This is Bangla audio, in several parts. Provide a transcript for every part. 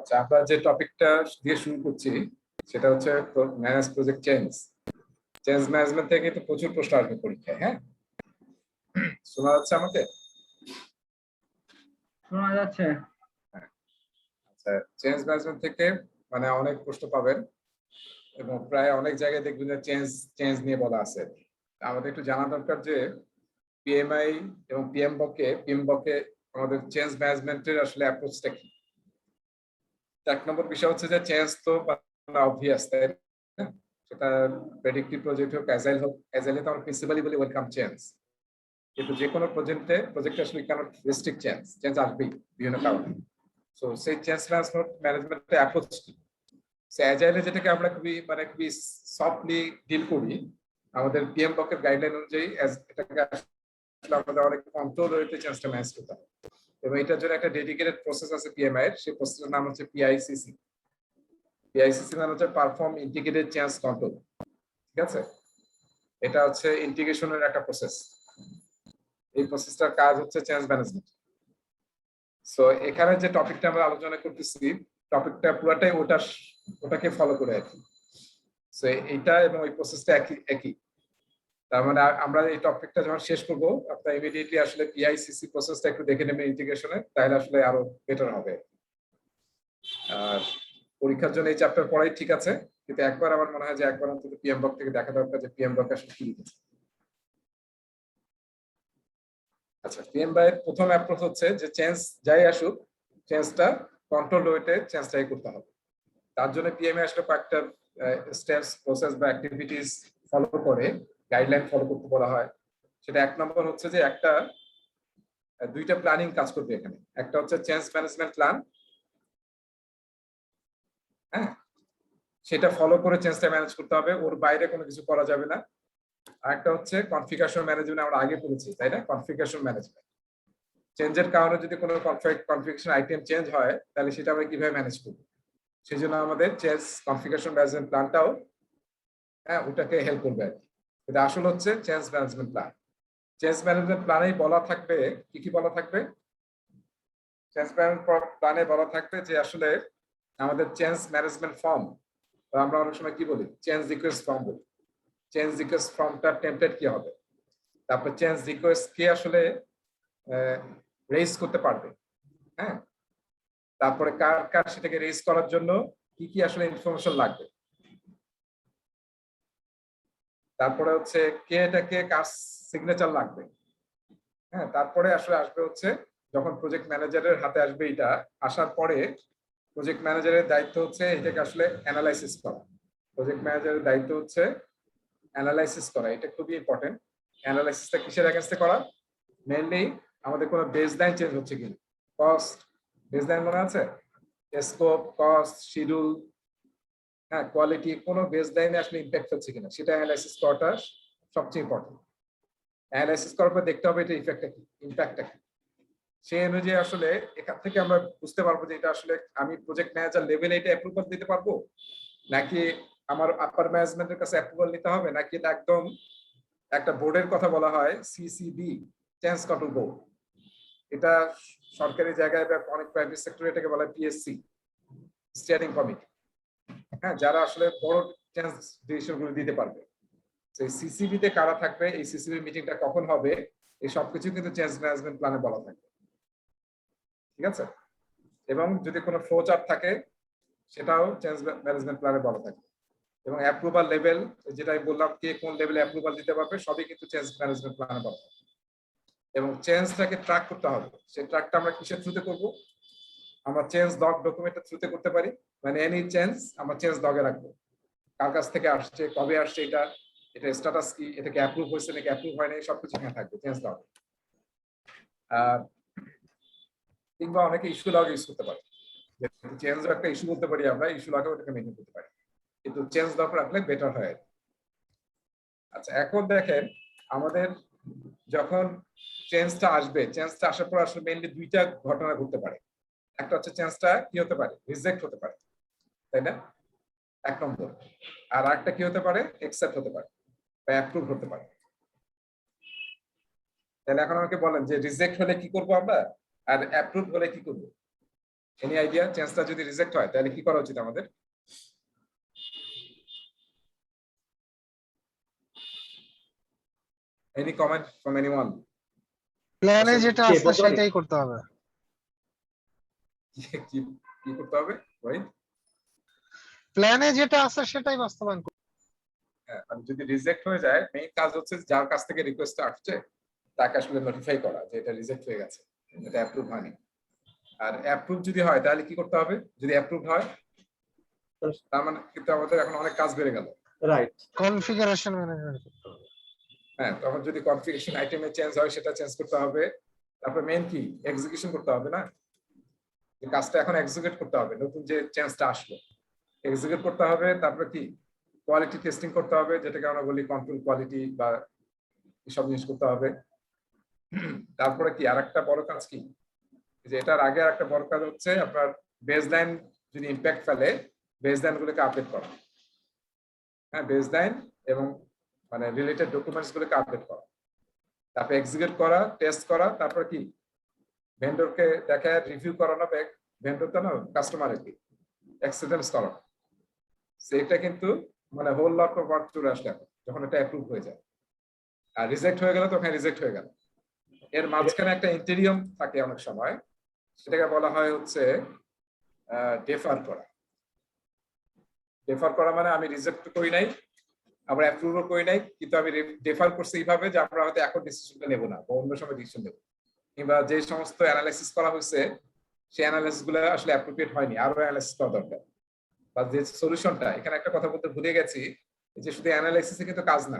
আচ্ছা, আমরা যে টপিকটা দিয়ে শুরু করছি সেটা হচ্ছে manage project change. Change management থেকে কিন্তু প্রচুর প্রশ্ন আসবে পরীক্ষায়। হ্যাঁ, শোনা যাচ্ছে আমাকে? শোনা যাচ্ছে। আচ্ছা, চেঞ্জ ম্যানেজমেন্ট থেকে মানে অনেক প্রশ্ন পাবেন এবং প্রায় অনেক জায়গায় দেখবেন যে চেঞ্জ চেঞ্জ নিয়ে বলা আছে। আমাদের একটু জানা দরকার যে পিএমআই এবং পিএমবকে আমাদের চেঞ্জ ম্যানেজমেন্টের আসলে অ্যাপ্রোচটা কি। এক নম্বর বিষয় হচ্ছে যে চেঞ্জ তো অবভিয়াস, তাই না? সেটা প্রেডিক্টিভ প্রজেক্ট হোক, অ্যাজাইলে তো আমরা প্রিন্সিপালি বলি ওয়েলকাম চেঞ্জ। কিন্তু যে কোনো প্রজেক্টে আসলে ক্যানট রেস্ট্রিক্ট চেঞ্জ, চেঞ্জ আসবেই বিভিন্ন কারণে। সো সেই চেঞ্জ ম্যানেজমেন্টের অ্যাপ্রোচ কি? সো অ্যাজাইলে যেটাকে আমরা খুবই সফটলি ডিল করি, আমাদের পিএম বকের গাইডলাইন অনুযায়ী এটাকে আসলে আমাদের অনেক কন্ট্রোল রয়েছে চেঞ্জটা ম্যানেজ করতে হবে। এবং এটার জন্য একটা ডেডিকেটেড প্রসেস আছে পিএমআই এর, সেই প্রসেসের নাম হচ্ছে পিআইসিসি। পিআইসিসি মানে হচ্ছে পারফর্ম ইন্টিগ্রেটেড চেঞ্জ কন্ট্রোল। ঠিক আছে, এটা হচ্ছে ইন্টিগ্রেশনের একটা প্রসেস। এই প্রসেসটার কাজ হচ্ছে চেঞ্জ ম্যানেজমেন্ট। সো এখানে যে টপিকটা আমরা আলোচনা করতেছি, টপিকটা পুরোটাই ওটাকে ফলো করে আর কি। সো এইটা এবং ওই প্রসেসটা একই। তার মানে আমরা এই টপিকটা যখন শেষ করব, আপনারা ইমিডিয়েটলি আসলে পিআইসিসি প্রসেসটা একটু দেখে নেবেন ইন্টিগ্রেশনে, তাহলে আসলে আরো বেটার হবে। আর পরীক্ষার জন্য এই চ্যাপ্টার পড়াই ঠিক আছে, কিন্তু একবার আমার মনে হয় যে একবার অন্তত পিএম বক থেকে দেখা দরকার যে পিএম বক আসলে কি লিখেছে। আচ্ছা, পিএমআই এর প্রথম অ্যাপ্রোচ হচ্ছে যে চেঞ্জ যাই আসুক, চেঞ্জটা কন্ট্রোল ওয়েতে চেঞ্জটাই করতে হবে। তার জন্য পিএমআই আসলে কয়েকটা স্টেপস, প্রসেস বা অ্যাক্টিভিটিস ফলো করে গাইডলাইন ফলো করতে বলা হয়। সেটা এক নম্বর হচ্ছে যে দুইটা প্ল্যানিং কাজ করবে এখানে। একটা হচ্ছে চেঞ্জ ম্যানেজমেন্ট প্ল্যান, হ্যাঁ, সেটা ফলো করে চেঞ্জটা ম্যানেজ করতে হবে, ওর বাইরে কোনো কিছু করা যাবে না। আর একটা হচ্ছে কনফিগারেশন ম্যানেজমেন্ট, আমরা আগে পড়েছি তাই না? কনফিগারেশন ম্যানেজমেন্ট, চেঞ্জের কারণে যদি কোনো কনফিগারেশন আইটেম চেঞ্জ হয় তাহলে সেটা আমরা কিভাবে ম্যানেজ করব, সেই জন্য আমাদের চেঞ্জ কনফিগারেশন ম্যানেজমেন্ট প্ল্যানটাও, হ্যাঁ, ওটাকে হেল্প করবে আর কি। এটা আসলে হচ্ছে change management plan. Change management প্ল্যানেই বলা থাকবে কি কি বলা থাকবে। চেঞ্জ ম্যানেজমেন্ট প্ল্যানে বলা থাকবে যে আসলে আমাদের চেঞ্জ ম্যানেজমেন্ট ফর্ম, আমরা অনেক সময় কি বলি চেঞ্জ রিকোয়েস্ট ফর্ম বলি। চেঞ্জ রিকোয়েস্ট ফর্মটার টেমপ্লেট কি হবে, তারপর চেঞ্জ রিকোয়েস্ট কে আসলে রেজ করতে পারবে, হ্যাঁ, তারপরে কার কার সেটাকে রেজ করার জন্য কি কি আসলে ইনফরমেশন লাগবে, তারপরে হচ্ছে কে এটাকে কার সিগনেচার লাগবে, হ্যাঁ, তারপরে আসলে আসবে হচ্ছে যখন প্রজেক্ট ম্যানেজারের হাতে আসবে, এটা আসার পরে প্রজেক্ট ম্যানেজারের দায়িত্ব হচ্ছে এটাকে আসলে অ্যানালাইসিস করা। প্রজেক্ট ম্যানেজারের দায়িত্ব হচ্ছে অ্যানালাইসিস করা, এটা খুবই ইম্পর্টেন্ট। অ্যানালাইসিসটা কিসের এগেইনস্টে করা? মেইনলি আমাদের কোনো বেসলাইন চেঞ্জ হচ্ছে কিনা, কস্ট বেসলাইন মনে আছে, স্কোপ, কস্ট, শিডিউল, হ্যাঁ, কোয়ালিটি, কোনো বেসলাইনে আসলে ইমপ্যাক্ট হচ্ছে কিনা সেটা অ্যানালাইসিস করাটা সবচেয়ে ইম্পর্টেন্ট। অ্যানালাইসিস করার পর দেখতে হবে এটা ইফেক্টটা কি, ইমপ্যাক্টটা কি। সেই অনুযায়ী আসলে এখান থেকে আমরা বুঝতে পারবো যে এটা আসলে আমি প্রজেক্ট ম্যানেজার লেভেলে এটা অ্যাপ্রুভাল দিতে পারবো, নাকি আমার আপার ম্যানেজমেন্টের কাছে অ্যাপ্রুভাল নিতে হবে, নাকি এটা একদম একটা বোর্ডের কথা বলা হয় সিসিবি, চেঞ্জ কন্ট্রোল বোর্ড। এটা সরকারি জায়গায় বা অনেক প্রাইভেট সেক্টরে এটাকে বলা হয় পিএসসি, স্টিয়ারিং কমিটি, হ্যাঁ, যারা আসলে বড় চেঞ্জ ডিসিশন গুলো দিতে পারবে। সেই সিসিবি তে কারা থাকবে, এই সিসিবি মিটিংটা কখন হবে, এই সবকিছু কিন্তু চেঞ্জ ম্যানেজমেন্ট প্ল্যানে বলা থাকবে। ঠিক আছে, এবং যদি কোনো ফ্লো চার্ট থাকে সেটাও চেঞ্জ ম্যানেজমেন্ট প্ল্যানে বলা থাকে। এবং অ্যাপ্রুভাল লেভেল, যেটা আমি বললাম কে কোন লেভেলে অ্যাপ্রুভাল দিতে পারবে, সবই কিন্তু চেঞ্জ ম্যানেজমেন্ট প্ল্যানে বলা থাকে। এবং চেঞ্জটাকে ট্র্যাক করতে হবে, সেই ট্র্যাকটা আমরা কিসের থ্রুতে করব? আমরা চেঞ্জ লগ ডকুমেন্টের থ্রুতে করতে পারি, মানে এনি চেঞ্জ আমরা চেঞ্জ লগে রাখবো, কার কাছ থেকে আসছে, কবে আসছে, এটা স্ট্যাটাস কি, এটা কি অ্যাপ্রুভ হয়েছে নাকি অ্যাপ্রুভ হয় নাই, সবকিছু এখানে থাকবে চেঞ্জ লগ। কিংবা অনেকে ইস্যু লগ ইউজ করতে পারে, চেঞ্জ একটা ইস্যু করতে পারি, আমরা ইস্যু লগে ওটাকে মেনটেন করতে পারি, কিন্তু চেঞ্জ লগ রাখলে বেটার হয়। আচ্ছা, এখন দেখেন আমাদের যখন চেঞ্জটা আসবে, চেঞ্জটা আসার পর আসলে মেইনলি দুইটা ঘটনা ঘটতে পারে। একটা হচ্ছে চেঞ্জটা কি হতে পারে, রিজেক্ট হতে পারে, তাই না, এক নম্বর। আর একটা কি হতে পারে, অ্যাকসেপ্ট হতে পারে বা অ্যাপ্রুভ হতে পারে। তাহলে এখন আমাকে বলেন যে রিজেক্ট হলে কি করব আমরা, আর অ্যাপ্রুভ হলে কি করব? এনি আইডিয়া চেঞ্জটা যদি রিজেক্ট হয় তাহলে কি করা উচিত আমাদের? Any comment from anyone? প্ল্যানে যেটা কে আছে বলতে পারি? সেটাই করতে হবে। কি কি করতে হবে ভাই? প্ল্যানে যেটা আছে সেটাই বাস্তবায়ন করতে হ্যাঁ, মানে যদি রিজেক্ট হয়ে যায় মেইন কাজ হচ্ছে যার কাছ থেকে রিকোয়েস্ট আসছে তাকে আসলে নোটিফাই করা যে এটা রিজেক্ট হয়ে গেছে, এটা অ্যাপ্রুভ হয়নি। আর অ্যাপ্রুভ যদি হয় তাহলে কি করতে হবে? যদি অ্যাপ্রুভ হয় তার মানে কিন্তু আমাদের এখন অনেক কাজ বেড়ে গেল। রাইট, কনফিগারেশন ম্যানেজমেন্ট করতে হবে। হ্যাঁ, তখন যদি কনফিগারেশন আইটেমে চেঞ্জ হয় সেটা চেঞ্জ করতে হবে। তারপর মেইন কি এক্সিকিউশন করতে হবে না, যে কাজটা এখন এক্সিকিউট করতে হবে, নতুন যে চেঞ্জটা আসলো এক্সিকিউট করতে হবে। তারপর কি কোয়ালিটি টেস্টিং করতে হবে, যেটাকে আমরা বলি কন্ট্রোল কোয়ালিটি বা এসব জিনিস করতে হবে। তারপরে কি আরেকটা বড় কাজ কি, যে এটার আগে একটা বড় কাজ হচ্ছে আপনার বেসলাইন যদি ইম্প্যাক্ট ফেলে বেসলাইন গুলোকে আপডেট করা। হ্যাঁ, বেসলাইন এবং মানে রিলেটেড ডকুমেন্টস গুলোকে আপডেট করা, তারপর এক্সিকিউট করা, টেস্ট করা, তারপর কি ভেন্ডরকে দেখা রিভিউ করানো, ভেন্ডর তো না কাস্টমারের কি অ্যাকসেপ্টেন্স করানো। সেটা কিন্তু মানে হোল লট অফ ওয়ার্ক চলে আসলে যখন এটা অ্যাপ্রুভ হয়ে যায়। আর রিজেক্ট হয়ে গেল তো ওখানে রিজেক্ট হয়ে গেল। এর মাঝখানে একটা ইন্টেরিয়ম থাকে অনেক সময়, সেটাকে বলা হয় হচ্ছে ডেফার করা। ডেফার করা মানে আমি রিজেক্ট করি নাই, আমরা অ্যাপ্রুভও করি নাই, কিন্তু আমি ডেফার করছি এইভাবে যে আমরা হয়তো এখন ডিসিশনটা নেবো না বা অন্য সময় ডিসিশন নেবো, কিংবা যে সমস্ত অ্যানালাইসিস করা হয়েছে সেই অ্যানালাইসিস গুলো আসলে অ্যাপ্রোপ্রিয়েট হয়নি, আরো অ্যানালাইসিস করা দরকার। বা যে সলিউশনটা, এখানে একটা কথা বলতে ভুলে গেছি, যে শুধু অ্যানালাইসিসে কিন্তু কাজ না,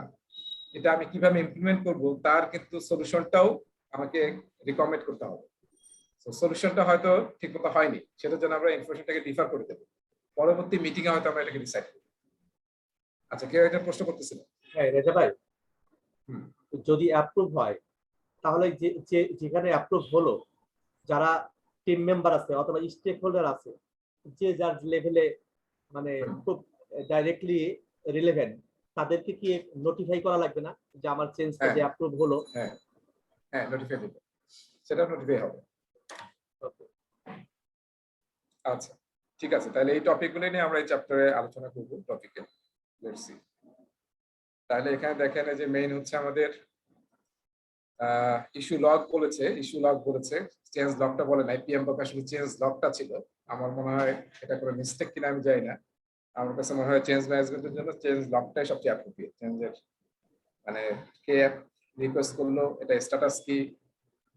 এটা আমি কিভাবে ইমপ্লিমেন্ট করব তার কিন্তু সলিউশনটাও আমাকে রিকমেন্ড করতে হবে। সলিউশনটা হয়তো ঠিক মতো হয়নি, সেটার জন্য আমরা ইনফরমেশনটাকে ডিফার করে দেবো, পরবর্তী মিটিং এ হয়তো আমরা এটাকে ডিসাইড করব। আচ্ছা, কেউ একটা প্রশ্ন করতেছিল? হ্যাঁ রেজা ভাই, হুম। যদি অ্যাপ্রুভ হয় তাহলে যেখানে অ্যাপ্রুভ হলো, যারা টিম মেম্বার আছে অথবা স্টেক হোল্ডার আছে, যে যার লেভেলে মানে খুব ডাইরেক্টলি রিলেভেন্ট, তাদেরকে কি নোটিফাই করা লাগবে না যে আমার চেঞ্জটা যে অ্যাপ্রুভ হলো? হ্যাঁ হ্যাঁ, নোটিফাই দেবে, সেটা নোটিফাই হবে। আচ্ছা, ঠিক আছে, তাহলে এই টপিকগুলো নিয়ে আমরা এই চ্যাপ্টারে আলোচনা করব টপিকে। Let's see. তাহলে এখানে দেখেন যে মেইন হচ্ছে আমাদের ইস্যু লগ বলেছে, ইস্যু লগ বলেছে, চেঞ্জ লগটা বলে নাই। পিএম বক আসলে চেঞ্জ লগটা ছিল, আমার মনে হয় এটা কোনো মিস্টেক কিনা আমি জানি না। আমার কাছে মনে হয় চেঞ্জ ম্যানেজমেন্টের জন্য চেঞ্জ লগটাই সবচেয়ে অ্যাপ্রোপ্রিয়েট। চেঞ্জের মানে কে রিকোয়েস্ট করলো, এটা স্ট্যাটাস কি,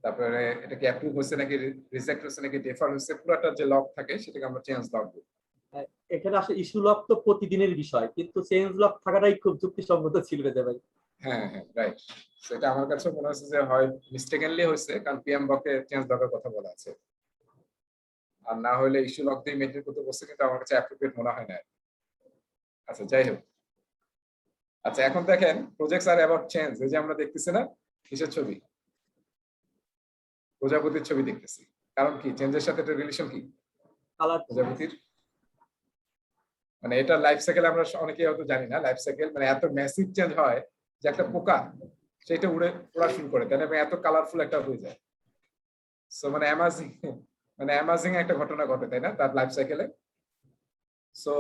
তারপরে এটা কি অ্যাপ্রুভ হয়েছে নাকি রিজেক্ট হয়েছে নাকি ডেফার হয়েছে, পুরোটা যে লগ থাকে সেটাকে আমরা চেঞ্জ লগ বলি। এখানে আসলে ইস্যু লক তো প্রতিদিনের বিষয়, কিন্তু চেঞ্জ লক থাকাটাই খুব যুক্তিসঙ্গত ছিল রে ভাই। হ্যাঁ হ্যাঁ, রাইট। সেটা আমার কাছে মনে হচ্ছে যে হয় মিস্টেকেনলি হয়েছে, কারণ পিএম বকে চেঞ্জ লগের কথা বলা আছে, আর না হলে ইস্যু লগ দিয়ে মেনটেন করতে বসছে, কিন্তু আমার কাছে অ্যাপ্রোপ্রিয়েট মনে হয় না। আচ্ছা, যাই হোক। আচ্ছা, এখন দেখেন প্রজেক্টস আর অ্যাবাউট চেঞ্জ, এই যে আমরা দেখতেছি না কিসের ছবি, প্রজাপতির ছবি দেখতেছি। কারণ কি চেঞ্জের সাথে একটা রিলেশন কি কালার প্রজাপতির, মানে এটা লাইফ সাইকেল আমরা অনেকেই হয়তো জানি না। লাইফ সাইকেল মানে এত ম্যাসিভ চেঞ্জ হয় যে একটা পোকা সেটা উড়া শুরু করে, তাই না? এত কালারফুল একটা হয়ে যায়। সো মানে অ্যামাজিং একটা ঘটনা ঘটে, তাই না, তার লাইফ সাইকেলে। So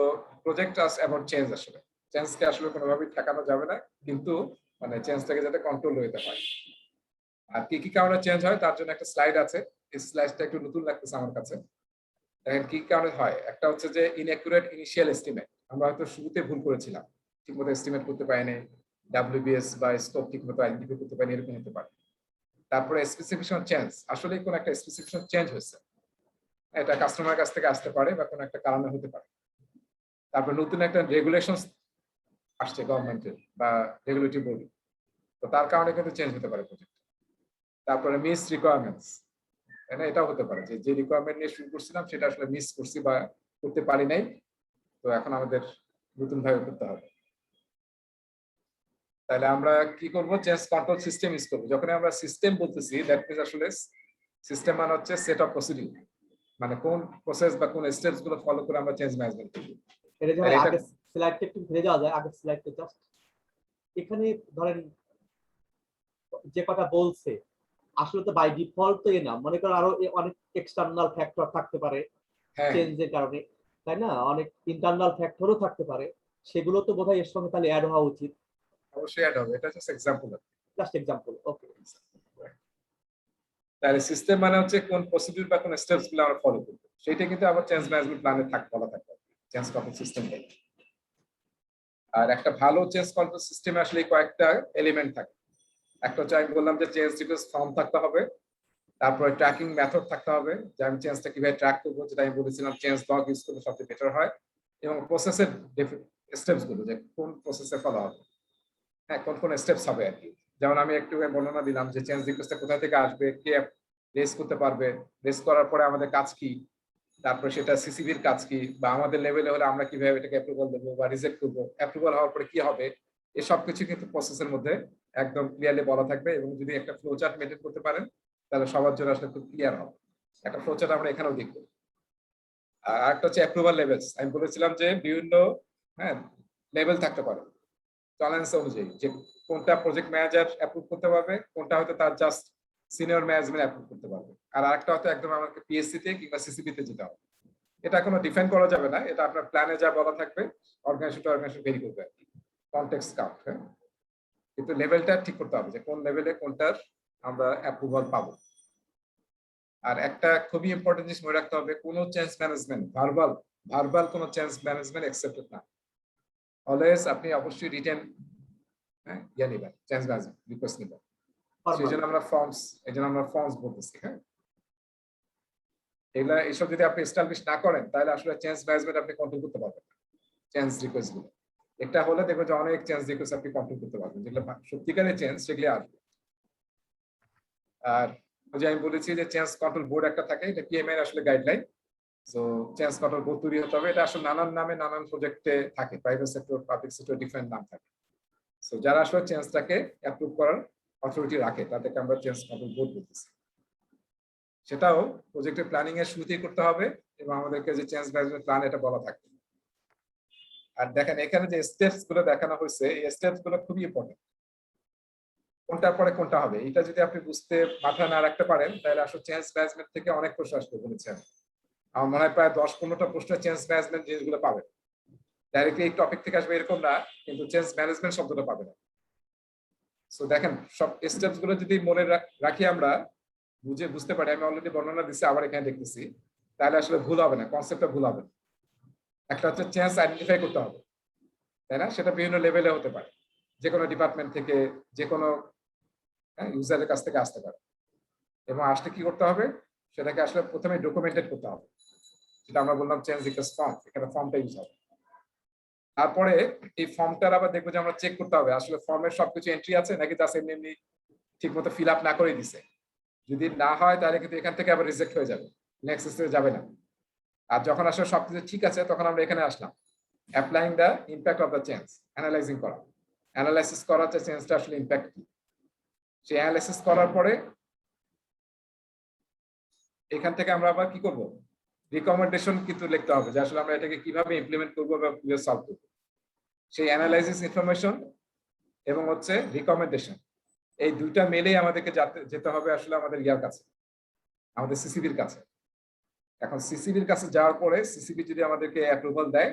project us about change. আসলে চেঞ্জকে আসলে কোনোভাবেই ঠেকানো যাবে না, কিন্তু মানে চেঞ্জটাকে যাতে কন্ট্রোল হইতে হয়। আর কি কি কারণে চেঞ্জ হয় তার জন্য একটা স্লাইড আছে, এই স্লাইডটা একটু নতুন লাগতেছে আমার কাছে। দেখেন কি কারণে হয়। একটা হচ্ছে যে ইনঅ্যাকুরেট ইনিশিয়াল এস্টিমেট, আমরা হয়তো শুরুতে ভুল করেছিলাম, ঠিকমতো এস্টিমেট করতে পারিনি, ডাব্লিউবিএস বা স্কোপ ঠিকমতো আইডেন্টিফাই করতে পারিনি, এরকম হতে পারে। তারপরে স্পেসিফিকেশন চেঞ্জ, আসলে কোন একটা স্পেসিফিকেশন চেঞ্জ হয়েছে, এটা কাস্টমারের কাছ থেকে আসতে পারে বা কোনো একটা কারণে হতে পারে। তারপর নতুন একটা রেগুলেশন আসছে গভর্নমেন্টের বা রেগুলেটরি বডি, তো তার কারণে কিন্তু চেঞ্জ হতে পারে প্রজেক্ট। তারপরে মিস রিকোয়ারমেন্টস, তাই না, এটাও হতে পারে যে রিকোয়ারমেন্ট নিয়ে শুরু করছিলাম সেটা আসলে মিস করছি বা করতে পারি নাই, তো এখন আমাদের নতুন ভাবে করতে হবে। তাহলে আমরা কি করব, চেঞ্জ কন্ট্রোল সিস্টেম ইউজ করব। যখন আমরা সিস্টেম বলতেছি দ্যাট মিন্স আসলে সিস্টেম মানে হচ্ছে সেট অফ প্রসিডিউর, মানে কোন প্রসেস বা কোন স্টেপস গুলো ফলো করে আমরা চেঞ্জ ম্যানেজমেন্ট করব। এটা যে আগে স্লাইডটা একটু ঘুরে যাওয়া যায়, আগের স্লাইডটা জাস্ট এখানে ধরেন যে কথা বলছে আসলে তো বাই ডিফল্ট তো না, মনে করেন আরো অনেক এক্সটার্নাল ফ্যাক্টর থাকতে পারে, হ্যাঁ চেঞ্জের কারণে, তাই না? অনেক ইন্টারনাল ফ্যাক্টরও থাকতে পারে, সেগুলো তো বোধহয় এর সঙ্গে তাহলে অ্যাড হওয়া উচিত। অবশ্যই অ্যাড হবে, এটা জাস্ট এক্সাম্পল। জাস্ট এক্সাম্পল, ওকে। তাহলে সিস্টেম মানে হচ্ছে কোন প্রসিডিউর বা কোন স্টেপস গুলো আমরা ফলো করব, সেটা কিন্তু আবার চেঞ্জ ম্যানেজমেন্ট প্ল্যানে বলা থাকবে, চেঞ্জ কন্ট্রোল সিস্টেম। আর একটা ভালো চেঞ্জ কন্ট্রোল সিস্টেমে আসলে কয়েকটা এলিমেন্ট থাকে। একটা হচ্ছে আমি বললাম যে চেঞ্জ রিকোয়েস্ট ফর্ম থাকতে হবে, তারপরে ট্র্যাকিং মেথড থাকতে হবে, যে আমি চেঞ্জটা কিভাবে ট্র্যাক করবো, যেটা আমি বলেছিলাম চেঞ্জ লগ ইউজ করলে সবচেয়ে বেটার হয়, এবং প্রসেসের স্টেপস গুলো, যে কোন প্রসেসে ফলো হবে, হ্যাঁ কোন কোন স্টেপস হবে আর কি। যেমন আমি একটু বর্ণনা দিলাম যে চেঞ্জ রিকোয়েস্টটা কোথা থেকে আসবে, কে রেজ করতে পারবে, রেজ করার পরে আমাদের কাজ কি, তারপরে সেটা সিসিবির কাজ কি, বা আমাদের লেভেলে হলে আমরা কিভাবে এটাকে অ্যাপ্রুভাল দেবো বা রিজেক্ট করবো, অ্যাপ্রুভাল হওয়ার পরে কি হবে, এই সবকিছু কিন্তু প্রসেসের মধ্যে একদম ক্লিয়ারলি বলা থাকবে। এবং যদি একটা ফ্লো চার্ট মেনটেন করতে পারেন তাহলে সবার জন্য আসলে খুব ক্লিয়ার হবে। একটা ফ্লো চার্ট আমরা এখানেও দেখবো। আর একটা হচ্ছে অ্যাপ্রুভাল লেভেলস, আমি বলেছিলাম যে বিভিন্ন হ্যাঁ লেভেল থাকতে পারে টলারেন্স অনুযায়ী, যে কোনটা প্রজেক্ট ম্যানেজার অ্যাপ্রুভ করতে পারবে, কোনটা হয়তো তার জাস্ট সিনিয়র ম্যানেজমেন্ট অ্যাপ্রুভ করতে পারবে, আর আরেকটা হয়তো একদম আমাকে পিএসসি তে কিংবা সিসিবি তে যেতে হবে। এটা কোনো ডিফাইন করা যাবে না, এটা আপনার প্ল্যানে যা বলা থাকবে অর্গানাইজেশন টু অর্গানাইজেশন ভেরি করবে আর কি, কনটেক্সট কাউন্ট। হ্যাঁ, কিন্তু লেভেলটা ঠিক করতে হবে যে কোন লেভেলে কোনটার আমরা অ্যাপ্রুভাল পাবো। আর একটা খুবই ইম্পর্টেন্ট জিনিস মনে রাখতে হবে, কোনো চেঞ্জ ম্যানেজমেন্ট ভার্বাল কোনো চেঞ্জ ম্যানেজমেন্ট অ্যাকসেপ্টেড না। অলওয়েজ আপনি অবশ্যই রিটেন ইয়ে নেবেন, চেঞ্জ ম্যানেজমেন্ট রিকোয়েস্ট নেবেন। সেই জন্য আমরা ফর্মস বলতেছি। হ্যাঁ, এগুলা এইসব যদি আপনি এস্টাবলিশ না করেন তাহলে আসলে চেঞ্জ ম্যানেজমেন্ট আপনি কন্ট্রোল করতে পারবেন না। চেঞ্জ রিকোয়েস্ট গুলো এটা হলে দেখবেন যে অনেক চেঞ্জ রিকোয়েস্ট আপনি কন্ট্রোল করতে পারবেন, যেগুলো সত্যিকারের চেঞ্জ সেগুলো আসবে। আর যে আমি বলেছি যে চেঞ্জ কন্ট্রোল বোর্ড একটা থাকে, এটা পিএমএ আসলে guideline. So change control board তৈরি হতে হবে, এটা আসলে নানান নামে নানান প্রজেক্টে থাকে, private sector public sector different নাম থাকে। সো যারা আসলে চেঞ্জটাকে অ্যাপ্রুভ করার অথরিটি রাখে তাদেরকে আমরা চেঞ্জ কন্ট্রোল বোর্ড বলতেছি। সেটাও প্রজেক্টের প্ল্যানিং এর শুরুতেই করতে হবে, এবং আমাদেরকে যে চেঞ্জ ম্যানেজমেন্ট প্ল্যান এটা বলা থাকবে। আর দেখেন এখানে যে স্টেপস গুলো দেখানো হয়েছে, এই স্টেপস গুলো খুবই ইম্পর্টেন্ট, কোনটার পরে কোনটা হবে এটা যদি আপনি বুঝতে মাথা না রাখতে পারেন তাহলে আসলে চেঞ্জ ম্যানেজমেন্ট থেকে অনেক প্রশ্ন আসবে বলেছেন। আমার মনে হয় প্রায় 10-15টা প্রশ্ন চেঞ্জ ম্যানেজমেন্ট জিনিসগুলো পাবেন, ডাইরেক্টলি এই টপিক থেকে আসবে এরকম না, কিন্তু চেঞ্জ ম্যানেজমেন্ট শব্দটা পাবেন। সো দেখেন সব স্টেপস গুলো যদি মনে রাখি আমরা, বুঝতে পারি, আমি অলরেডি বর্ণনা দিচ্ছি আবার এখানে দেখতেছি, তাহলে আসলে ভুল হবে না, কনসেপ্টটা ভুল হবে না। একটা হচ্ছে চেঞ্জ আইডেন্টিফাই করতে হবে, তাই না? সেটা বিভিন্ন লেভেলে হতে পারে, যে কোনো ডিপার্টমেন্ট থেকে, যে কোনো ইউজারের কাছ থেকে আসতে পারে। এবং আসলে কি করতে হবে, সেটাকে আসলে প্রথমে ডকুমেন্টেড করতে হবে, যেটা আমরা বললাম চেঞ্জ রিকোয়েস্ট ফর্ম, এখানে ফর্মটা ইউজ হবে। তারপরে এই ফর্মটার আবার দেখবো যে আমরা চেক করতে হবে আসলে ফর্মের সবকিছু এন্ট্রি আছে নাকি জাস্ট এমনি এমনি ঠিক মতো ফিল আপ না করে দিছে। যদি না হয় তাহলে কিন্তু এখান থেকে আবার রিজেক্ট হয়ে যাবে, নেক্সট স্টেজে যাবে না। আর যখন আসলে সবকিছু ঠিক আছে তখন আমরা এখানে আসলাম, applying the impact of the change, analysing করা, অ্যানালাইসিস করা যে চেঞ্জটা আসলে ইম্প্যাক্ট কি, সেই অ্যানালাইসিস করার পরে এখান থেকে আমরা আবার কি করব, রিকমেন্ডেশন কিন্তু লিখতে হবে যে আসলে আমরা এটাকে কিভাবে ইমপ্লিমেন্ট করবো বা কিভাবে সলভ করবো। সেই অ্যানালাইসিস ইনফরমেশন এবং হচ্ছে রিকমেন্ডেশন, এই দুইটা মেলেই আমাদেরকে যেতে হবে আসলে আমাদের ইয়ার কাছে, আমাদের সিসিবির কাছে। এখন সিসিবির কাছে যাওয়ার পরে সিসিবি যদি আমাদেরকে অ্যাপ্রুভাল দেয়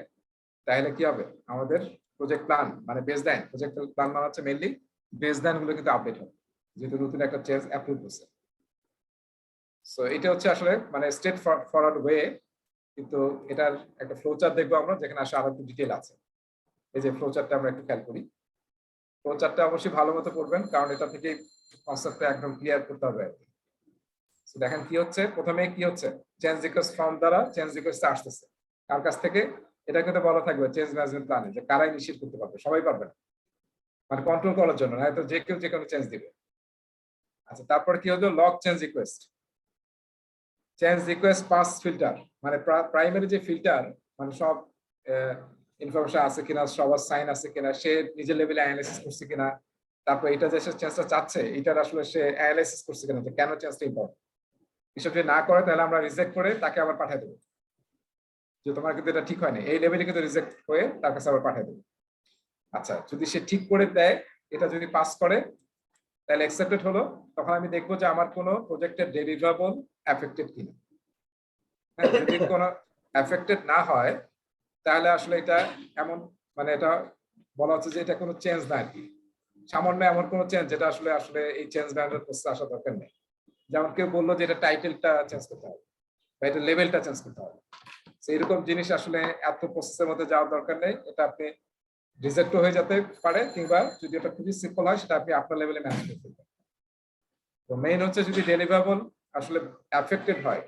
তাহলে কি হবে, আমাদের প্রজেক্ট প্ল্যান মানে বেসলাইন, প্রজেক্ট প্ল্যান মানে হচ্ছে মেইনলি বেসলাইন গুলো কিন্তু আপডেট হবে, যেহেতু নতুন একটা চেঞ্জ অ্যাপ্রুভ হচ্ছে। সো এটা হচ্ছে আসলে মানে স্ট্রেট ফরওয়ার্ড ওয়ে, কিন্তু এটার একটা ফ্লো চার্ট দেখবো আমরা, যেখানে আসলে আরো একটু ডিটেল আছে। এই যে ফ্লো চার্টটা আমরা একটু খেয়াল করি, ফ্লো চার্টটা অবশ্যই ভালো মতো করবেন, কারণ এটা থেকে কনসেপ্টটা একদম ক্লিয়ার করতে হবে। দেখেন কি হচ্ছে, প্রথমে কি হচ্ছে, চেঞ্জ রিকোয়েস্ট ফর্ম দ্বারা চেঞ্জ রিকোয়েস্ট আসতেছে কার কাছ থেকে, এটা কিন্তু বলা থাকবে চেঞ্জ ম্যানেজমেন্ট প্ল্যানে, যে কারা ইনিশিয়েট করতে পারবে, সবাই পারবে না, মানে কন্ট্রোল করার জন্য, নয়তো যে কেউ যে কোনো চেঞ্জ দিবে। আচ্ছা, তারপরে কি হলো, log change request pass filter, মানে প্রাইমারি যে ফিল্টার, মানে সব ইনফরমেশন আছে কিনা, সবার সাইন আছে কিনা, সে নিজের লেভেলে অ্যানালাইসিস করছে কিনা, তারপর এটা যে সে চেঞ্জটা চাচ্ছে এটার আসলে সে অ্যানালাইসিস করছে কিনা, যে কেন চেঞ্জটা ইম্পর্টেন্ট। এসব যদি না করে তাহলে আমরা রিজেক্ট করে তাকে আবার পাঠিয়ে দেবো, যে তোমার কিন্তু এটা ঠিক হয়নি, এই লেভেলে কিন্তু রিজেক্ট হয়ে তার কাছে আবার পাঠিয়ে দেবো। আচ্ছা, যদি সে ঠিক করে দেয়, এটা যদি পাস করে তাহলে অ্যাকসেপ্টেড হলো, তখন আমি দেখবো যে আমার কোনো প্রজেক্টের ডেলিভারেবল এফেক্টেড কিনা। যদি কোনো অ্যাফেক্টেড না হয় তাহলে আসলে এটা এমন মানে এটা বলা হচ্ছে যে এটা কোনো চেঞ্জ না আর কি, সামান্য এমন কোনো চেঞ্জ যেটা আসলে আসলে এই চেঞ্জ ম্যানেজার প্রসেস আসা দরকার নেই। যেমন কেউ বললো যে এটা টাইটেলটা চেঞ্জ করতে হবে বা এটা লেভেলটা চেঞ্জ করতে হবে, এইরকম জিনিস আসলে এত প্রসেসের মধ্যে যাওয়ার দরকার নেই। এটা আপনি রিজেক্ট হয়ে যেতে পারে, কিংবা যদি এটা খুবই সিম্পল হয় সেটা আপনি আপনার লেভেলে ম্যানেজ করতে পারেন। তো মেইন হচ্ছে যদি ডেলিভারেবল আসলে অ্যাফেক্টেড হয়,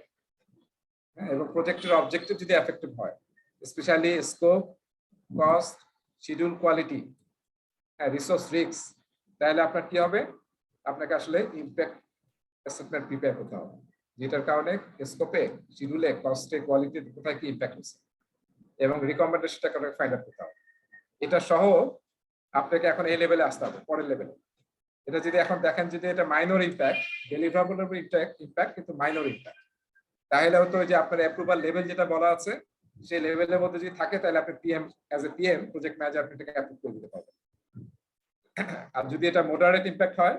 হ্যাঁ, এবং প্রজেক্টের অবজেক্টিভ যদি অ্যাফেক্টেড হয়, specially scope, cost, schedule, quality, হ্যাঁ, রিসোর্স, রিস্ক, তাহলে আপনার কি হবে, আপনাকে আসলে ইমপ্যাক্ট অ্যাসেসমেন্ট প্রিপেয়ার করতে হবে, যেটার কারণে স্কোপে, শিডিউলে, কস্টে, কোয়ালিটি কোথায় কি ইমপ্যাক্ট হচ্ছে এবং রিকমেন্ডেশনটা ফাইন্ড আউট করতে হবে। এটা সহ আপনাকে এখন এই লেভেলে আসতে হবে, পরের লেভেলে। এটা যদি এখন দেখেন যদি এটা মাইনর ইমপ্যাক্ট, ডেলিভারেবল ইমপ্যাক্ট কিন্তু মাইনর ইমপ্যাক্ট, তাহলে হয়তো ওই যে আপনার অ্যাপ্রুভাল লেভেল যেটা বলা আছে সেই লেভেলের মধ্যে যদি থাকে তাহলে আপনি PM as a PM project manager আপনি এটাকে অ্যাপ্রুভ করে দিতে পারবেন। আর যদি এটা মডারেট ইমপ্যাক্ট হয়,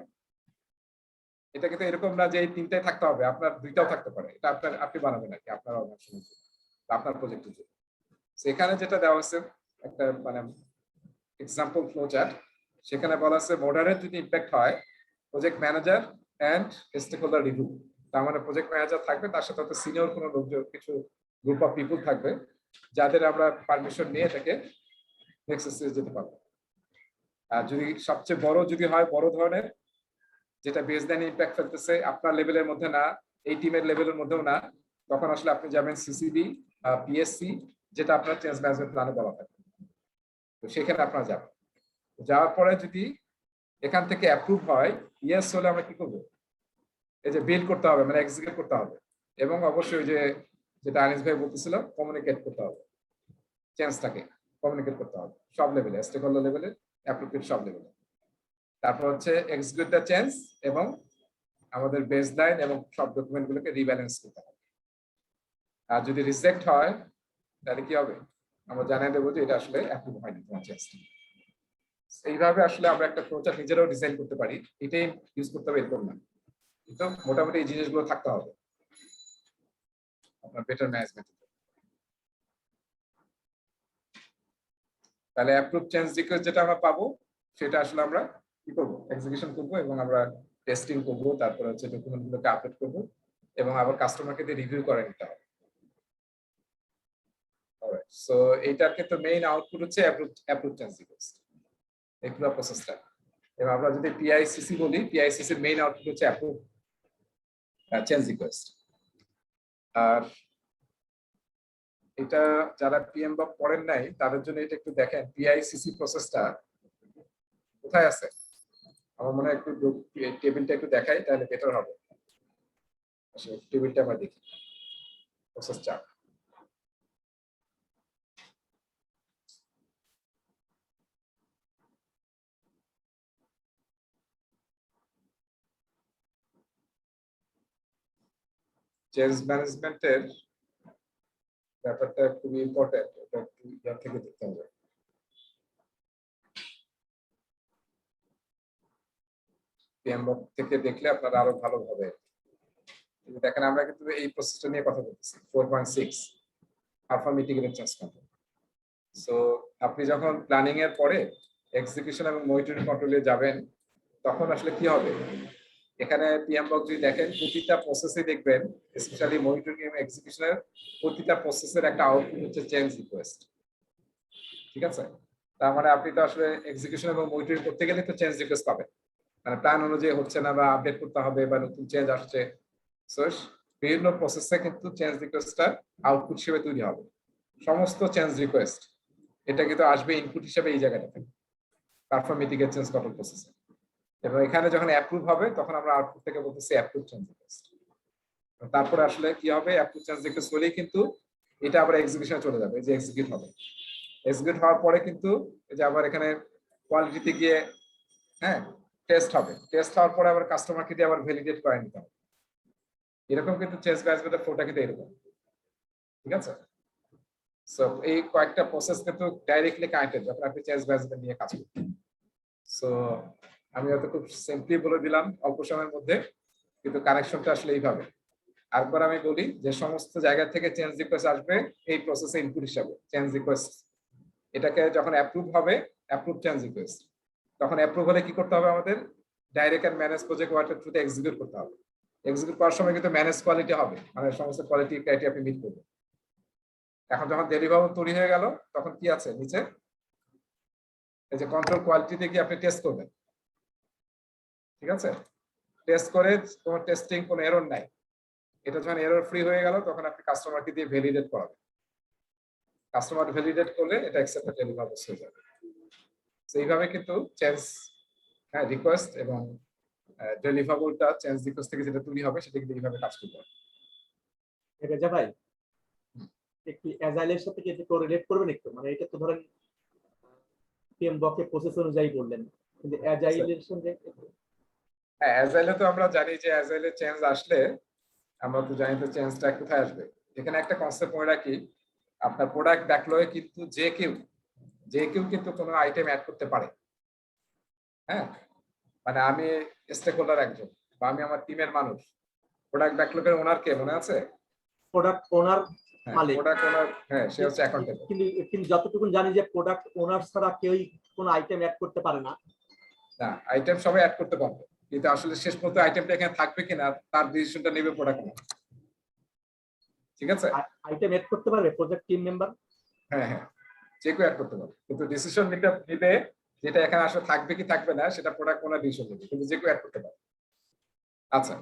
এটা কিন্তু এরকম না যে এই তিনটাই থাকতে হবে, আপনার দুইটাও থাকতে পারে, এটা আপনি বানাবেন নাকি আপনার অর্গানাইজেশনের জন্য, আপনার প্রজেক্টের জন্য। সেখানে যেটা দেওয়া আছে একটা মানে এক্সাম্পল ফ্লো চার্ট, সেখানে বলা আছে মডারেট যদি ইমপ্যাক্ট হয়, project manager and stakeholder review, তার মানে প্রজেক্ট ম্যানেজার থাকবে, তার সাথে হয়তো সিনিয়র কোনো লোকজন, কিছু গ্রুপ অফ পিপল থাকবে যাদের আমরা পারমিশন নিয়ে এটাকে নেক্সট স্টেজে যেতে পারবো। আর যদি সবচেয়ে বড় যদি হয়, বড় ধরনের, যেটা বেসলাইন ইমপ্যাক্ট ফেলতেছে আপনার লেভেলের মধ্যে না, এই টিমের লেভেলের মধ্যেও না, তখন আসলে আপনি যাবেন সিসিবি, পিএসসি, যেটা আপনার চেঞ্জ ম্যানেজমেন্ট প্ল্যানে বলা থাকে, তো সেখানে আপনারা যাবেন। যাওয়ার পরে যদি এখান থেকে অ্যাপ্রুভ হয়, ইয়েস হলে আমরা কি করবো, এই যে বিল্ড করতে হবে, মানে এক্সিকিউট করতে হবে, এবং অবশ্যই ওই যে যেটা আনিস ভাই বলতেছিল, কমিউনিকেট করতে হবে, চেঞ্জটাকে কমিউনিকেট করতে হবে সব লেভেলে, স্টেক হোল্ডার লেভেলে, অ্যাপ্রোপ্রিয়েট সব লেভেলে। তারপর হচ্ছে এক্সিকিউট দ্য চেঞ্জ এবং আমাদের বেসলাইন এবং সব ডকুমেন্ট গুলোকে রিব্যালেন্স করতে হবে। আর যদি রিজেক্ট হয় তাহলে কি হবে, আমরা জানিয়ে দেবো যে এটা আসলে অ্যাপ্রুভ হয়নি তোমার চেঞ্জটা। এইভাবে আসলে আমরা একটা ফ্লোচার্ট নিজেরাও ডিজাইন করতে পারি, এটাই ইউজ করতে হবে এরকম না, কিন্তু মোটামুটি এই জিনিসগুলো থাকতে হবে আপনার বেটার ম্যানেজমেন্ট। তাহলে অ্যাপ্রুভ চেঞ্জ রিকোয়েস্ট যেটা আমরা পাবো সেটা আসলে আমরা কি করবো, এক্সিকিউশন করবো এবং আমরা টেস্টিং করবো, তারপর হচ্ছে ডকুমেন্ট গুলোকে আপডেট করবো এবং আবার কাস্টমারকে দিয়ে রিভিউ করে নিতে হবে। সো এইটার ক্ষেত্রে মেইন আউটপুট হচ্ছে অ্যাপ্রুভ চেঞ্জ রিকোয়েস্ট, এই পুরো প্রসেসটা। এবং আমরা যদি পিআইসিসি বলি, পিআইসিসির মেইন আউটপুট হচ্ছে অ্যাপ্রুভ চেঞ্জ রিকোয়েস্ট। আর এটা যারা পিএম বক পড়েন নাই তাদের জন্য এটা একটু দেখেন, পিআইসিসি প্রসেসটা কোথায় আছে। আমার মনে হয় একটু টেবিলটা একটু দেখাই তাহলে বেটার হবে। আসলে টেবিলটা আমরা দেখি, প্রসেস চার্ট। চেঞ্জ ম্যানেজমেন্টের ব্যাপারটা খুবই ইম্পর্টেন্ট, এটা একটু ইয়ার থেকে দেখতে হবে। পিএমবক থেকে দেখলে আপনারা আরো ভালো হবে। দেখেন আমরা কিন্তু এই প্রসেসটা নিয়ে কথা বলতেছি, 4.6 আলফা মিটিগেটেড চেঞ্জ কন্ট্রোল। সো আপনি যখন প্ল্যানিং এর পরে এক্সিকিউশন এবং মনিটরিং কন্ট্রোলে যাবেন, তখন আসলে কি হবে, এখানে পিএমবক যদি দেখেন প্রতিটা প্রসেসে দেখবেন, স্পেশালি মনিটরিং এবং এক্সিকিউশনের প্রতিটা প্রসেসের একটা আউটপুট হচ্ছে চেঞ্জ রিকোয়েস্ট। ঠিক আছে, তার মানে আপনি তো আসলে এক্সিকিউশন এবং মনিটরিং করতে গেলে তো চেঞ্জ রিকোয়েস্ট পাবেন, মানে প্ল্যান অনুযায়ী হচ্ছে না বা আপডেট করতে হবে বা নতুন চেঞ্জ আসছে। সো বিভিন্ন প্রসেসে কিন্তু চেঞ্জ রিকোয়েস্টটা আউটপুট হিসেবে তৈরি হবে। সমস্ত চেঞ্জ রিকোয়েস্ট এটা কিন্তু আসবে ইনপুট হিসেবে এই জায়গাটাতে, পারফর্ম মিটিগেট চেঞ্জ কন্ট্রোল প্রসেসে। এবং এখানে যখন অ্যাপ্রুভ হবে তখন আমরা আউটপুট থেকে বলতেছি অ্যাপ্রুভ চেঞ্জ রিকোয়েস্ট। তারপরে আসলে কি হবে, অ্যাপ্রুভ চেঞ্জ রিকোয়েস্ট হলেই কিন্তু এটা আবার এক্সিকিউশনে চলে যাবে, এই যে এক্সিকিউট হবে। এক্সিকিউট হওয়ার পরে কিন্তু এই যে আবার এখানে কোয়ালিটিতে গিয়ে, হ্যাঁ, টেস্ট হবে, টেস্ট হওয়ার পরে আবার কাস্টমারকে দিয়ে আবার ভ্যালিডেট করে নিতে হবে। এরকম কিন্তু চেঞ্জ ম্যানেজমেন্টের ফ্লোটা কিন্তু এরকম, ঠিক আছে। সো এই কয়েকটা প্রসেস কিন্তু ডাইরেক্টলি কানেক্টেড যখন আপনি চেঞ্জ ম্যানেজমেন্ট নিয়ে কাজ করবেন। সো আমি হয়তো খুব সিম্পলি বলে দিলাম অল্প সময়ের মধ্যে, কিন্তু কানেকশনটা আসলে এইভাবে। আরেকবার আমি বলি যে সমস্ত জায়গা থেকে চেঞ্জ রিকোয়েস্ট আসবে এই প্রসেসে ইনপুট হিসাবে চেঞ্জ রিকোয়েস্ট, এটাকে যখন অ্যাপ্রুভ হবে, অ্যাপ্রুভ চেঞ্জ রিকোয়েস্ট, তখন অ্যাপ্রুভ হলে কি করতে হবে আমাদের, direct and manage project water থ্রুতে এক্সিকিউট করতে হবে। এক্সিকিউট করার সময় কিন্তু ম্যানেজ কোয়ালিটি হবে, মানে সমস্ত কোয়ালিটি ক্রাইটেরিয়া আপনি মিট করবেন। এখন যখন ডেলিভারেবল তৈরি হয়ে গেল তখন কি আছে নিচে, এই যে কন্ট্রোল কোয়ালিটিতে গিয়ে আপনি টেস্ট করবেন, ঠিক আছে? টেস্ট করে কোনো টেস্টিং কোনো এরর নাই, এটা যখন এরর ফ্রি হয়ে গেল তখন আপনি কাস্টমারকে দিয়ে ভ্যালিডেট করাবেন। কাস্টমার ভ্যালিডেট করলে এটা অ্যাকসেপ্টেড ডেলিভারেবল হয়ে যাবে। তো এইভাবে কিন্তু চেঞ্জ রিকোয়েস্ট এবং ডেলিভারেবলটা চেঞ্জ রিকোয়েস্ট থেকে যেটা তৈরি হবে সেটা কিন্তু এইভাবে কাজ করবে। রেজা ভাই একটু অ্যাজাইলের সাথে কি একটু কোরিলেট করবেন একটু, মানে এটা তো ধরেন পিএমবকে প্রসেস অনুযায়ী বললেন, কিন্তু অ্যাজাইলের সঙ্গে হ্যাঁ, অ্যাজাইলে তো আমরা জানি যে অ্যাজাইলে চেঞ্জ আসলে আমরা তো জানি তো চেঞ্জটা কোথায় আসবে। এখানে একটা কনসেপ্ট মনে রাখি, আপনার প্রোডাক্ট ব্যাকলগে কিন্তু যে কেউ কিন্তু কোনো আইটেম অ্যাড করতে পারে। হ্যাঁ, মানে আমি স্টেক হোল্ডার একজন বা আমি আমার টিমের মানুষ, প্রোডাক্ট ব্যাকলগের ওনার কে মনে আছে? প্রোডাক্ট ওনার মালিক। প্রোডাক্ট ওনার, হ্যাঁ, সে হচ্ছে অ্যাকাউন্টেবল। কিন্তু যতটুকু জানি যে প্রোডাক্ট ওনার ছাড়া কেউই কোনো আইটেম অ্যাড করতে পারে না। না, আইটেম সবাই অ্যাড করতে পারবে, কিন্তু আসলে শেষ পর্যন্ত আইটেমটা এখানে থাকবে কিনা তার ডিসিশনটা নেবে প্রোডাক্ট ওনার। ঠিক আছে? আইটেম অ্যাড করতে পারবে প্রজেক্ট টিম মেম্বার। হ্যাঁ, যে কেউ অ্যাড করতে পারবে, কিন্তু ডিসিশন নিবে যেটা এখানে আসলে থাকবে কি থাকবে না সেটা প্রোডাক্ট ওনার ডিসিশন নেবে, কিন্তু যে কেউ অ্যাড করতে পারবে। আচ্ছা,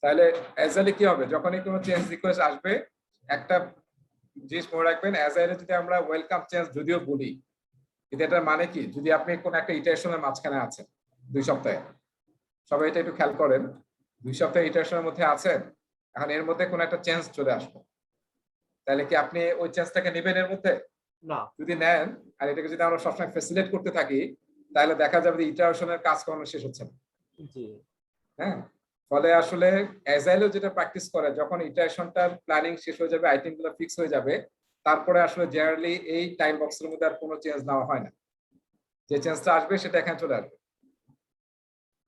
তাহলে অ্যাজাইলে কি হবে, যখনই কোনো চেঞ্জ রিকোয়েস্ট আসবে একটা জিনিস মনে রাখবেন, অ্যাজাইলে যদি আমরা ওয়েলকাম চেঞ্জ যদিও বলি, কিন্তু এটার মানে কি, যদি আপনি কোনো একটা ইটারেশনের মাঝখানে আছেন 2 সপ্তাহে, সবাই এটা একটু খেয়াল করেন, 2 সপ্তাহে ইটারেশনের মধ্যে আছেন, এখন এর মধ্যে কোনো একটা চেঞ্জ চলে আসবে, তাহলে কি আপনি ওই চেঞ্জটাকে নেবেন এর মধ্যে? না। যদি নেন আর এটাকে যদি আমরা সবসময় ফ্যাসিলিটেট করতে থাকি তাহলে দেখা যাবে যে ইটারেশনের কাজ কখনো শেষ হচ্ছে না। জি। হ্যাঁ, ফলে আসলে অ্যাজাইলও যেটা প্র্যাকটিস করে, যখন ইটারেশনটার প্ল্যানিং শেষ হয়ে যাবে, আইটেমগুলো ফিক্স হয়ে যাবে, তারপরে আসলে জেনারেলি এই টাইম বক্সের মধ্যে আর কোনো চেঞ্জ নেওয়া হয় না। যে চেঞ্জটা আসবে সেটা এখানে চলে আসবে,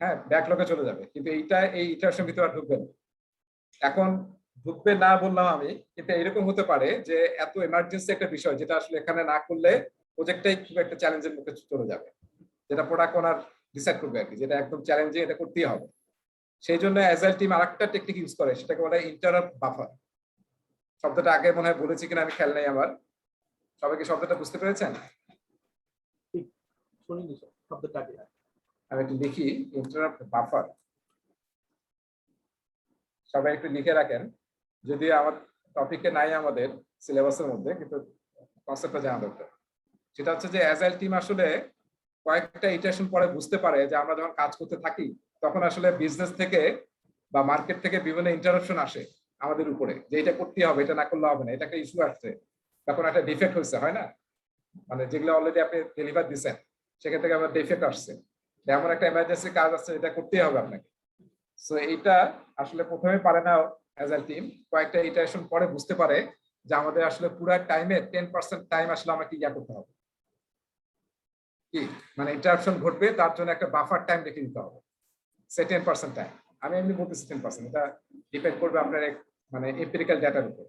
হ্যাঁ, ব্যাকলগে চলে যাবে, কিন্তু এইটা এই ইটারেশন ভিতরে আর ঢুকবে না। এখন ঢুকবে না বললাম আমি, কিন্তু এরকম হতে পারে যে এত এমার্জেন্সি একটা বিষয় যেটা আসলে এখানে না করলে প্রজেক্টটাই খুব একটা চ্যালেঞ্জের মুখে চলে যাবে, যেটা প্রোডাক্ট ওনার ডিসাইড করবে আর কি, যেটা একদম চ্যালেঞ্জিং, এটা করতেই হবে। সেই জন্য অ্যাজাইল টিম আরেকটা টেকনিক ইউজ করে, সেটাকে বলে ইন্টারাপ্ট বাফার। শব্দটা আগে মনে হয় বলেছি কিনা আমি খেয়াল নেই আমার, সবাইকে শব্দটা বুঝতে পেরেছেন? শুনিনি শব্দটা আগে। আমি একটু লিখি, ইন্টারাপ্ট বাফার, সবাই একটু লিখে রাখেন, যদি আমার টপিকে নাই আমাদের সিলেবাসের মধ্যে, কিন্তু কনসেপ্টটা জানা দরকার। সেটা হচ্ছে যে অ্যাজাইল টিম আসলে কয়েকটা ইটারেশন পরে বুঝতে পারে যে আমরা যখন কাজ করতে থাকি তখন আসলে বিজনেস থেকে বা মার্কেট থেকে বিভিন্ন ইন্টারাপশন আসে আমাদের উপরে, যে এটা করতে হবে, এটা না করলে হবে না, এটা একটা ইস্যু আসছে, তখন একটা ডিফেক্ট হয়েছে, হয় না? মানে যেগুলো অলরেডি আপনি ডেলিভার দিচ্ছেন সেখান থেকে আমার ডিফেক্ট আসছে, এমন একটা এমার্জেন্সি কাজ আছে, এটা করতেই হবে আপনাকে। সো এইটা আসলে প্রথমে পারে না অ্যাজাইল টিম, কয়েকটা ইটারেশন পরে বুঝতে পারে যে আমাদের আসলে পুরো টাইমে 10% টাইম আসলে আমাকে ইয়া করতে হবে, কি মানে ইন্টারাপশন ঘটবে, তার জন্য একটা বাফার টাইম রেখে দিতে হবে, সে 10% টাইম। আমি এমনি বলতেছি 10%, এটা ডিপেন্ড করবে আপনার মানে এম্পিরিক্যাল ডাটার উপর।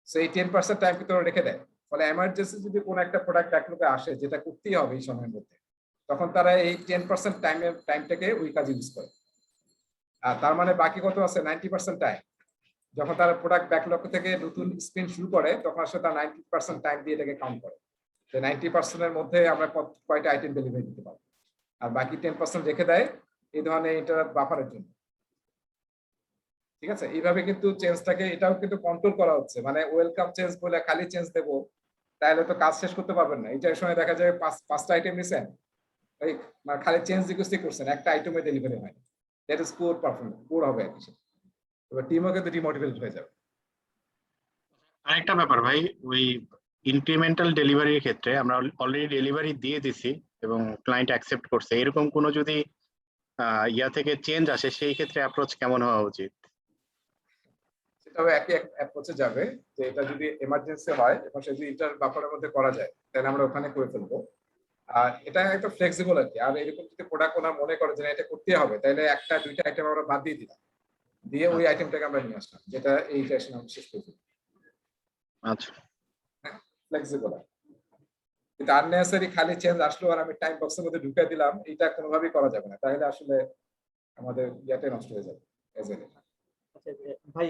সো এই 10% টাইম কিন্তু রেখে দেয়, ফলে এমার্জেন্সি যদি কোনো একটা প্রোডাক্ট ব্যাকলগে আসে যেটা করতেই হবে এই সময়ের মধ্যে, তখন তারা এই 10% টাইমটাকে ওই কাজে ইউজ করে। আর তার মানে বাকি কত আছে, 90% টাইম, যখন তারা প্রোডাক্ট ব্যাকলগ থেকে নতুন স্পিন শুরু করে তখন আসলে তার 90% টাইম দিয়ে এটাকে কাউন্ট করে, যে 90% এর মধ্যে আমরা কয়টা আইটেম ডেলিভারি দিতে পারবো, আর বাকি 10% রেখে দেয় এই ধরনের ইন্টারাপ্ট বাফারের জন্য। ঠিক আছে, এইভাবে কিন্তু চেঞ্জটাকে এটাও কিন্তু কন্ট্রোল করা হচ্ছে, মানে ওয়েলকাম চেঞ্জ বলে খালি চেঞ্জ দেবো তাহলে তো কাজ শেষ করতে পারবেন না। এটার সময় দেখা যায় 5টা আইটেম নিছেন, ওই খালি চেঞ্জ রিকোয়েস্টই করছেন, একটা আইটেমে ডেলিভারি হয়, that is poor performance, poor হবে আর কি, এবার টিমও কিন্তু ডিমোটিভেটেড হয়ে যাবে। আরেকটা ব্যাপার ভাই, ওই ইনক্রিমেন্টাল ডেলিভারির ক্ষেত্রে আমরা অলরেডি ডেলিভারি দিয়ে দিছি এবং ক্লায়েন্ট অ্যাকসেপ্ট করছে, এরকম কোনো যদি ইয়া থেকে চেঞ্জ আসে সেই ক্ষেত্রে অ্যাপ্রোচ কেমন হওয়া উচিত? সেটাও একই অ্যাপ্রোচে যাবে, যে এটা যদি এমার্জেন্সি হয় এবং সে যদি ইন্টার বাফারের মধ্যে করা যায় তাহলে আমরা ওখানে করে ফেলবো। আর এটা একটা ফ্লেক্সিবল আর কি, আর এরকম যদি প্রোডাক্ট ওনার মনে করে যে এটা করতে হবে তাহলে 1টা 2টা আইটেম আমরা বাদ দিয়ে দিলাম, দিয়ে ওই আচ্ছা। আইটেমটাকে আমরা নিয়ে আসলাম, যেটা এই ইটারেশন আমরা শেষ করব। আচ্ছা, ফ্লেক্সিবল। কিন্তু আননেসেসারি খালি চেঞ্জ আসলো আর আমি টাইম বক্সের মধ্যে ঢুকে দিলাম, এটা কোনোভাবেই করা যাবে না, তাহলে আসলে আমাদের ইয়াতে নষ্ট হয়ে যাবে এজেলে। আচ্ছা, ভাই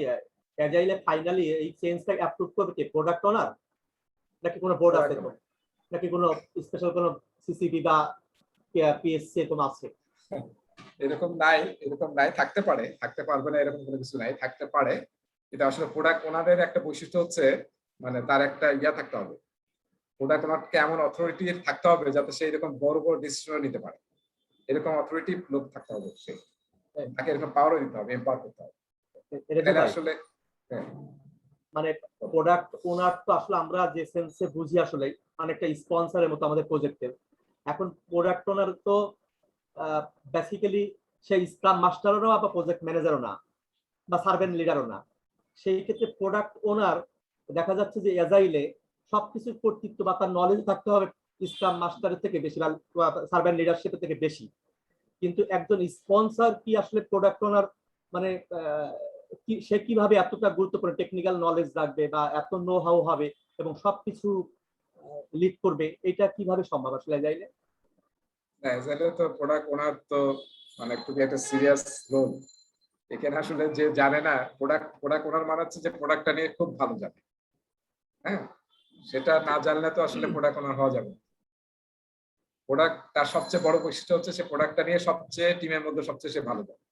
অ্যাজাইলে ফাইনালি এই চেঞ্জটা অ্যাপ্রুভ করবে কে, প্রোডাক্ট ওনার নাকি কোনো বোর্ড আছে, তো নাকি কোনো স্পেশাল কোনো সিসিবি বা পিএসসি কোনো আছে? এরকম নাই, থাকতে পারে, থাকতে পারবে না এরকম কোনো কিছু নাই, থাকতে পারে। কিন্তু আসলে প্রোডাক্ট ওনাদের একটা বৈশিষ্ট্য হচ্ছে মানে তার একটা ইয়া থাকতে হবে, প্রোডাক্ট ওনারকে এমন অথরিটি থাকতে হবে যাতে সে এরকম বড় বড় ডিসিশন নিতে পারে, এরকম অথরিটি লোক থাকতে হবে, সে তাকে এরকম পাওয়ারও দিতে হবে, এম্পাওয়ার করতে হবে। এটা যে তাহলে ভাই আসলে হ্যাঁ, মানে প্রোডাক্ট ওনার তো আসলে আমরা যে সেন্সে বুঝি আসলে অনেকটা স্পন্সরের মতো আমাদের প্রজেক্টের। এখন প্রোডাক্ট ওনার তো বেসিক্যালি সেই স্ক্রাম মাস্টারও না বা প্রজেক্ট ম্যানেজারও না বা সার্ভেন্ট লিডারও না। সেই ক্ষেত্রে প্রোডাক্ট ওনার দেখা যাচ্ছে যে এজাইলে সবকিছুর কর্তৃত্ব বা তার নলেজ থাকতে হবে স্ক্রাম মাস্টারের থেকে বেশি বা সার্ভেন্ট লিডারশিপের থেকে বেশি। কিন্তু একজন স্পন্সর কি আসলে প্রোডাক্ট ওনার মানে সে কিভাবে এতটা গুরুত্বপূর্ণ টেকনিক্যাল নলেজ রাখবে বা এত নো হাউ হবে এবং সবকিছু লিড করবে, এটা কিভাবে সম্ভব আসলে এজাইলে? এজেলে তো প্রোডাক্ট ওনার তো মানে খুবই একটা সিরিয়াস রোল এখানে। আসলে যে জানে না প্রোডাক্ট ওনার মানে হচ্ছে যে প্রোডাক্টটা নিয়ে খুব ভালো জানে, হ্যাঁ, সেটা না জানলে তো আসলে প্রোডাক্ট ওনার হওয়া যাবে না। প্রোডাক্ট তার সবচেয়ে বড় বৈশিষ্ট্য হচ্ছে সে প্রোডাক্টটা নিয়ে সবচেয়ে টিমের মধ্যে সবচেয়ে সে ভালো জানে।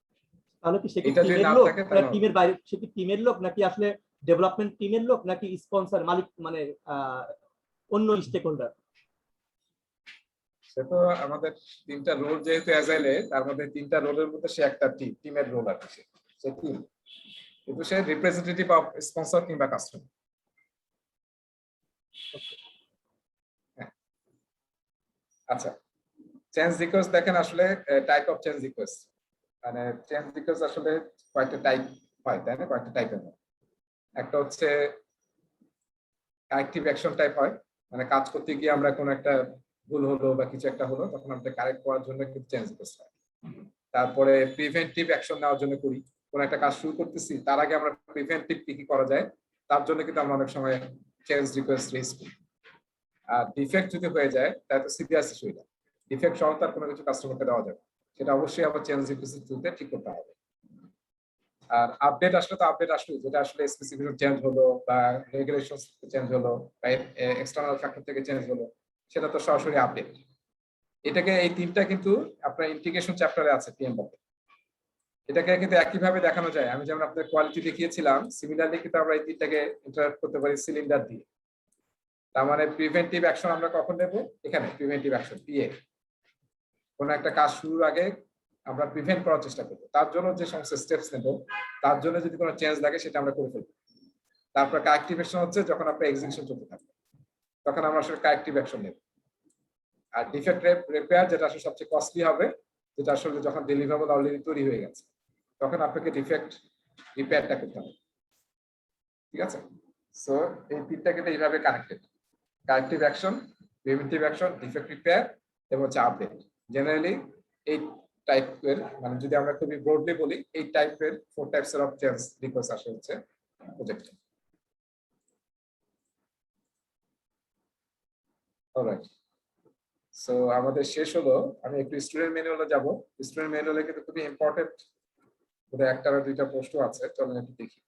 তাহলে কি সে কি এটা যদি টিমের না লোক, থাকে তাহলে টিমের বাইরে সে কি টিমের লোক নাকি আসলে ডেভেলপমেন্ট টিমের লোক নাকি স্পন্সর মালিক মানে অন্য স্টেক হোল্ডার? সে তো আমাদের তিনটা রোল যেহেতু অ্যাজাইলে, তার মধ্যে তিনটা রোলের মধ্যে সে একটা টিমের রোল আর কি, সে টিম, কিন্তু সে রিপ্রেজেন্টেটিভ অফ স্পন্সর কিংবা কাস্টমার। আচ্ছা, চেঞ্জ রিকোয়েস্ট দেখেন আসলে টাইপ অফ চেঞ্জ রিকোয়েস্ট, মানে চেঞ্জ রিকোয়েস্ট আসলে কয়েকটা টাইপ হয়, তাই না, কয়েকটা টাইপের হয়। একটা হচ্ছে কারেক্টিভ অ্যাকশন টাইপ হয়, মানে কাজ করতে গিয়ে আমরা কোনো একটা ভুল হলো বা কিছু একটা হলো তখন আমরা কারেক্ট করার জন্য কিন্তু চেঞ্জ রিকোয়েস্ট হয়। তারপরে প্রিভেন্টিভ অ্যাকশন নেওয়ার জন্য করি, কোন একটা কাজ শুরু করতেছি তার আগে আমরা প্রিভেন্টিভ কি কি করা যায় তার জন্য কিন্তু আমরা অনেক সময় চেঞ্জ রিকোয়েস্ট রেজ করি। আর ডিফেক্ট যদি হয়ে যায় তাহলে তো সিরিয়াস ইস্যু, এটা ডিফেক্ট সহ তার কোনো কিছু কাস্টমারকে দেওয়া যাবে, সেটা অবশ্যই আবার চেঞ্জ রিকোয়েস্টের থ্রুতে ঠিক করতে হবে। আর আপডেট আসলে তো আপডেট আসলে যেটা আসলে স্পেসিফিকেশন চেঞ্জ হলো বা রেগুলেশন চেঞ্জ হলো বা এক্সটার্নাল ফ্যাক্টর থেকে চেঞ্জ হলো, সেটা তো সরাসরি আপডেট। এটাকে এই তিনটা কিন্তু আপনার ইন্টিগ্রেশন চ্যাপ্টারে আছে পিএম বকে। এটাকে কিন্তু একইভাবে দেখানো যায়, আমি যেমন আপনাদের কোয়ালিটি দেখিয়েছিলাম, সিমিলারলি কিন্তু আমরা এই তিনটাকে ইন্টারাক্ট করতে পারি সিলিন্ডার দিয়ে। তার মানে প্রিভেন্টিভ অ্যাকশন আমরা কখন নেব, এখানে প্রিভেন্টিভ অ্যাকশন পিএ, কোন একটা কাজ শুরুর আগে আমরা প্রিভেন্ট করার চেষ্টা করবো, তার জন্য যে সমস্ত স্টেপস নেব, তার জন্য যদি কোনো চেঞ্জ লাগে সেটা আমরা করে ফেলবো। তারপর কারেক্টিভেশন হচ্ছে যখন আপনার এক্সিকিউশন চলতে থাকবে তখন আমরা আসলে কারেক্টিভ অ্যাকশন নেব। আর ডিফেক্ট রিপেয়ার যেটা আসলে সবচেয়ে কস্টলি হবে, যেটা আসলে যখন ডেলিভারেবল অলরেডি তৈরি হয়ে গেছে তখন আপনাকে ডিফেক্ট রিপেয়ারটা করতে হবে, ঠিক আছে। সো এই তিনটা কিন্তু এইভাবে connected, corrective action, preventive action, defect repair এবং হচ্ছে আপডেট। জেনারেলি এই টাইপের, মানে যদি আমরা খুবই ব্রডলি বলি, এই টাইপের 4 টাইপস অফ চেঞ্জ রিকোয়েস্ট আসে হচ্ছে প্রজেক্টে। অলরাইট, সো আমাদের শেষ হলো। আমি একটু স্টুডেন্ট ম্যানুয়ালে যাব। স্টুডেন্ট ম্যানুয়ালে কিন্তু খুবই ইম্পর্টেন্ট বোধহয় একটা বা দুইটা প্রশ্ন আছে, চলেন একটু দেখি।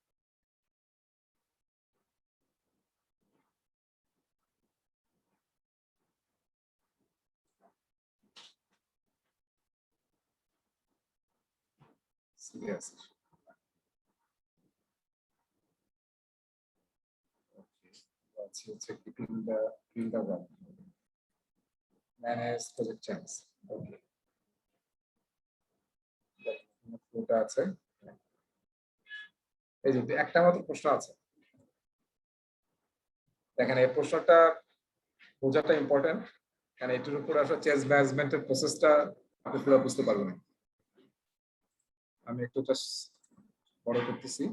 সিরিয়াস হচ্ছে keeping the one, manage project change, ওকে, ওটা আছে। এই যে একটা মাত্র প্রশ্ন আছে, দেখেন এই প্রশ্নটা বোঝাটা ইম্পর্টেন্ট, কারণ এটার উপর আসলে চেঞ্জ ম্যানেজমেন্টের প্রসেসটা আপনি পুরো বুঝতে পারবেন না। আমি একটু জাস্ট বড় করতেছি।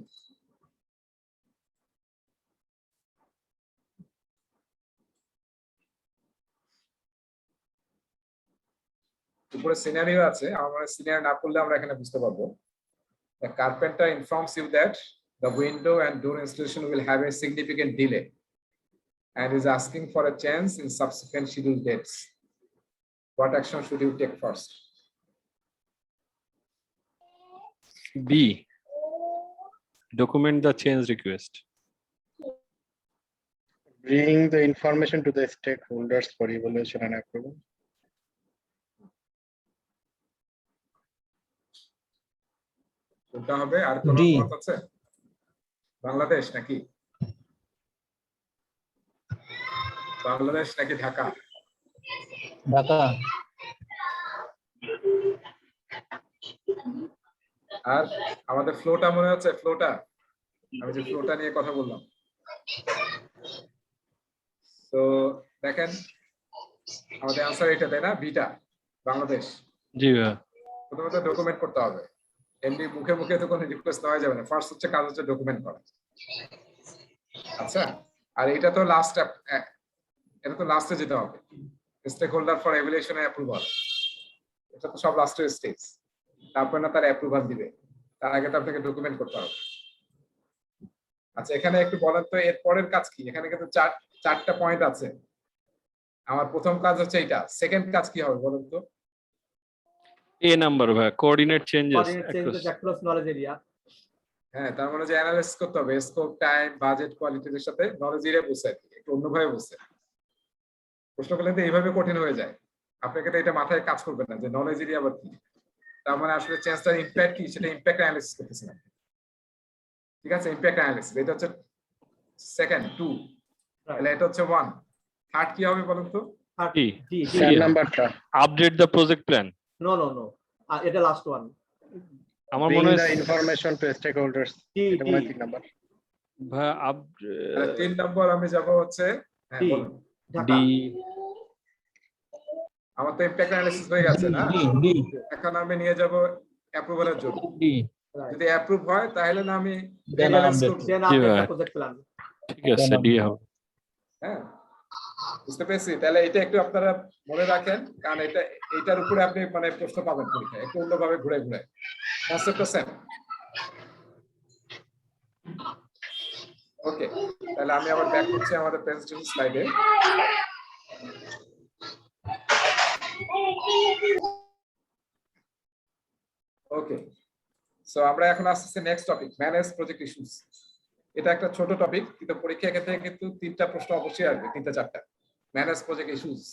উপরে সিনারিও আছে, আমার সিনারিও না পড়লে আমরা এখানে বুঝতে পারবো। The carpenter informs you that the window and door installation will have a significant delay and is asking for a change in subsequent scheduled dates. What action should you take first? B. Document the change request. Bring the information to the stakeholders for evaluation and approval. কোনটা হবে আর কোন D. মত আছে? বাংলাদেশ নাকি বাংলাদেশ নাকি ঢাকা? ঢাকা। আর আমাদের ফ্লোটা মনে হচ্ছে ফ্লোটা আমি যে ফ্লোটা নিয়ে কথা বললাম। তো দেখেন আমাদের আনসার এটা তাই না, বিটা বাংলাদেশ। জি ভাইয়া। প্রথমত ডকুমেন্ট করতে হবে, এমনি মুখে মুখে তো কোনো রিকোয়েস্ট দেওয়া যাবে না। ফার্স্ট হচ্ছে কাজ হচ্ছে ডকুমেন্ট করা। আচ্ছা, আর এটা তো লাস্ট, এটা তো লাস্টে যেতে হবে, stakeholder for evaluation and approval. এটা তো সব লাস্টের স্টেজ, তারপর না তার অ্যাপ্রুভাল দিবে, তার আগে তো আপনাকে ডকুমেন্ট করতে হবে। আচ্ছা, এখানে একটু বলেন তো এর পরের কাজ কি? এখানে কিন্তু চারটা পয়েন্ট আছে। আমার প্রথম কাজ হচ্ছে এটা, সেকেন্ড কাজ কি হবে বলেন তো? A নাম্বার ভাইয়া, coordinate changes Coordinate changes across knowledge area. হ্যাঁ, তার মানে যে অ্যানালাইসিস করতে হবে স্কোপ, টাইম, বাজেট, কোয়ালিটির সাথে নলেজ এরিয়া বুঝতে, একটু অন্যভাবে বুঝতে। প্রশ্ন করলে তো এইভাবে কঠিন হয়ে যায়, আপনাকে তো এটা মাথায় কাজ করবে না যে নলেজ এরিয়া আবার কি। তার মানে আসলে চেঞ্জটার ইমপ্যাক্ট কি সেটা ইমপ্যাক্ট অ্যানালাইসিস করতেছেন আপনি। ঠিক আছে, ইমপ্যাক্ট অ্যানালাইসিস এটা হচ্ছে সেকেন্ড 2, তাহলে এটা হচ্ছে 1। থার্ড কি হবে বলুন তো? Third, D. D, D. চার নাম্বারটা update the project plan. No, no, no. এটা লাস্ট ওয়ান। আমার bring মনে হয় the information to stakeholders, D, এটা মনে হয় D, 3 নাম্বার। ভাইয়া তাহলে 3 নম্বর আমি যাব হচ্ছে, হ্যাঁ D. বলুন। ঢাকা। ডি। আমার তো ইমপ্যাক্ট অ্যানালাইসিস হয়ে গেছে না, এখন আমি নিয়ে যাব অ্যাপ্রুভালের জন্য। Right. যদি অ্যাপ্রুভ হয় তাহলে না আমি Then evaluate update. করব। Then জি update ভাই। the project plan. ঠিক আছে, ডি হবে। হ্যাঁ, বুঝতে পেরেছি। তাহলে এটা একটু আপনারা মনে রাখেন, কারণ এটার উপরে আপনি মানে প্রশ্ন পাবেন পরীক্ষায় একটু অন্যভাবে ঘুরে ঘুরে। কনসেপ্টটা সেম। ওকে, তাহলে আমি আবার ব্যাক করছি আমাদের প্রেজেন্টেশন স্লাইডে। ওকে, সো আমরা এখন আসছে next topic, manage project issues. এটা একটা ছোট টপিক, কিন্তু পরীক্ষার ক্ষেত্রে কিন্তু 3টা প্রশ্ন অবশ্যই আসবে, 3টা-4টা। ম্যানেজ প্রজেক্ট ইস্যুস,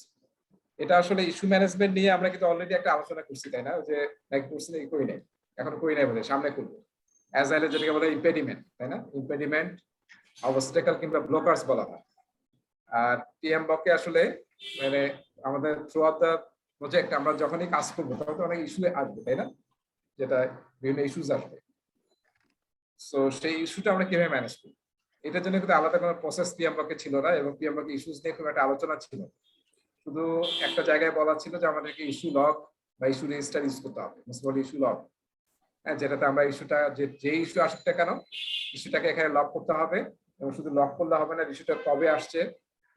এটা আসলে ইস্যু ম্যানেজমেন্ট নিয়ে আমরা কিন্তু অলরেডি একটা আলোচনা করছি তাই না? যে নাকি করছি নাকি করি নাই, এখন করি নাই বলে সামনে করবো। অ্যাজাইলে যেটাকে বলে ইম্পেডিমেন্ট, তাই না? ইম্পেডিমেন্ট, অবস্টেকল কিংবা ব্লকার্স বলা হয়। আর টিএম ব্লকে আসলে মানে আমাদের থ্রু আউট দ্য প্রজেক্ট আমরা যখনই কাজ করবো তখন তো অনেক ইস্যু আসবে তাই না, যেটা বিভিন্ন ইস্যুস আসবে। সো সেই ইস্যুটা আমরা কিভাবে ম্যানেজ করি, এটার জন্য কিন্তু আলাদা কোনো প্রসেস পিএম ব্লকে ছিল না, এবং পিএম ব্লকে ইস্যুস নিয়ে খুব একটা আলোচনা ছিল। শুধু একটা জায়গায় বলা ছিল যে আমাদেরকে ইস্যু লগ বা ইস্যু রেজিস্টার ইউজ করতে হবে, ইস্যু লগ। হ্যাঁ, যেটাতে আমরা ইস্যুটা যে ইস্যু আসুক না কেন ইস্যুটাকে এখানে লক করতে হবে, এবং শুধু লক করলে হবে না, ইস্যুটা কবে আসছে,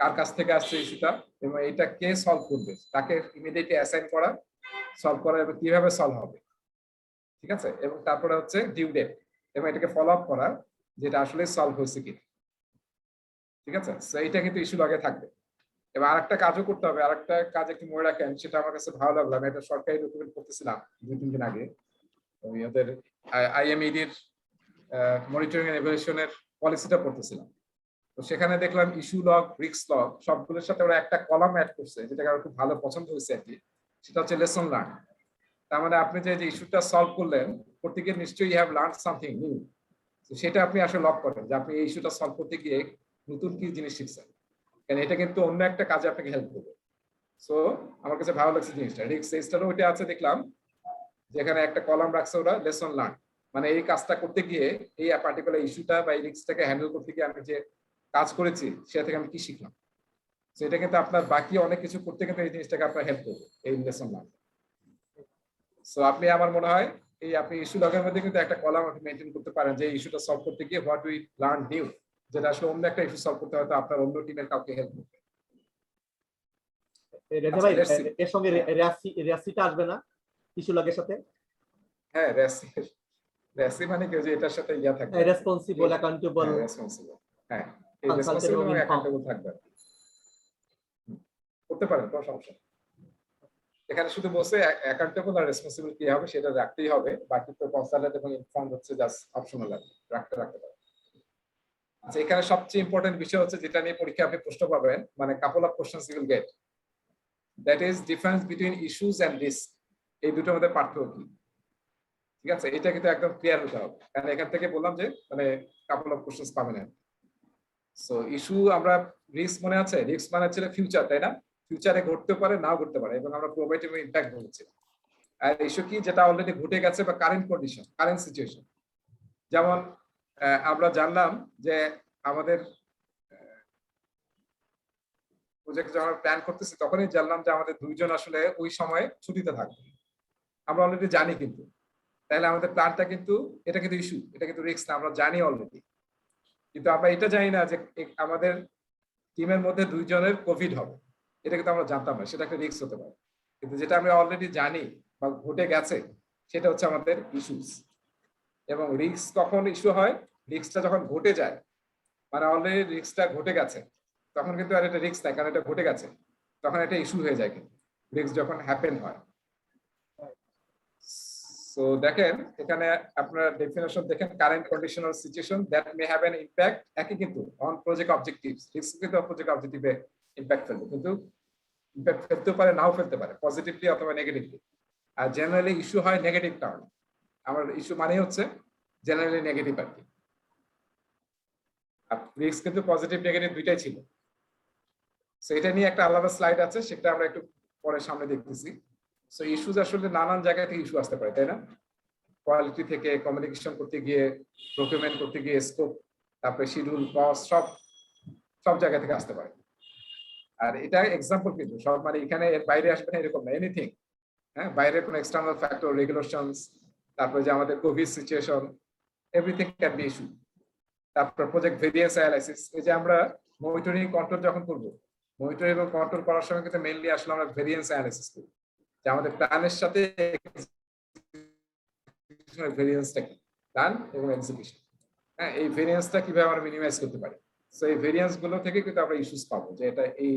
কার কাছ থেকে আসছে ইস্যুটা, এবং এটা কে সলভ করবে তাকে ইমিডিয়েটলি অ্যাসাইন করা, সলভ করা, এবং কিভাবে সলভ হবে। ঠিক আছে, এবং তারপরে হচ্ছে ডিউ ডেট, এবং এটাকে ফলো আপ করা যেটা আসলে সলভ হয়েছে কি। ঠিক আছে, সো এইটা কিন্তু ইস্যু লগে থাকবে। এবার আরেকটা কাজও করতে হবে, আরেকটা কাজ একটু মনে রাখেন, সেটা আমার কাছে ভালো লাগলো। আমি একটা সরকারি ডকুমেন্ট করতেছিলাম 2-3 দিন আগে, ওদের আইএমইডির মনিটরিং এন্ড ইভালুয়েশনের পলিসিটা পড়তেছিলাম। তো সেখানে দেখলাম ইস্যু লগ, রিস্ক লগ সবগুলোর সাথে ওরা একটা কলাম অ্যাড করছে, যেটা আমার খুব ভালো পছন্দ হয়েছে আর কি। সেটা হচ্ছে লেসন লার্ন। তার মানে আপনি যে ইস্যুটা সলভ করলেন করতে গিয়ে নিশ্চয়ই you have learn something new, সেটা আপনি আসলে লগ করেন যে আপনি এই ইস্যুটা সলভ করতে গিয়ে নতুন কি জিনিস শিখছেন, কারণ এটা কিন্তু অন্য একটা কাজে আপনাকে হেল্প করবে। সো আমার কাছে ভালো লাগছে জিনিসটা। রিস্ক রেজিস্টারও ওইটা আছে দেখলাম, যেখানে একটা কলাম রাখছে ওরা লেসন লার্ন, মানে এই কাজটা করতে গিয়ে এই পার্টিকুলার ইস্যুটা বা এই রিস্কটাকে হ্যান্ডেল করতে গিয়ে আমি যে কাজ করেছি সেটা থেকে আমি কি শিখলাম। সেটা কিন্তু আপনার বাকি অনেক কিছু করতে কিন্তু এই জিনিসটাকে আপনার হেল্প করবে, এই লেসন লার্ন। সো আপনি আমার মনে হয় এই আপনি ইস্যু লগের মধ্যে কিন্তু একটা কলাম আপনি মেনটেন করতে পারেন, যে ইস্যুটা সলভ করতে গিয়ে হোয়াট উই লার্ন নিউ, যেটা আসলে অন্য একটা ইস্যু সলভ করতে হয়তো আপনার অন্য টিমের কাউকে হেল্প করবে। রেজা ভাই, let's see. এর সঙ্গে রেসিটা আসবে না ইস্যু লগের সাথে? হ্যাঁ, রেসি মানে কি, ওই যে এটার সাথে ইয়া থাকবে, রেসপন্সিবল, অ্যাকাউন্টেবল, রেসপন্সিবল। হ্যাঁ, এই Consultable রেসপন্সিবল এবং informed। অ্যাকাউন্টেবল থাকবে আর কি। করতে পারেন, কোনো সমস্যা নেই। এখানে শুধু বসে অ্যাকাউন্টেবল আর রেসপন্সিবল কি হবে সেটা রাখতেই হবে, বাকি তো কনসালটেন্ট এবং ইনফর্ম হচ্ছে জাস্ট অপশনাল রাখতে পারেন। আচ্ছা, এখানে সবচেয়ে ইম্পর্টেন্ট বিষয় হচ্ছে যেটা নিয়ে পরীক্ষা আপনি প্রশ্ন পাবেন, মানে couple of questions you will get, that is difference between issues and risk. এই দুটোর মধ্যে পার্থক্য কি, ঠিক আছে? এটা কিন্তু একদম ক্লিয়ার হতে হবে, কারণ এখান থেকে বললাম যে মানে কাপল অফ কোশ্চেনস পাবেন। সো ইস্যু, আমরা রিস্ক মনে আছে, রিস্ক মানে হচ্ছে ফিউচার, তাই না? ফিউচারে ঘটতে পারে, নাও ঘটতে পারে, এবং আমরা প্রবাবিলিটি এবং ইমপ্যাক্ট বলছি। আর ইস্যু কি, যেটা অলরেডি ঘটে গেছে বা কারেন্ট কন্ডিশন, কারেন্ট সিচুয়েশন। যেমন আমরা জানলাম যে আমাদের প্রজেক্ট যখন প্ল্যান করতেছি তখনই জানলাম যে আমাদের দুইজন আসলে ওই সময় ছুটিতে থাকবে, আমরা অলরেডি জানি। কিন্তু তাহলে আমাদের প্ল্যানটা কিন্তু, এটা কিন্তু ইস্যু, এটা কিন্তু রিস্ক না, আমরা জানি অলরেডি। কিন্তু আমরা এটা জানি না যে আমাদের টিমের মধ্যে দুইজনের কোভিড হবে, এটা কিন্তু আমরা জানতাম না, সেটা একটা রিস্ক হতে পারে। কিন্তু যেটা আমরা অলরেডি জানি বা ঘটে গেছে সেটা হচ্ছে আমাদের ইস্যুস। এবং রিস্ক কখন ইস্যু হয়, রিস্কটা যখন ঘটে যায়, মানে অলরেডি রিস্কটা ঘটে গেছে, তখন কিন্তু আর এটা রিস্ক নাই, কারণ এটা ঘটে গেছে, তখন এটা ইস্যু হয়ে যায়। কিন্তু রিস্ক যখন হ্যাপেন হয়। সো দেখেন এখানে আপনারা ডেফিনেশন দেখেন, current condition or situation that may have an impact, একই কিন্তু অন প্রজেক্ট অবজেক্টিভস। রিস্ক কিন্তু প্রজেক্ট অবজেক্টিভে ইমপ্যাক্ট ফেলবে, কিন্তু ইমপ্যাক্ট ফেলতে পারে, নাও ফেলতে পারে, পজিটিভলি অথবা নেগেটিভলি। আর জেনারেলি ইস্যু হয় নেগেটিভ টার্ম। আমার ইস্যু মানে হচ্ছে জেনারেলি নেগেটিভ আর কি। আর রিস্ক কিন্তু পজিটিভ নেগেটিভ দুইটাই ছিল। সো এটা নিয়ে একটা আলাদা স্লাইড আছে, সেটা আমরা একটু পরে সামনে দেখতেছি। সো ইস্যুজ আসলে নানান জায়গা থেকে ইস্যু আসতে পারে, তাই না? কোয়ালিটি থেকে, কমিউনিকেশন করতে গিয়ে, ডকুমেন্ট করতে গিয়ে, স্কোপ, তারপরে শিডিউল, কস্ট, সব জায়গা থেকে আসতে পারে। আর এটা এক্সাম্পল কিন্তু সব, মানে এখানে এর বাইরে আসবে না এরকম না, এনিথিং। হ্যাঁ, বাইরে কোনো এক্সটার্নাল ফ্যাক্টর, রেগুলেশনস, তারপরে যে আমাদের Covid situation, everything can be issue. তারপর প্রজেক্ট ভেরিয়েন্স অ্যানালাইসিস, এই যে আমরা মনিটরিং কন্ট্রোল যখন করব, মনিটরিং এবং কন্ট্রোল করার সময় কিন্তু মেইনলি আসলে আমরা ভেরিয়েন্স অ্যানালাইসিস করি, যে আমাদের প্ল্যানের সাথে ভেরিয়েন্সটা কি, প্ল্যান এবং এক্সিকিউশন। হ্যাঁ, এই ভেরিয়েন্সটা কিভাবে আমরা মিনিমাইজ করতে পারি। সো এই ভেরিয়েন্স গুলো থেকে কিন্তু আমরা ইস্যুস পাবো, যে এটা এই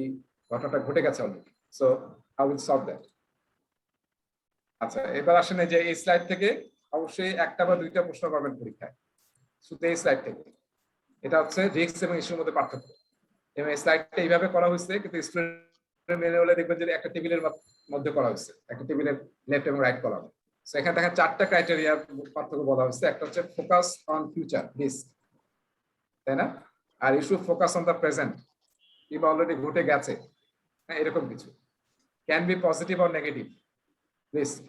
ঘটনাটা ঘটে গেছে already. So how will solve that. আচ্ছা, এবার আসেন যে এই স্লাইড থেকে অবশ্যই একটা বা দুইটা প্রশ্ন পাবেন পরীক্ষায়, শুধু এই স্লাইড থেকে। এটা হচ্ছে রিস্ক এবং ইস্যুর মধ্যে পার্থক্য। এবং এই স্লাইডটা এইভাবে করা হয়েছে, কিন্তু স্টুডেন্ট ম্যানুয়ালে দেখবেন যে একটা টেবিলের মধ্যে করা হয়েছে, একটা টেবিলের লেফট এবং রাইট কলাম। সো এখানে দেখেন চারটা ক্রাইটেরিয়া পার্থক্য বলা হয়েছে। একটা হচ্ছে ফোকাস অন ফিউচার রিস্ক, তাই না? আর issue focus on the present, কিংবা অলরেডি ঘটে গেছে, হ্যাঁ, এরকম কিছু। Can be positive or negative risk,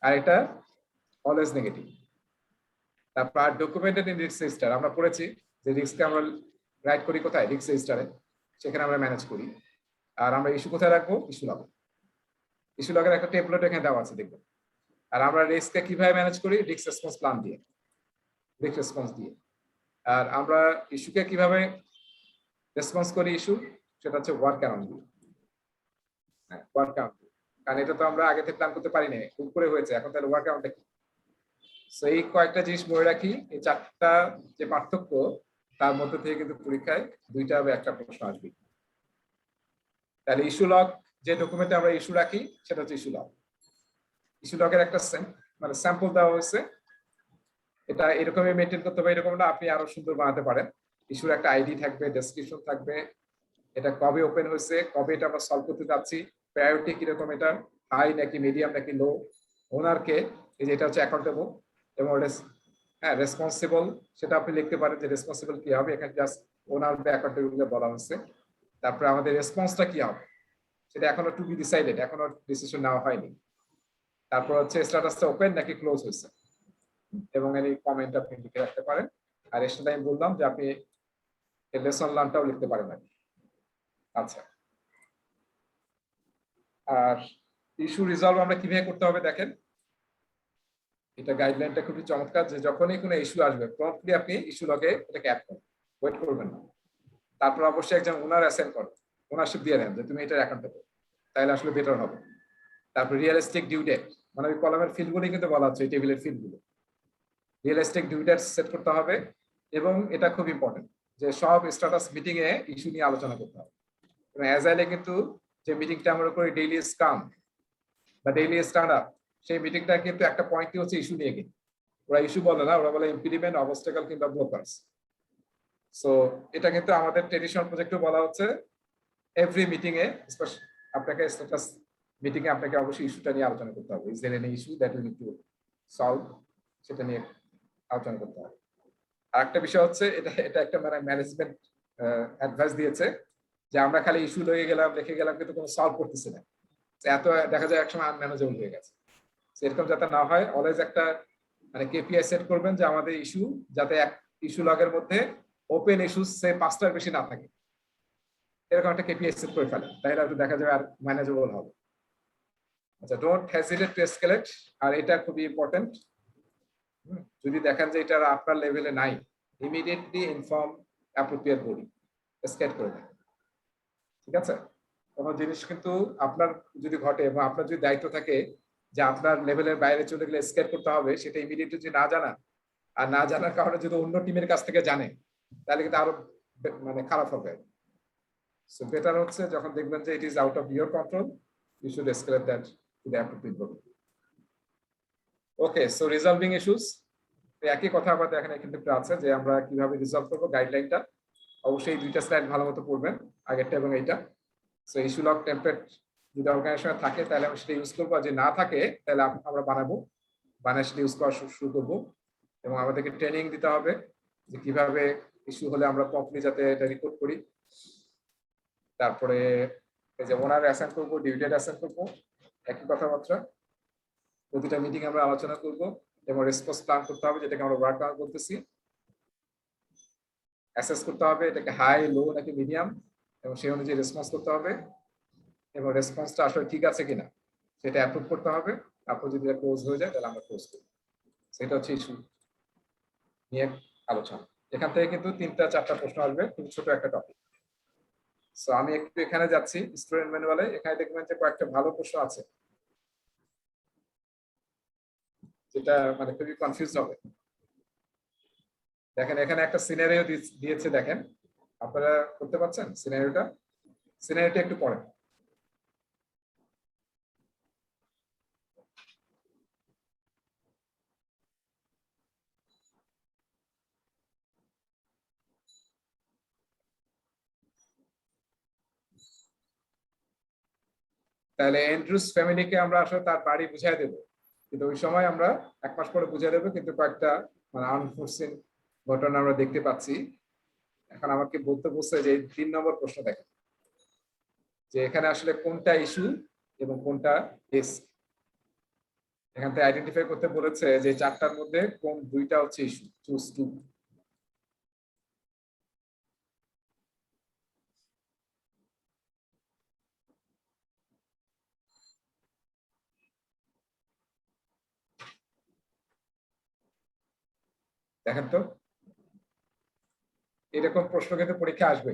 আর এটা অলওয়েজ নেগেটিভ। তারপর ডকুমেন্টেড ইন রিস্ক রেজিস্টার, আমরা পড়েছি যে রিস্ককে আমরা রাইট করি কোথায়, রিস্ক রেজিস্টারে, সেখানে আমরা ম্যানেজ করি। আর আমরা ইস্যু কোথায় রাখবো, ইস্যু লগ। ইস্যু লগের একটা টেমপ্লেট এখানে দেওয়া আছে, দেখবেন। আর আমরা রিস্ককে কিভাবে ম্যানেজ করি, রিস্ক রেসপন্স প্ল্যান দিয়ে, রিস্ক রেসপন্স দিয়ে। আর আমরা ইস্যুকে কিভাবে রেসপন্স করি, ইস্যু, সেটা হচ্ছে ওয়ার্ক অ্যারাউন্ড দিয়ে। হ্যাঁ, ওয়ার্ক অ্যারাউন্ড, কারণ এটা তো আমরা আগে থেকে প্ল্যান করতে পারি না, উপরে হয়েছে, এখন তাহলে ওয়ার্ক অ্যারাউন্ডটা কি। সো এই কয়েকটা জিনিস মনে রাখি, এই চারটা যে পার্থক্য, তার মধ্যে থেকে কিন্তু পরীক্ষায় দুইটা বা একটা প্রশ্ন আসবে। তাহলে ইস্যু লগ, যে ডকুমেন্টে আমরা ইস্যু রাখি, সেটা হচ্ছে ইস্যু লগ। ইস্যু লগের একটা মানে স্যাম্পল দেওয়া হয়েছে, এটা এরকমই মেনটেন করতে হবে, এরকম না, আপনি আরো সুন্দর বানাতে পারেন। ইস্যুর একটা আইডি থাকবে, ডেসক্রিপশন থাকবে, এটা কবে ওপেন হয়েছে, কবে এটা আমরা সলভ করতে যাচ্ছি, প্রায়োরিটি কিরকম, এটা হাই নাকি মিডিয়াম নাকি লো, ওনারকে, এই যে এটা হচ্ছে অ্যাকাউন্টেবল, এবং হ্যাঁ রেসপন্সিবল, সেটা আপনি লিখতে পারেন যে রেসপন্সিবল কি হবে, এখানে জাস্ট ওনার বা অ্যাকাউন্টেবল বলা হচ্ছে। তারপরে আমাদের রেসপন্সটা কি হবে, সেটা এখনো টু বি ডিসাইডেড, এখনো ডিসিশন নেওয়া হয়নি। তারপর হচ্ছে স্ট্যাটাসটা ওপেন নাকি ক্লোজ হয়েছে, এবং এই কমেন্ট আপনি লিখে রাখতে পারেন। আর এর সাথে আমি বললাম যে আপনি লেসন লার্নটাও লিখতে পারেন আর কি। আচ্ছা, আর ইস্যু রিজলভ আমরা কিভাবে করতে হবে দেখেন, এটা গাইডলাইনটা খুবই চমৎকার, যে যখনই কোনো ইস্যু আসবে প্রম্পটলি আপনি ইস্যু লগে এটাকে অ্যাড করুন, ওয়েট করবেন না। তারপর অবশ্যই একজন ওনার অ্যাসাইন করুন, ওনারশিপ দিয়ে দেন যে তুমি এটার অ্যাকাউন্টেবল, তাহলে আসলে বেটার হবে। তারপর রিয়েলিস্টিক ডিউ ডেট, মানে ওই কলামের ফিল্ডগুলি কিন্তু বলা হচ্ছে, এই টেবিলের ফিল্ডগুলো রিয়েলিস্টিক ডিউ ডেট সেট করতে হবে, এবং এটা খুব ইম্পর্টেন্ট যে সব স্ট্যাটাস মিটিং এ ইস্যু নিয়ে আলোচনা করতে হবে। এবং অ্যাজাইলে কিন্তু যে মিটিংটা আমরা করি ডেইলি স্ক্রাম বা ডেইলি স্ট্যান্ড আপ, সেই মিটিংটা কিন্তু একটা পয়েন্টই হচ্ছে ইস্যু নিয়ে, কিন্তু ওরা ইস্যু বলে না, ওরা বলে ইম্পিডিমেন্ট, অবস্টাকল কিংবা ব্লকার্স। সো এটা কিন্তু আমাদের ট্রেডিশনাল প্রজেক্টে বলা হচ্ছে এভরি মিটিং এ আপনাকে স্ট্যাটাস মিটিং এ আপনাকে অবশ্যই ইস্যুটা নিয়ে আলোচনা করতে হবে। Is there any issue that we need to solve, সেটা নিয়ে আলোচনা করতে হবে। আর একটা বিষয় হচ্ছে এটা এটা একটা মানে ম্যানেজমেন্ট অ্যাডভাইস দিয়েছে যে আমরা খালি ইস্যু লিখে গেলাম কিন্তু কোনো সলভ করতেছি না, এত দেখা যায় একসময় আনম্যানেজেবল হয়ে গেছে। এরকম যাতে না হয়, অলওয়েজ একটা মানে কেপিআই সেট করবেন যে আমাদের ইস্যু যাতে এক ইস্যু লগের মধ্যে ওপেন ইস্যুস সে 5টার বেশি না থাকে, এরকম একটা কেপিআই সেট করে ফেলেন, তাহলে হয়তো দেখা যাবে আর ম্যানেজেবল হবে। আচ্ছা, ডোন্ট হেজিটেট টু এসকেলেট, আর এটা খুবই ইম্পর্টেন্ট। যদি দেখেন যে এটা আপনার লেভেলে নাই, immediately inform appropriate body, escalate করে দেন। ঠিক আছে, কোনো জিনিস কিন্তু আপনার যদি ঘটে এবং আপনার যদি দায়িত্ব থাকে যে আপনার লেভেলের বাইরে চলে গেলে এসকেলেট করতে হবে, সেটা ইমিডিয়েটলি যদি না জানা, আর না জানার কারণে যদি অন্য টিমের কাছ থেকে জানে, তাহলে কিন্তু আরো মানে খারাপ হবে। সো বেটার হচ্ছে যখন দেখবেন যে it is out of your control, you should escalate that to the appropriate body. Okay, so resolving issues, একই কথা আবার দেখেন কিন্তু আছে যে আমরা কিভাবে রিজলভ করবো, গাইডলাইনটা অবশ্যই 2টা স্লাইড ভালো মতো পড়বেন, আগেরটা এবং এইটা। সো ইস্যু লগ টেমপ্লেট যদি অর্গানাইজেশনে থাকে তাহলে আমরা সেটা ইউজ করবো, আর যদি না থাকে তাহলে আমরা বানায় সেটা ইউজ করা শুরু করবো। এবং আমাদেরকে ট্রেনিং দিতে হবে যে কিভাবে ইস্যু হলে আমরা প্রপারলি যাতে এটা রিপোর্ট করি। তারপরে এই যে ওনার অ্যাসাইন করবো, ডিউটেড অ্যাসাইন করবো, একই কথাবার্তা প্রতিটা মিটিং আমরা আলোচনা করব, এবং রেসপন্স প্ল্যান করতে হবে, যেটাকে আমরা ওয়ার্ক প্ল্যান বলতেছি। অ্যাসেস করতে হবে এটাকে হাই, লো নাকি মিডিয়াম, এবং সেই অনুযায়ী রেসপন্স করতে হবে, এবং রেসপন্সটা আসলে ঠিক আছে কিনা সেটা অ্যাপ্রুভ করতে হবে। তারপর যদি এটা ক্লোজ হয়ে যায় তাহলে আমরা ক্লোজ করব। সেটা হচ্ছে ইস্যু নিয়ে আলোচনা। এখান থেকে কিন্তু 3টা-4টা প্রশ্ন আসবে, খুব ছোট একটা টপিক। সো আমি একটু এখানে যাচ্ছি স্টুডেন্ট ম্যানুয়ালে, এখানে দেখবেন যে কয়েকটা ভালো প্রশ্ন আছে যেটা মানে খুবই কনফিউজ হবে। দেখেন এখানে একটা সিনারিও দিয়েছে, দেখেন আপনারা করতে পারছেন সিনারিওটা একটু পড়েন। তাহলে এন্ড্রুস ফ্যামিলিকে আমরা আসলে তার বাড়ি বুঝাই দেবো, কিন্তু ওই সময় আমরা 1 মাস পরে বুঝিয়ে দেবো, কিন্তু কয়েকটা মানে আনফোর্সিন ঘটনা আমরা দেখতে পাচ্ছি। এখন আমাকে বলতে বলছে যে 3 নম্বর প্রশ্ন দেখেন যে এখানে আসলে কোনটা ইস্যু এবং কোনটা রিস্ক। এখান থেকে আইডেন্টিফাই করতে বলেছে যে 4টার মধ্যে কোন 2টা হচ্ছে ইস্যু, চুজ 2। দেখেন তো, এরকম প্রশ্ন কিন্তু পরীক্ষা আসবে।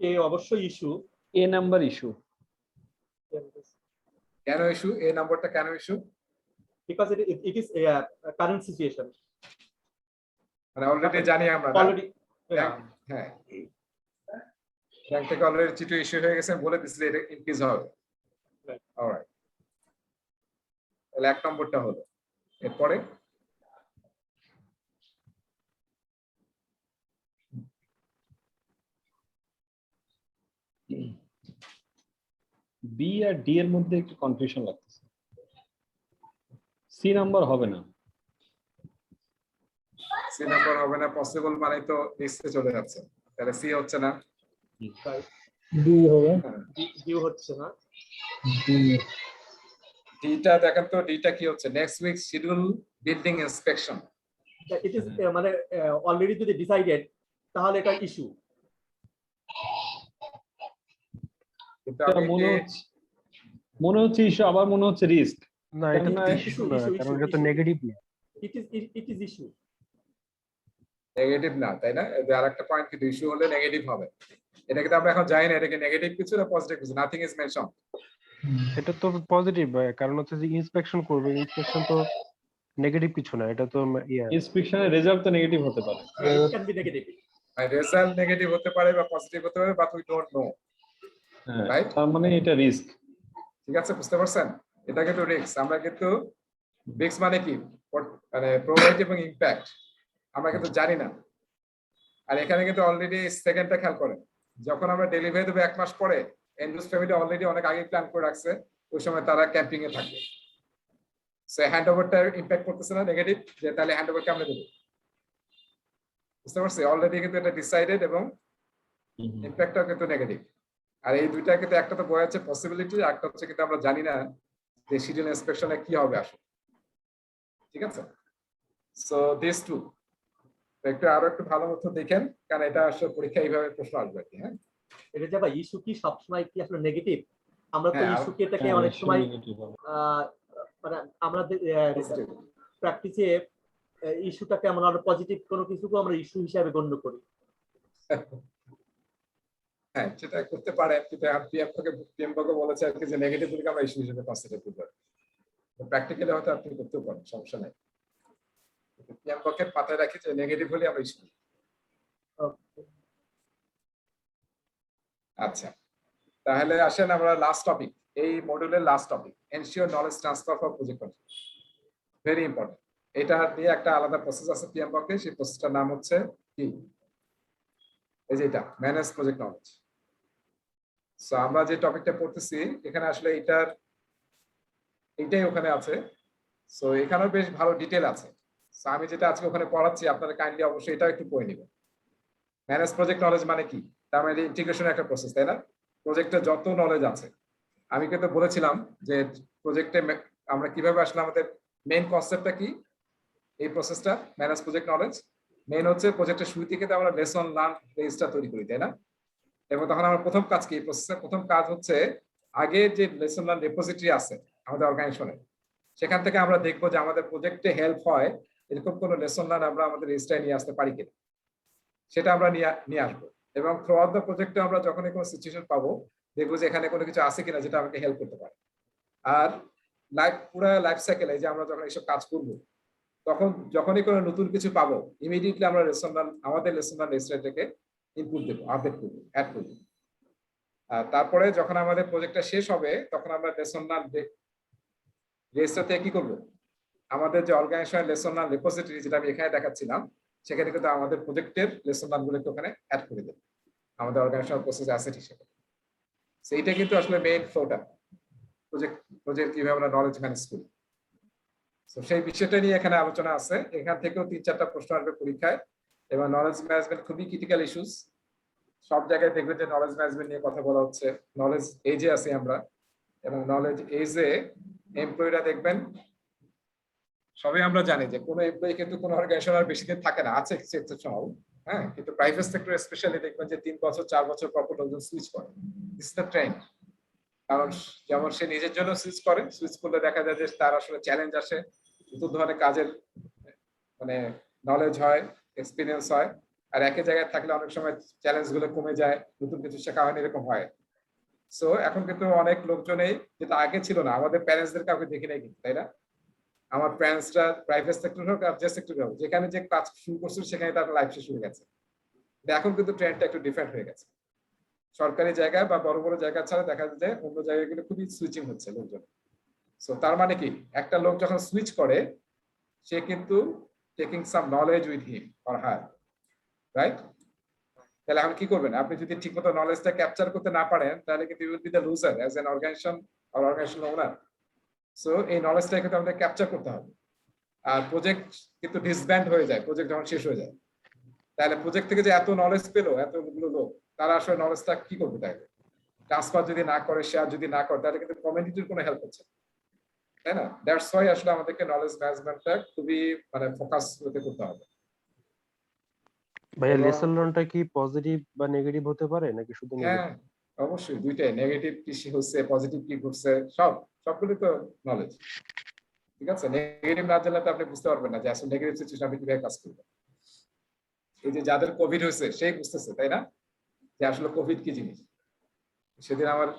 এ অবশ্যই ইস্যু। এ নাম্বার ইস্যু। কেন ইস্যু? এই নাম্বারটা কেন issue? because it is a current situation মানে অলরেডি জানি আমরা না? already. হ্যাঁ, ব্যাংক থেকে অলরেডি চিঠি ইস্যু হয়ে গেছে, বলে দিচ্ছে এটা ইনক্রিজ হবে। Right. অলরাইট, তাহলে 1 নম্বরটা হলো। এরপরে বি আর ডি এর মধ্যে একটু কনফিউশন লাগতেছে। সি নাম্বার হবে না। সি নাম্বার হবে না পসিবল, মানে তো নিচে চলে যাচ্ছে, তাহলে সি হচ্ছে না, ডি হবে, ডিউ হচ্ছে না। ডিটা দেখেন তো, ডিটা কি হচ্ছে? Next week schedule building inspection. It is মানে অলরেডি যদি ডিসাইডেড তাহলে এটা ইস্যু। কিন্তু আমি মনে হচ্ছে ইস্যু, আবার মনে হচ্ছে রিস্ক। না এটা তো issue, ইস্যু না, issue, কারণ issue, এটা তো issue. নেগেটিভ না। It is issue. নেগেটিভ না, তাই না? আরেকটা পয়েন্ট কিন্তু ইস্যু হলে নেগেটিভ হবে। এটা কিন্তু আমরা এখন জানি না এটা কি নেগেটিভ কিছু না পজিটিভ কিছু, নাথিং ইজ মেনশন। এটা তো পজিটিভ, কারণ হচ্ছে যে ইন্সপেকশন করবে, ইন্সপেকশন তো নেগেটিভ কিছু না, এটা তো ইন্সপেকশনের রেজাল্ট তো নেগেটিভ হতে পারে। it can be negative. Result negative হতে পারে বা পজিটিভ হতে পারে, বাট উই ডোন্ট নো, হ্যাঁ, রাইট? তার মানে এটা রিস্ক। ঠিক আছে, বুঝতে পারছেন? এটা কিন্তু রিস্ক। আমরা কিন্তু রিস্ক মানে কি, মানে প্রবাবিলিটি এবং ইমপ্যাক্ট আমরা কিন্তু জানি না। আর এখানে কিন্তু অলরেডি সেকেন্ডটা খেয়াল করেন, যখন আমরা ডেলিভারি দেবো 1 মাস পরে, এন্ডুস ফ্যামিলি অলরেডি অনেক আগে প্ল্যান করে রাখছে, ওই সময় তারা ক্যাম্পিং এ থাকবে। সো হ্যান্ড ওভারটা ইমপ্যাক্ট করতেছে না নেগেটিভ, যে তাহলে হ্যান্ড ওভার কেমনে দেবো? বুঝতে পারছি? অলরেডি কিন্তু এটা ডিসাইডেড এবং ইমপ্যাক্টটাও কিন্তু নেগেটিভ। আর এই দুইটা কিন্তু একটা তো বই আছে পসিবিলিটি, একটা হচ্ছে কিন্তু আমরা জানি না যে শিডিউল ইন্সপেকশনে কি হবে আসলে। ঠিক আছে, সো দিস টু একটু আরো একটু ভালো মতো দেখেন, কারণ এটা আসলে পরীক্ষা এইভাবে প্রশ্ন আসবে আর কি। হ্যাঁ, এটা যে ভাই ইস্যু কি সবসময় কি আসলে নেগেটিভ? আমরা তো হ্যাঁ, ইস্যু কি এটাকে অনেক সময় মানে আমরা প্র্যাকটিসে ইস্যুটাকে আমরা পজিটিভ কোনো কিছুকে আমরা ইস্যু হিসাবে গণ্য করি। হ্যাঁ, সেটা করতে পারেন, কিন্তু পিএমকে বলেছে আর কি যে নেগেটিভ গুলিকে আমরা ইস্যু হিসেবে কনসিডার করব। প্র্যাকটিক্যালি হয়তো আপনি করতেও পারেন, সমস্যা নাই। পিএমকে পাতায় রাখি যে নেগেটিভ হলে আমরা ইস্যু। আচ্ছা, তাহলে আসেন আমরা লাস্ট টপিক, এই মডিউলের last topic, ensure knowledge transfer for project control. Very important. এটা নিয়ে একটা আলাদা প্রসেস আছে পিএমকে, সেই প্রসেসটার নাম হচ্ছে কি, এই যে এটা ম্যানেজ প্রজেক্ট নলেজ। সো আমরা যে টপিকটা পড়তেছি এখানে আসলে এইটাই ওখানে আছে। সো এখানেও বেশ ভালো ডিটেল আছে। সো আমি যেটা আজকে ওখানে পড়াচ্ছি আপনারা কাইন্ডলি অবশ্যই এটাও একটু পড়ে নেবেন। ম্যানেজ প্রজেক্ট নলেজ মানে কি, তার মানে ইন্টিগ্রেশনের একটা প্রসেস, তাই না? প্রজেক্টে যত নলেজ আছে, আমি কিন্তু বলেছিলাম যে প্রজেক্টে আমরা কিভাবে আসলে আমাদের মেইন কনসেপ্টটা কি, এই প্রসেসটা ম্যানেজ প্রজেক্ট নলেজ মেইন হচ্ছে প্রজেক্টের শুরু থেকে আমরা লেসন লার্ন রেজিস্টার তৈরি করি, তাই না? এবং তখন আমার প্রথম কাজ কি, এই প্রসেসের প্রথম কাজ হচ্ছে আগে যে লেসন লার্ন রেপোজিটরি আছে আমাদের অর্গানাইজেশনে, সেখান থেকে আমরা দেখবো যে আমাদের প্রজেক্টে হেল্প হয় এরকম কোনো লেসন লার্ন আমরা আমাদের রেজিস্টারে নিয়ে আসতে পারি কিনা, সেটা আমরা নিয়ে আসবো। এবং থ্রু আউট দ্য প্রজেক্টে আমরা যখনই কোনো সিচুয়েশন পাবো, দেখবো যে এখানে কোনো কিছু আছে কিনা যেটা আমাকে হেল্প করতে পারে। আর পুরো লাইফ সাইকেলে যে আমরা যখন এইসব কাজ করবো, তখন যখনই কোনো নতুন কিছু পাবো, ইমিডিয়েটলি আমরা আমাদের লেসন লার্ন রেজিস্টারটাকে ইনপুট দেবো, আপডেট করবো, অ্যাড করবো। তারপরে যখন আমাদের প্রজেক্টটা শেষ হবে, তখন আমরা লেসন লার্ন রেজিস্টার থেকে কি করবো, আমাদের যে অর্গানাইজেশনের লেসন লার্ন রেপোজিটরি যেটা আমি এখানে দেখাচ্ছিলাম, সেখানে কিন্তু আমাদের প্রজেক্টের লেসন লার্ন গুলোকে ওখানে অ্যাড করে দেবো আমাদের অর্গানাইজেশনাল প্রসেস অ্যাসেট হিসেবে। সেইটা কিন্তু আসলে মেইন ফ্লোটা, প্রজেক্ট কিভাবে আমরা নলেজ ম্যানেজ করি। তো সেই বিষয়টা নিয়ে এখানে আলোচনা আছে। এখান থেকেও 3-4টা প্রশ্ন আসবে পরীক্ষায়। এবং নলেজ ম্যানেজমেন্ট খুবই ক্রিটিক্যাল ইস্যুস, সব জায়গায় দেখবেন যে নলেজ ম্যানেজমেন্ট নিয়ে কথা বলা হচ্ছে। নলেজ এজে আছি আমরা, এবং নলেজ এজে এমপ্লয়িরা দেখবেন সবাই আমরা জানি যে কোনো এমপ্লয়ি কিন্তু কোনো অর্গানাইজেশন আর বেশি দিন থাকে না, আছে কিছু এক্সেপশন। হ্যাঁ, কিন্তু প্রাইভেট সেক্টর স্পেশালি দেখবেন যে 3 বছর 4 বছর পর লোকজন সুইচ করে। This is the trend. কারণ যেমন সে নিজের জন্য সুইচ করে, সুইচ করলে দেখা যায় যে তার আসলে চ্যালেঞ্জ আসে, নতুন ধরনের কাজের মানে নলেজ হয়, এক্সপিরিয়েন্স হয়। আর একই জায়গায় থাকলে অনেক সময় চ্যালেঞ্জ গুলো কমে যায়, নতুন কিছু শেখা হয় না, এরকম হয়। সো এখন কিন্তু অনেক লোকজনই, যেটা আগে ছিল না, আমাদের প্যারেন্টসদের কাউকে দেখি নাই কিন্তু, তাই না? আমার প্যারেন্টসরা প্রাইভেট সেক্টর হোক আর যে সেক্টর হোক, যেখানে যে কাজ শুরু করছিল সেখানে তার লাইফ শেষ হয়ে গেছে। এখন কিন্তু ট্রেন্ডটা একটু ডিফারেন্ট হয়ে গেছে। সরকারি জায়গায় বা বড় বড় জায়গা ছাড়া দেখা যায় অন্য জায়গাগুলো খুবই সুইচিং হচ্ছে লোকজন। সো তার মানে কি, একটা লোক যখন সুইচ করে, সে কিন্তু taking some knowledge with him or her, right? তাহলে এখন কি করবেন, আপনি যদি ঠিকমতো নলেজটা ক্যাপচার করতে না পারেন, তাহলে কিন্তু you will be the loser as an organization or organization owner. So এই নলেজটা কিন্তু আমাদের ক্যাপচার করতে হবে। আর প্রজেক্ট কিন্তু ডিসব্যান্ড হয়ে যায় প্রজেক্ট যখন শেষ হয়ে যায়। তাহলে প্রজেক্ট থেকে যে এত নলেজ পেলো এতগুলো লোক, তারা আসলে নলেজটা কি করবে, তাই ট্রান্সফার যদি না করে, শেয়ার যদি না করে, তাহলে কিন্তু কমিউনিটির কোনো হেল্প হচ্ছে, তাই না? দ্যাটস ওয়াই আসলে আমাদেরকে নলেজ ম্যানেজমেন্টটা খুবই ফোকাস করতে হবে। ভাইয়া লেসন লার্নটা কি পজিটিভ বা নেগেটিভ হতে পারে নাকি শুধু হ্যাঁ, নেগেটিভ? অবশ্যই দুইটাই, নেগেটিভ কি হচ্ছে পজিটিভ কি ঘটছে, সবগুলো তো নলেজ। ঠিক আছে, নেগেটিভ না জানলে তো আপনি বুঝতে পারবেন না যে আসলে নেগেটিভ সিচুয়েশন আপনি কিভাবে কাজ করবেন। এই যে যাদের কোভিড হয়েছে সেই বুঝতেছে, তাই না, যে আসলে কোভিড কি জিনিস। সেদিন আমার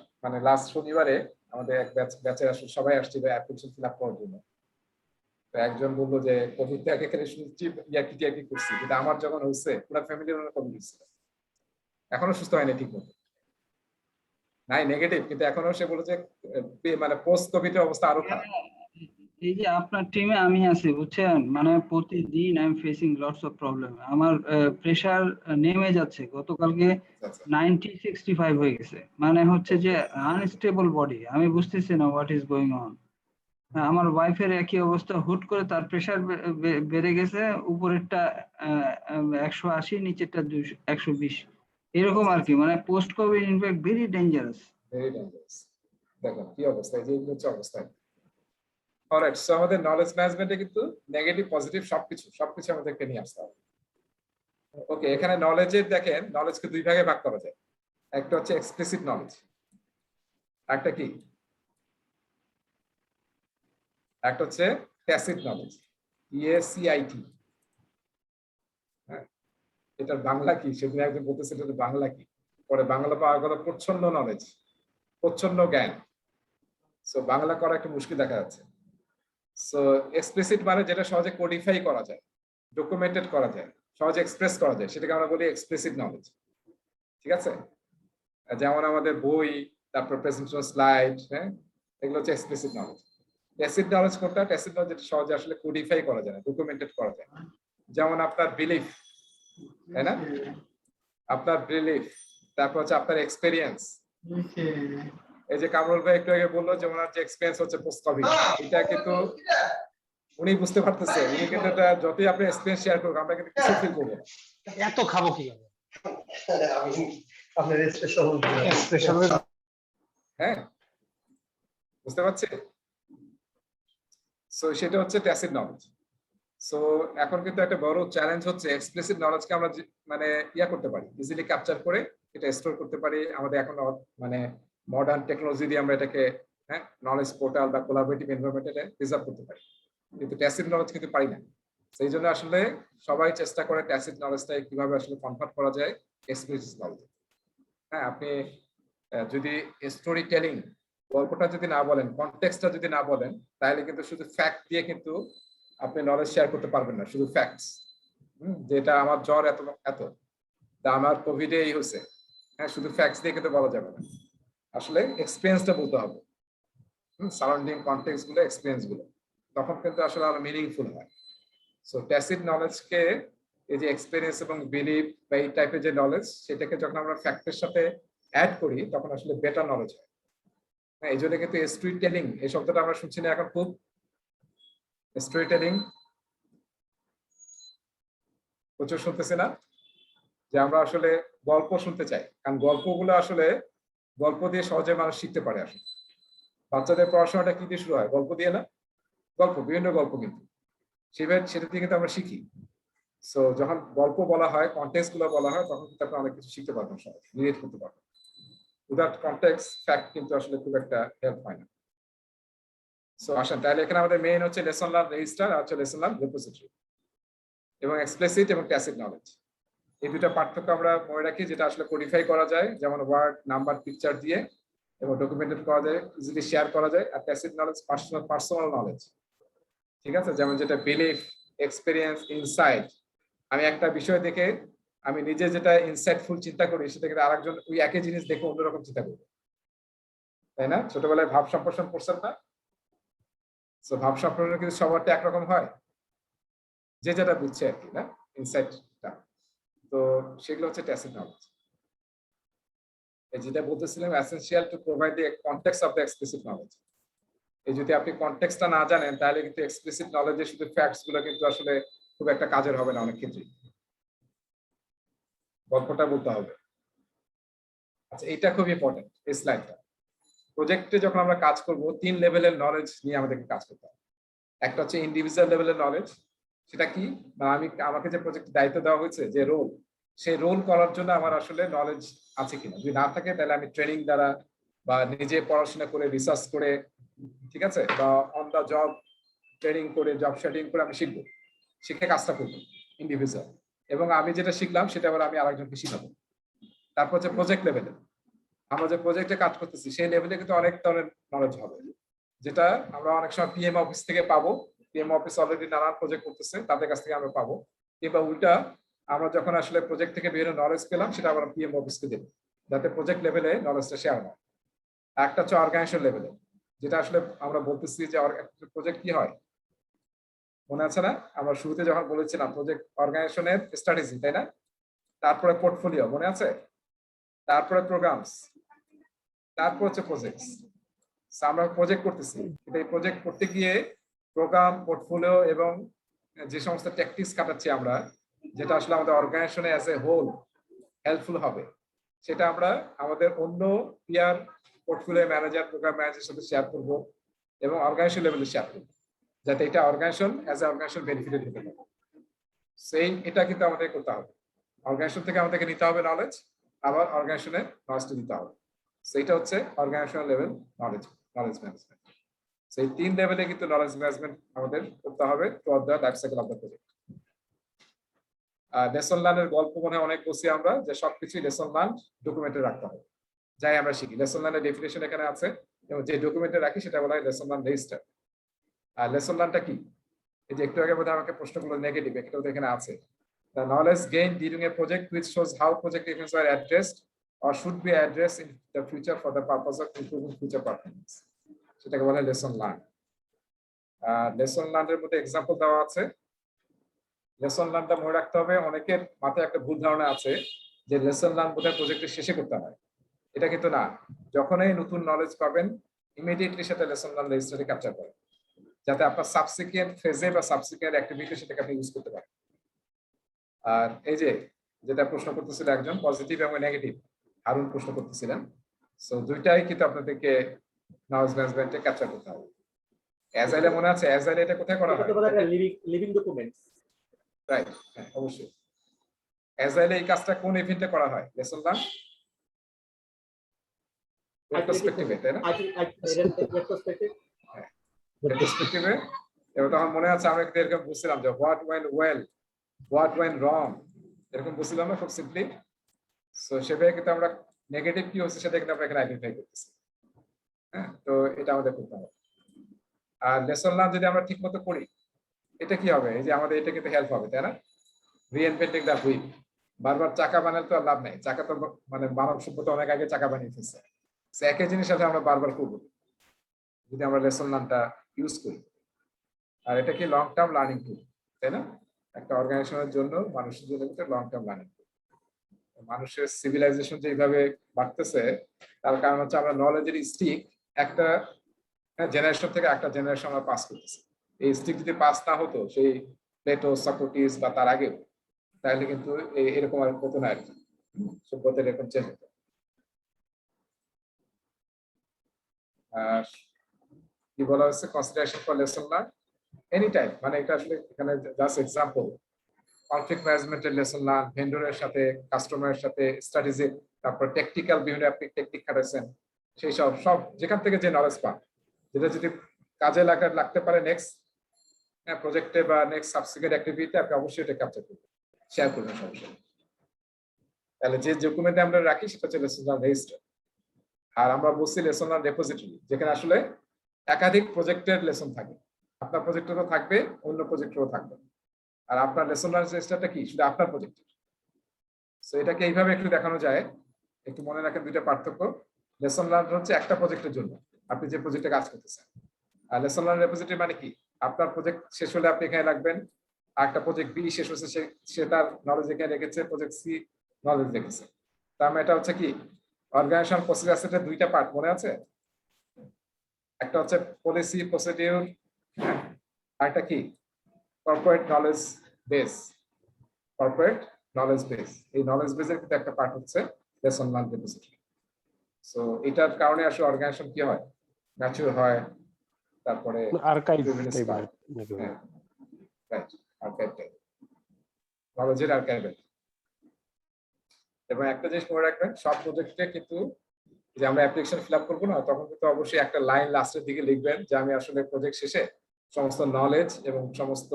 লাস্ট শনিবারে আমাদের এক ব্যাচের আসলে সবাই আসছিল অ্যাপ্লিকেশন ফিল আপ করার জন্য। তো একজন বললো যে কোভিড থেকে এখানে শুনছি ইয়াকি টিয়াকি করছি, কিন্তু আমার যখন হয়েছে পুরো ফ্যামিলির কোভিড হয়েছিল, এখনো সুস্থ হয়নি ঠিক মতো, নাই নেগেটিভ, কিন্তু এখনো সে বলে যে মানে পোস্ট কোভিড এর অবস্থা আরো খারাপ। এই যে আপনার টিমে আমি আছি বুঝছেন, মানে প্রতিদিন I am facing lots of problem. আমার প্রেসার নেমে যাচ্ছে, গতকালকে আচ্ছা 90-65 হয়ে গেছে, মানে হচ্ছে যে আনস্টেবল বডি, আমি বুঝতেছি না হোয়াট ইজ গোয়িং অন। আমার ওয়াইফের একই অবস্থা, হুট করে তার প্রেসার বেড়ে গেছে, উপরেরটা 180, নিচেরটা 120, এরকম আর কি, মানে post Covid in fact very dangerous. Very dangerous. দেখো কি অবস্থা, এই যে এগুলো হচ্ছে অবস্থা। অলরাইট, সো আমাদের নলেজ ম্যানেজমেন্টে কিন্তু নেগেটিভ পজিটিভ সবকিছু আমাদেরকে নিয়ে আসতে হবে। ওকে, এখানে নলেজের দেখেন নলেজকে দুই ভাগে ভাগ করা যায়। একটা হচ্ছে এক্সপ্লিসিট নলেজ, একটা কি, একটা হচ্ছে ট্যাসিট নলেজ, TACIT। হ্যাঁ, এটার বাংলা কি সেদিন একজন বলতেছে এটা বাংলা কি, পরে বাংলা পাওয়া গেল প্রচ্ছন্ন নলেজ, প্রচ্ছন্ন জ্ঞান। সো বাংলা করা একটু মুশকিল দেখা যাচ্ছে। সো এক্সপ্লিসিট মানে যেটা সহজে কোডিফাই করা যায়, ডকুমেন্টেড করা যায়, সহজে এক্সপ্রেস করা যায়, সেটাকে আমরা বলি এক্সপ্লিসিট নলেজ। ঠিক আছে, যেমন আমাদের বই, তারপর প্রেজেন্টেশন স্লাইড, হ্যাঁ, এগুলো হচ্ছে এক্সপ্লিসিট নলেজ। ট্যাসিট নলেজ কোনটা? ট্যাসিট নলেজ যেটা সহজে আসলে কোডিফাই করা যায় না, ডকুমেন্টেড করা যায়। যেমন আপনার বিলিফ, তাই না, আপনার বিলিফ, তারপর হচ্ছে আপনার এক্সপেরিয়েন্স। এই যে কামরুল ভাই একটু আগে বললো যে ওনার যে এক্সপেরিয়েন্স হচ্ছে পোস্ট কোভিড, এটা কিন্তু উনি বুঝতে পারতেছে, উনি কিন্তু এটা যতই আপনি এক্সপেরিয়েন্স শেয়ার করুন আমরা কিন্তু কিছু ফিল করবো না। এত খাবো কি আপনার স্পেশাল হ্যাঁ, বুঝতে পারছি। সো সেটা হচ্ছে ট্যাসিট নলেজ। সো এখন কিন্তু একটা বড় চ্যালেঞ্জ হচ্ছে এক্সপ্লিসিট নলেজকে আমরা মানে করতে পারি, ইজিলি ক্যাপচার করে এটা স্টোর করতে পারি। আমাদের এখন মানে মডার্ন টেকনোলজি দিয়ে আমরা এটাকে, হ্যাঁ, নলেজ পোর্টাল বা কোলাবোরেটিভ এনভায়রনমেন্টে প্রিজার্ভ করতে পারি, কিন্তু ট্যাসিট নলেজ কিন্তু পারি না। সেই জন্য আসলে সবাই চেষ্টা করে ট্যাসিট নলেজটা কিভাবে আসলে কনভার্ট করা যায় এক্সপ্লিসিট নলেজ। হ্যাঁ, আপনি যদি স্টোরি টেলিং, গল্পটা যদি না বলেন, কনটেক্সটটা যদি না বলেন, তাহলে কিন্তু শুধু ফ্যাক্ট দিয়ে কিন্তু আপনি নলেজ শেয়ার করতে পারবেন না, শুধু ফ্যাক্টস, যেটা আমার জ্বর এত এত, তা আমার কোভিডে এই হয়েছে, হ্যাঁ, শুধু ফ্যাক্টস দিয়ে কিন্তু বলা যাবে না, আসলে এক্সপিরিয়েন্সটা বলতে হবে, সারাউন্ডিং কনটেক্সট গুলো, এক্সপিরিয়েন্স গুলো, তখন কিন্তু আসলে আরো মিনিংফুল হয়। সো ট্যাসিট নলেজকে, এই যে এক্সপিরিয়েন্স এবং বিলিভ বা এই টাইপের যে নলেজ, সেটাকে যখন আমরা ফ্যাক্টের সাথে অ্যাড করি তখন আসলে বেটার নলেজ হয়। হ্যাঁ, এই জন্য কিন্তু স্টোরি টেলিং এই শব্দটা আমরা শুনছি না এখন খুব, স্টোরি টেলিং প্রচুর শুনতেছি না, যে আমরা আসলে গল্প শুনতে চাই, কারণ গল্পগুলো আসলে গল্প দিয়ে সহজে মানুষ শিখতে পারে। আসলে বাচ্চাদের পড়াশোনাটা কি দিয়ে শুরু হয়? গল্প দিয়ে না? গল্প, বিভিন্ন গল্প, কিন্তু সেটা দিয়ে কিন্তু আমরা শিখি। সো যখন গল্প বলা হয়, কন্টেক্সট গুলো বলা হয়, তখন কিন্তু আপনি অনেক কিছু শিখতে পারবেন, সহজ রিলেট করতে পারবেন। উইদাউট কন্টেক্সট ফ্যাক্ট কিন্তু আসলে খুব একটা হেল্প হয় না। সো আসেন তাহলে এখানে আমাদের মেইন হচ্ছে লেসন লার্ন রেজিস্টার আর হচ্ছে লেসন লার্ন রিপোজিটরি, এবং এক্সপ্লিসিট এবং ট্যাসিট নলেজ, এই দুটো পার্থক্য আমরা মনে রাখি, যেটা আসলে কোডিফাই করা যায়, যেমন ওয়ার্ড, নাম্বার, পিকচার দিয়ে, এবং ডকুমেন্টেড করা যায়, ইজিলি শেয়ার করা যায়। আর ট্যাসিট নলেজ পার্সোনাল নলেজ, ঠিক আছে, যেমন যেটা বিলিফ, এক্সপিরিয়েন্স, ইনসাইট। আমি একটা বিষয় দেখে আমি নিজে যেটা ইনসাইটফুল চিন্তা করি, সেটা কিন্তু আরেকজন ওই একই জিনিস দেখে অন্যরকম চিন্তা করবে, তাই না? ছোটবেলায় ভাব সম্প্রসারণ করছেন না? তো ভাব সম্প্রসারণ কিন্তু সবারটা একরকম হয়, যে যেটা বুঝছে আর কি, না, ইনসাইটটা। তো সেগুলো হচ্ছে ট্যাসিট নলেজ। যেটা বলতেছিলাম, essential to provide the context of the explicit knowledge. এই যদি আপনি কনটেক্সটটা না জানেন, তাহলে কিন্তু এক্সপ্লিসিট নলেজে শুধু ফ্যাক্টস গুলো কিন্তু আসলে খুব একটা কাজের হবে না, অনেক ক্ষেত্রে গল্পটা বলতে হবে। আচ্ছা, এটা খুব ইম্পর্টেন্ট, এই স্লাইডটা। প্রজেক্টে যখন আমরা কাজ করব, 3 লেভেলের নলেজ নিয়ে আমাদেরকে কাজ করতে হবে। একটা হচ্ছে ইন্ডিভিজুয়াল লেভেলের নলেজ, সেটা কি, না আমাকে যে প্রজেক্টের দায়িত্ব দেওয়া হয়েছে, যে রোল, সেই রোল করার জন্য আমার আসলে নলেজ আছে কিনা। যদি না থাকে, তাহলে আমি ট্রেনিং দ্বারা বা নিজে পড়াশোনা করে, রিসার্চ করে, ঠিক আছে, বা অন দা জব ট্রেনিং করে, জব শেডিং করে আমি শিখবো, শিখে কাজটা করবো ইন্ডিভিজুয়াল, এবং আমি যেটা শিখলাম সেটা আবার আমি আরেকজনকে শিখাবো। তারপর হচ্ছে প্রজেক্ট লেভেলে, আমরা যে প্রজেক্টে কাজ করতেছি সেই লেভেলে কিন্তু অনেক ধরনের নলেজ হবে, যেটা আমরা অনেক সময় পিএম অফিস থেকে পাবো, পিএম অফিস অলরেডি নানান প্রজেক্ট করতেছে, তাদের কাছ থেকে আমরা পাবো। কিংবা উল্টা আমরা যখন আসলে প্রজেক্ট থেকে বিভিন্ন নলেজ পেলাম সেটা আমরা পিএম অফিসকে দেবো, যাতে প্রজেক্ট লেভেলে নলেজটা শেয়ার হয়। একটা হচ্ছে অর্গানাইজেশন লেভেলে, যেটা আসলে আমরা বলতেছি যে প্রজেক্ট কি হয়, মনে আছে না? আমরা শুরুতে যখন বলেছিলাম প্রজেক্ট অর্গানাইজেশনের স্ট্র্যাটেজি, তাই না? তারপরে পোর্টফোলিও, মনে আছে? তারপরে প্রোগ্রামস, তারপর হচ্ছে প্রজেক্টস। আমরা প্রজেক্ট করতেছি, কিন্তু এই প্রজেক্ট করতে গিয়ে প্রোগ্রাম, পোর্টফোলিও এবং যে সমস্ত ট্যাকটিক্স কাটাচ্ছি আমরা, যেটা আসলে আমাদের অর্গানাইজেশনে অ্যাজ এ হোল হেল্পফুল হবে, সেটা আমরা আমাদের অন্য পিয়ার পোর্টফোলিও ম্যানেজার, প্রোগ্রাম ম্যানেজারের সাথে শেয়ার করবো এবং অর্গানাইজেশন লেভেলে শেয়ার করবো, যাতে এটা organization as a organization benefited হতে পারে। সেই এটা কিন্তু আমাদের করতে হবে। অর্গানাইজেশন থেকে আমাদেরকে নিতে হবে নলেজ, আবার অর্গানাইজেশনে নলেজটা দিতে হবে। সেইটা হচ্ছে অর্গানাইজেশনাল লেভেল নলেজ ম্যানেজমেন্ট। সেই 3 লেভেলে কিন্তু নলেজ ম্যানেজমেন্ট আমাদের করতে হবে throughout the life cycle of the project. Lesson লার্নের গল্প মনে হয় অনেক বলছি আমরা, যে সবকিছুই লেসন লার্ন ডকুমেন্টে রাখতে হবে, যাই আমরা শিখি। লেসন লার্নের ডেফিনেশন এখানে আছে, এবং যে ডকুমেন্টে রাখি সেটা বলা হয় লেসন লার্ন রেজিস্টার। আর লেসন লার্নটা কি? এই যে একটু আগে বোধহয় আমাকে প্রশ্নগুলো নেগেটিভ, এটাও এখানে আছে। The knowledge gained during a project which shows how project events were addressed or should be addressed in the future for the purpose of improving future performance, সেটাকে বলা হয় লেসন লার্ন। লেসন লার্নের মধ্যে এক্সাম্পল দেওয়া আছে। লেসন লার্নটা মনে রাখতে হবে, অনেকের মাথায় একটা ভুল ধারণা আছে যে লেসন লার্ন বোধহয় প্রজেক্টের শেষে করতে হয়। এটা কিন্তু না, যখনই নতুন নলেজ পাবেন ইমিডিয়েটলি সেটা লেসন লার্ন রেজিস্টারে ক্যাপচার করেন, যাতে আপনার সাবসিকুয়েন্ট ফেজে বা সাবসিকুয়েন্ট অ্যাক্টিভিটি সেটাকে আপনি ইউজ করতে পারেন। আর এই যে যেটা প্রশ্ন করতেছিল একজন, পজিটিভ এবং নেগেটিভ, হারুন প্রশ্ন করতেছিলেন, সো দুইটাই কিন্তু আপনাদেরকে নলেজ ম্যানেজমেন্টে ক্যাপচার করতে হবে। অ্যাজাইলে মনে আছে, অ্যাজাইলে এটা কোথায় করা হয়? লিভিং ডকুমেন্টস, রাইট, হ্যাঁ অবশ্যই। অ্যাজাইলে এই কাজটা কোন ইভেন্টে করা হয়? লেসন লার্ন রেট্রোস্পেক্টিভে, তাই না? রেট্রোস্পেক্টিভে। এবং তখন মনে আছে আমরা কিন্তু এরকম বুঝছিলাম যে what went well, what went রং, এরকম বুঝছিলাম না খুব সিম্পলি। সো সেভাবে কিন্তু আমরা নেগেটিভ কি হচ্ছে সেটা কিন্তু আমরা এখানে আইডেন্টিফাই করতেছি। হ্যাঁ, তো এটা আমাদের করতে হবে। আর লেসন লার্ন যদি আমরা ঠিক মতো করি, এটা কি হবে? এই যে আমাদের এটা কিন্তু হেল্প হবে, তাই না? রিইনভেন্টিং দ্য হুইল, বারবার চাকা বানালে তো আর লাভ নেই। চাকা তো মানে মানব সভ্যতা অনেক আগে চাকা বানিয়ে ফেলছে, একই জিনিস সাথে আমরা বারবার করবো যদি আমরা লেসন লার্নটা ইউজ করি। আর এটা কি লং টার্ম লার্নিং টুল, তাই না? একটা অর্গানাইজেশনের জন্য, মানুষের জন্য লং টার্ম লার্নিং টুল। মানুষের সিভিলাইজেশন যেভাবে বাড়তেছে তার কারণ হচ্ছে আমরা নলেজের স্টিক একটা জেনারেশন থেকে একটা জেনারেশন আমরা পাস করতেছি। এই স্টিক যদি পাস না হতো সেই প্লেটো, সক্রেটিস বা তার আগে, তাহলে কিন্তু এরকম আর হতো না আর কি, সভ্যতার এরকম চেঞ্জ হতো। আর কি বলা হচ্ছে, consideration for lesson learn any time, মানে এটা আসলে এখানে জাস্ট এক্সাম্পল। কনফ্লিক্ট ম্যানেজমেন্টের লেসন লার্ন, ভেন্ডরের সাথে, কাস্টমারের সাথে স্ট্র্যাটেজি, তারপর টেকনিক্যাল বিভিন্ন আপনি টেকনিক খাটাচ্ছেন, সেই সব যেখান থেকে যে নলেজ পান, যেটা যদি কাজে লাগতে পারে নেক্সট প্রজেক্টে বা নেক্সট সাবসিকুয়েন্ট অ্যাক্টিভিটিতে, আপনি অবশ্যই এটা ক্যাপচার করবেন, শেয়ার করবেন সমস্যা। তাহলে যে ডকুমেন্টে আমরা রাখি সেটা হচ্ছে লেসন লার্ন রেজিস্টার। আর আমরা বলছি লেসন লার্ন রেপোজিটরি, যেখানে আসলে একাধিক প্রজেক্টের লেসন থাকে। আপনার প্রজেক্টেরও থাকবে, অন্য প্রজেক্টেরও থাকবে। আর আপনার লেসন লার্ন রেজিস্টারটা কি? শুধু আপনার প্রজেক্টের। সো এটাকে এইভাবে একটু দেখানো যায়, একটু মনে রাখেন দুইটা পার্থক্য। লেসন লার্ন হচ্ছে একটা প্রজেক্টের জন্য, আপনি যে প্রজেক্টে কাজ করতেছেন। আর লেসন লার্ন রেপোজিটরি মানে কি? আপনার প্রজেক্ট শেষ হলে আপনি এখানে রাখবেন, আর একটা প্রজেক্ট বি শেষ হচ্ছে সে তার নলেজ এখানে রেখেছে, প্রজেক্ট সি নলেজ রেখেছে। তার মানে এটা হচ্ছে কি, অর্গানাইজেশন প্রসেস আছে দুইটা পার্ট, মনে আছে? একটা হচ্ছে পলিসি প্রসিডিউর, আর একটা কি corporate knowledge base. Corporate knowledge base, এই নলেজ বেসের কিন্তু একটা পার্ট হচ্ছে লেসন লার্ন রেপোজিটরি। সো এটার কারণে আসলে অর্গানাইজেশন কি হয়, ম্যাচিউর হয়, তারপরে আর্কাইভ বিভিন্ন টাইপের পায়। হ্যাঁ, রাইট, আর্কাইভ টাইপ, নলেজের আর্কাইভ। এবং একটা জিনিস মনে রাখবেন, সব প্রজেক্টে কিন্তু যে আমরা অ্যাপ্লিকেশন ফিল আপ করবো না, তখন কিন্তু অবশ্যই একটা লাইন লাস্টের দিকে লিখবেন যে আমি আসলে প্রজেক্ট শেষে সমস্ত নলেজ এবং সমস্ত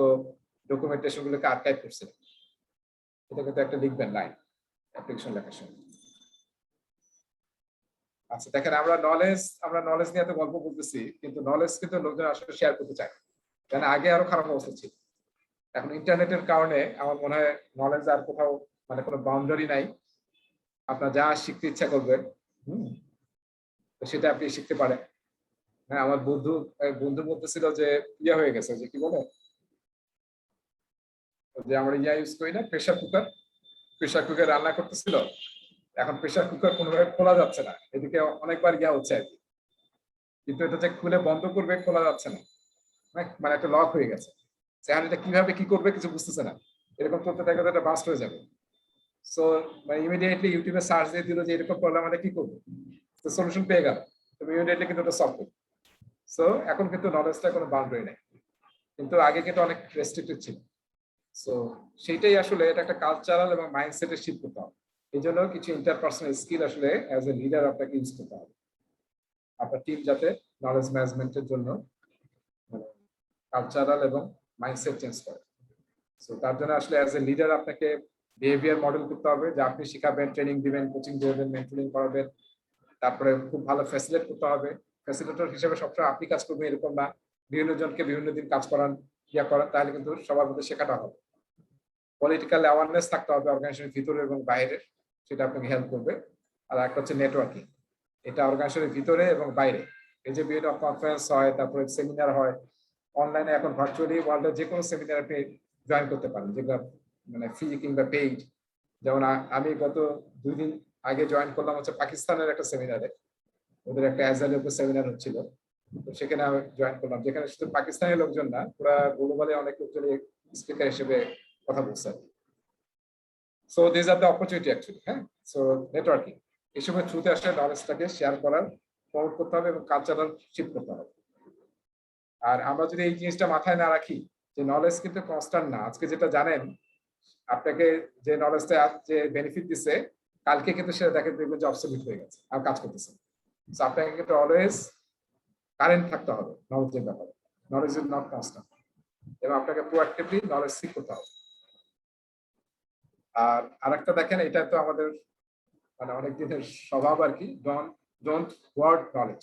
ডকুমেন্টেশন গুলোকে আর্কাইভ করছি। এটা কিন্তু একটা লিখবেন লাইন অ্যাপ্লিকেশন লেখার সময়। আচ্ছা দেখেন, আমরা নলেজ নিয়ে এত গল্প বলতেছি, কিন্তু নলেজ কিন্তু লোকজন আসলে শেয়ার করতে চায়, কারণ আগে আরো খারাপ অবস্থা ছিল। এখন ইন্টারনেটের কারণে আমার মনে হয় নলেজ আর কোথাও মানে কোনো বাউন্ডারি নাই, আপনার যা শিখতে ইচ্ছা করবেন তো সেটা আপনি শিখতে পারেন। হ্যাঁ, আমার বন্ধু বলতেছিল যে ইয়ে হয়ে গেছে, যে কি বলে যে আমরা ইউজ করি না, প্রেসার কুকার রান্না করতেছিল, এখন প্রেসার কুকার কোনোভাবে খোলা যাচ্ছে না, এদিকে অনেকবার হচ্ছে আর কি, কিন্তু এটা যে খুলে বন্ধ করবে খোলা যাচ্ছে না, মানে একটা লক হয়ে গেছে। এখন এটা কিভাবে কি করবে কিছু বুঝতেছে না, এরকম করতে থাকলে এটা বাস্ট হয়ে যাবে। সো মানে ইমিডিয়েটলি ইউটিউবে সার্চ দিয়ে দিল যে এরকম প্রবলেম আমাদের কি করবো, তো সলিউশন পেয়ে গেল, তুমি ইমিডিয়েটলি কিন্তু ওটা সলভ করবে। সো এখন কিন্তু নলেজটা কোনো বাউন্ডারি নেই, কিন্তু আগে কিন্তু অনেক রেস্ট্রিক্টেড ছিল। সো সেইটাই আসলে এটা একটা কালচারাল এবং মাইন্ডসেটের শিফট করতে হবে। এই জন্য কিছু ইন্টারপার্সোনাল স্কিল আসলে অ্যাজ এ লিডার আপনাকে ইউজ করতে হবে, আপনার টিম যাতে নলেজ ম্যানেজমেন্টের জন্য কালচারাল এবং মাইন্ডসেট চেঞ্জ করে। সো তার জন্য আসলে অ্যাজ এ লিডার আপনাকে বিহেভিয়ার মডেল করতে হবে, যে আপনি শিখাবেন, ট্রেনিং দিবেন, কোচিং দেবেন, মেন্টরিং করাবেন, তারপরে খুব ভালো ফ্যাসিলিটেট করতে হবে। ফ্যাসিলিটেটর হিসেবে সবসময় আপনি কাজ করবেন এরকম না, বিভিন্ন জনকে বিভিন্ন দিন কাজ করান, করান, তাহলে কিন্তু সবার মধ্যে শেখাটা হবে। পলিটিক্যাল অ্যাওয়ারনেস থাকতে হবে অর্গানাইজেশনের ভিতরে এবং বাইরে, সেটা আপনাকে হেল্প করবে। আর একটা হচ্ছে নেটওয়ার্কিং, এটা অর্গানাইজেশনের ভিতরে এবং বাইরে, এই যে বিভিন্ন কনফারেন্স হয়, তারপরে সেমিনার হয়, অনলাইনে এখন ভার্চুয়ালি ওয়ার্ল্ডের যে কোনো সেমিনার আপনি জয়েন করতে পারেন, যেগুলো মানে ফ্রি কিংবা পেইড। যেমন আমি গত 2 দিন আগে জয়েন করলাম হচ্ছে পাকিস্তানের একটা সেমিনারে, ওদের একটা অ্যাজালের উপর সেমিনার হচ্ছিল, তো সেখানে আমি জয়েন করলাম, যেখানে শুধু পাকিস্তানের লোকজন না, পুরা গ্লোবালি অনেক লোকজন স্পিকার হিসেবে কথা বলছে। So this are the opportunity actually. হ্যাঁ, সো নেটওয়ার্কিং এসবের থ্রুতে আসলে নলেজটাকে শেয়ার করার, প্রমোট করতে হবে এবং কালচারাল শিফট করতে হবে। আর আমরা যদি এই জিনিসটা মাথায় না রাখি যে নলেজ কিন্তু কনস্ট্যান্ট না, আজকে যেটা জানেন আপনাকে যে নলেজটা যে বেনিফিট দিচ্ছে, কালকে কিন্তু সেটা দেখবেন যে অবসলিউট হয়ে গেছে আর কাজ করতেছে। সো আপনাকে কিন্তু অলওয়েজ কারেন্ট থাকতে হবে নলেজের ব্যাপারে, নলেজ ইজ নট কনস্ট্যান্ট, এবং আপনাকে প্রোঅ্যাক্টিভলি নলেজ সিক করতে হবে। আর আরেকটা দেখেন, এটা তো আমাদের মানে অনেক দিনের স্বভাব আর কি, ডোন্ট ওয়ার্ড নলেজ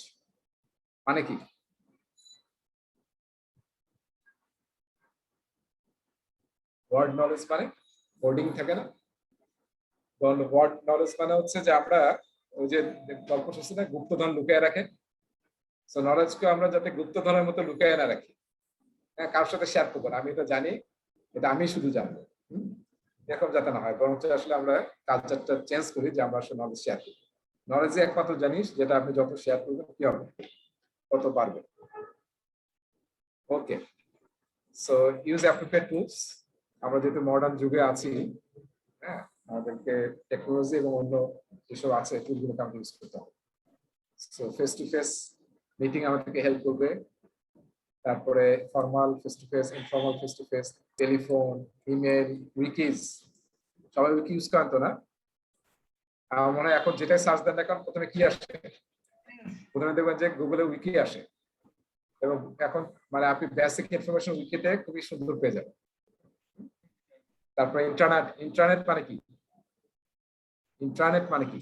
মানে কি? ওয়ার্ড নলেজ মানে হোর্ডিং থাকে না, ওয়ার্ড নলেজ মানে হচ্ছে যে আমরা ওই যে গল্প শুনছি না, গুপ্তধন লুকিয়ে রাখে। সো নলেজকে আমরা যাতে গুপ্তধনের মতো লুকিয়ে না রাখি, হ্যাঁ, কারোর সাথে শেয়ার করবো না, আমি এটা জানি, এটা আমি শুধু জানবো, এরকম যাতে না হয়, বরং আসলে আমরা কালচারটা চেঞ্জ করি যে আমরা আসলে নলেজ শেয়ার করি। নলেজ একমাত্র জানিস যেটা আপনি যত শেয়ার করবেন কি হবে, তত পারবেন। ওকে, সো ইউজ অ্যাপ্রোপ্রিয়েট টুলস। আমরা যেহেতু মডার্ন যুগে আছি, হ্যাঁ, আমাদেরকে টেকনোলজি এবং অন্য যেসব আছে টুলগুলোকে আমরা ইউজ করতে হবে। So face to face meeting আমাদেরকে হেল্প করবে, তারপরে formal face to face, informal face to face, telephone, email, wikis. সবাই উইকি ইউজ করেন তো না? আমার মনে হয় এখন যেটাই সার্চ দেন না কারণ প্রথমে কি আসে, প্রথমে দেখবেন যে গুগলে উইকি আসে, এবং এখন মানে আপনি বেসিক ইনফরমেশন উইকিতে খুবই সুন্দর পেয়ে যাবেন। তারপরে ইন্টারনেট মানে কি? ইন্টারনেট মানে কি?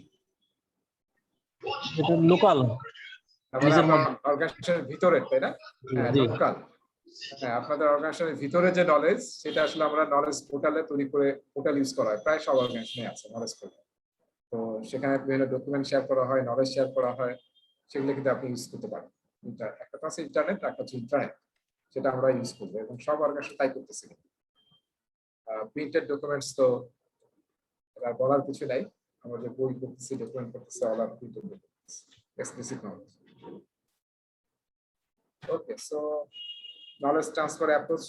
এটা লোকাল, অর্গানাইজেশনের ভিতরে, তাই না? হ্যাঁ, লোকাল। হ্যাঁ, আপনাদের অর্গানাইজেশনের ভিতরে যে নলেজ, সেটা আসলে আমরা নলেজ পোর্টালে তৈরি করে, পোর্টাল ইউজ করা হয়, প্রায় সব অর্গানাইজেশনে আছে নলেজ পোর্টাল। তো সেখানে বিভিন্ন ডকুমেন্ট শেয়ার করা হয়, নলেজ শেয়ার করা হয়, সেগুলো কিন্তু আপনি ইউজ করতে পারেন। একটা আছে ইন্টারনেট, একটা হচ্ছে ইন্টারনেট, সেটা আমরা ইউজ করবো, এবং সব অর্গানাইজেশন তাই করতেছে। প্রিন্টেড ডকুমেন্টস তো বলার কিছু নাই, আমরা যে বই করতেছি, ডকুমেন্ট করতেছি, all are printed documents, explicit knowledge. Okay, so knowledge transfer approach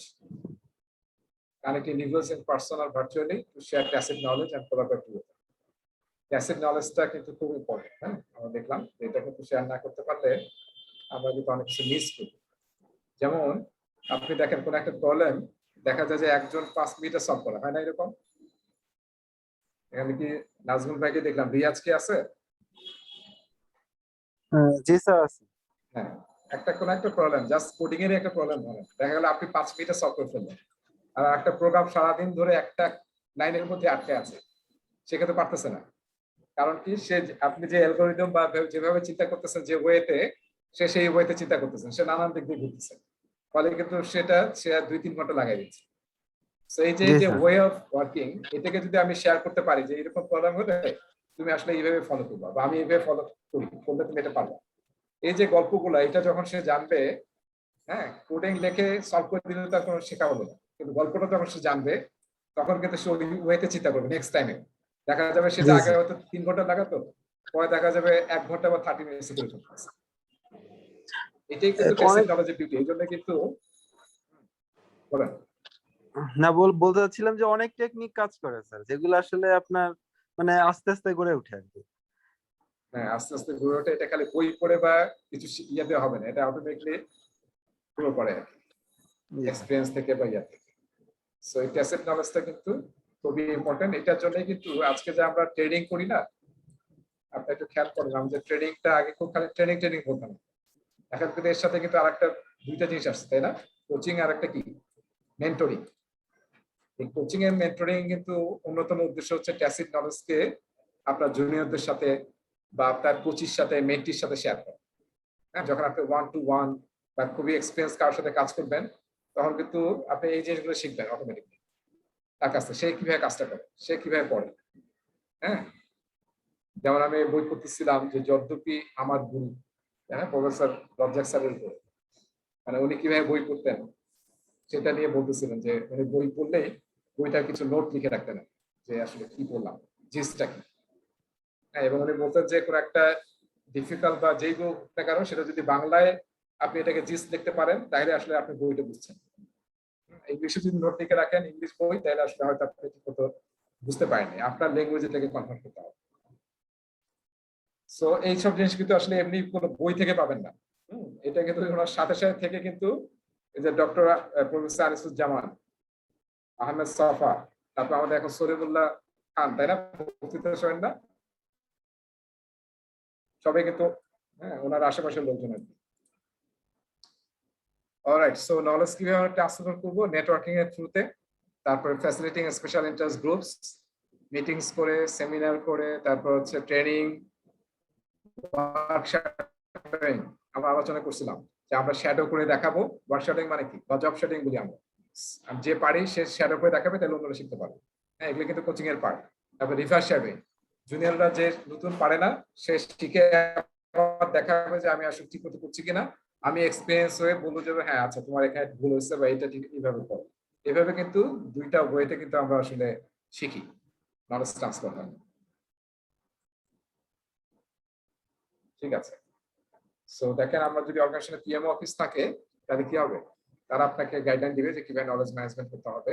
connect individuals in person or virtually to share tacit knowledge and collaborate together. Tacit knowledge-টা কিন্তু খুব ইম্পর্টেন্ট। হ্যাঁ, আমরা দেখলাম এটা কিন্তু শেয়ার না করতে পারলে আমরা কিন্তু অনেক কিছু মিস করি। যেমন আপনি দেখেন কোন একটা প্রবলেম দেখা যায় যে একজন 5 মিনিটে সলভ করা হয় না, এরকম। এখানে কি নাজমুল ভাইকে দেখলাম, রিয়াজ কি আছে? জি স্যার আছে। হ্যাঁ, কোন একটা প্রবলেম, জাস্ট কোডিং এর একটা প্রবলেম ধরেন, দেখা গেল আপনি 5 মিনিটে সলভ করে ফেললেন, আর একটা প্রোগ্রাম সারাদিন ধরে একটা লাইনের মধ্যে আটকে আছে, সেক্ষেত্রে পারতেছে না। কারণ কি, সে আপনি যে অ্যালগরিদম বা যেভাবে চিন্তা করতেছেন, যে ওয়েতে, সে সেই ওয়েতে চিন্তা করতেছেন, সে নানান দিক দিয়ে ঘুরতেছে। ফলে কিন্তু সেটা সে আর 2-3 ঘন্টা লাগাই দিচ্ছে। So এই যে জি, যে স্যার। ওয়ে অফ ওয়ার্কিং, এটাকে যদি আমি শেয়ার করতে পারি যে এরকম প্রবলেম হলে তুমি আসলে এইভাবে ফলো করবা বা আমি এইভাবে ফলো করি, করলে তুমি এটা পারবা। এই যে গল্পগুলো, এটা যখন সে জানবে, হ্যাঁ, কোডিং লিখে সলভ করে দিলে তার কোনো শেখা হলো না, কিন্তু গল্পটা যখন সে জানবে তখন কিন্তু সে ওই ওয়েতে চিন্তা করবে নেক্সট টাইমে। দেখা যাবে সে যে জি, আগে স্যার। হয়তো 3 ঘন্টা লাগাতো, পরে দেখা যাবে 1 ঘন্টা বা 30 মিনিটে করে ফেলতেছে। এটাই কিন্তু অনেক টেকনোলজি বিউটি। এই জন্য কিন্তু বলেন। না বলতে চাচ্ছিলাম যে অনেক টেকনিক কাজ করে স্যার, যেগুলো আসলে আপনার মানে আস্তে আস্তে গড়ে ওঠে আর কি। হ্যাঁ, আস্তে আস্তে গড়ে ওঠে। এটা খালি বই পড়ে বা কিছু ইয়ে দেওয়া হবে না, এটা অটোমেটিকলি গ্রো করে আর কি, জি, স্যার। এক্সপিরিয়েন্স থেকে বা ইয়া থেকে। সো এই ট্যাসিট নলেজটা কিন্তু খুবই ইম্পর্টেন্ট। এটার জন্য কিন্তু আজকে যে আমরা ট্রেডিং করি না, আপনি একটু খেয়াল করেন, আমি যে ট্রেডিংটা আগে খুব খালি ট্রেনিং ট্রেনিং বলতাম, এখন কিন্তু এর সাথে কিন্তু আরেকটা, দুইটা জিনিস আসছে, তাই না? কোচিং আর একটা কি, মেন্টরিং। এই কোচিং এর মেন্টরিং কিন্তু অন্যতম উদ্দেশ্য হচ্ছে ট্যাসিট নলেজকে আপনার জুনিয়রদের সাথে বা আপনার কোচির সাথে, মেন্টির সাথে শেয়ার করা। হ্যাঁ, যখন আপনি 1-to-1 বা খুবই এক্সপিরিয়েন্স কারোর সাথে কাজ করবেন, তখন কিন্তু আপনি এই জিনিসগুলো শিখবেন অটোমেটিকলি তার কাছে, সে কিভাবে কাজটা করে, সে কিভাবে পড়ে। হ্যাঁ, যেমন আমি বই পড়তেছিলাম যে যদ্যপি আমার গুরু, হ্যাঁ, প্রফেসর রজ্জাক স্যারের উপর, মানে উনি কিভাবে বই পড়তেন সেটা নিয়ে বলতেছিলেন যে উনি বই পড়লেই বইটার কিছু নোট লিখে রাখতেন যে আসলে কি পড়লাম, জিনিসটা কি। হ্যাঁ, এবং উনি বলতেন যে কোনো একটা ডিফিকাল্ট বা যেই বই হোক না কেন, সেটা যদি বাংলায় আপনি এটাকে জিস লিখতে পারেন তাহলে আসলে আপনি বইটা বুঝছেন। ইংলিশে যদি নোট লিখে রাখেন ইংলিশ বই, তাহলে আসলে হয়তো আপনি ঠিক মতো বুঝতে পারেননি, আপনার ল্যাঙ্গুয়েজ এটাকে কনভার্ট করতে হবে। সো এইসব জিনিস কিন্তু আসলে এমনি কোনো বই থেকে পাবেন না। এটা কিন্তু ওনার সাথে সাথে থেকে কিন্তু এই যে ডক্টর প্রফেসর আনিসুজ্জামান, আহমেদ সাফা, তারপর আমাদের এখন সলিমুল্লাহ খান, তাই না, বক্তৃতা শোনেন না সবাই কিন্তু, হ্যাঁ, ওনার আশেপাশের লোকজন আর কি। অলরাইট, সো নলেজ কিভাবে আমরা ট্রান্সফার করবো নেটওয়ার্কিং এর থ্রুতে, তারপরে ফ্যাসিলিটিং স্পেশাল ইন্টারেস্ট গ্রুপস, মিটিংস করে, সেমিনার করে, তারপর হচ্ছে ট্রেনিং, ওয়ার্কশপিং। আমরা আলোচনা করছিলাম যে আমরা শ্যাডো করে দেখাবো। ওয়ার্কশপিং মানে কি, বা জব শেডিং বলি আমরা। যে পারি সে শ্যাডো করে দেখাবে, তাহলে অন্যরা শিখতে পারবে। হ্যাঁ, এগুলো কিন্তু কোচিং এর পার্ট। তারপর রিভার্স শ্যাডোইং, জুনিয়ররা যে নতুন পারে না, সে শিখে দেখাবে যে আমি আসলে ঠিক মতো করছি কিনা, আমি এক্সপিরিয়েন্স হয়ে বলবো যে হ্যাঁ আচ্ছা তোমার এখানে ভুল হয়েছে বা এটা ঠিক এইভাবে করো। এভাবে কিন্তু দুইটা ওয়েতে কিন্তু আমরা আসলে শিখি, নলেজ ট্রান্সফার হয়। ঠিক আছে, সো দেখেন, আমরা যদি অর্গানাইজেশনে পিএমও অফিস থাকে তাহলে কি হবে, তারা আপনাকে গাইডলাইন দিবে যে কিভাবে নলেজ ম্যানেজমেন্ট করতে হবে।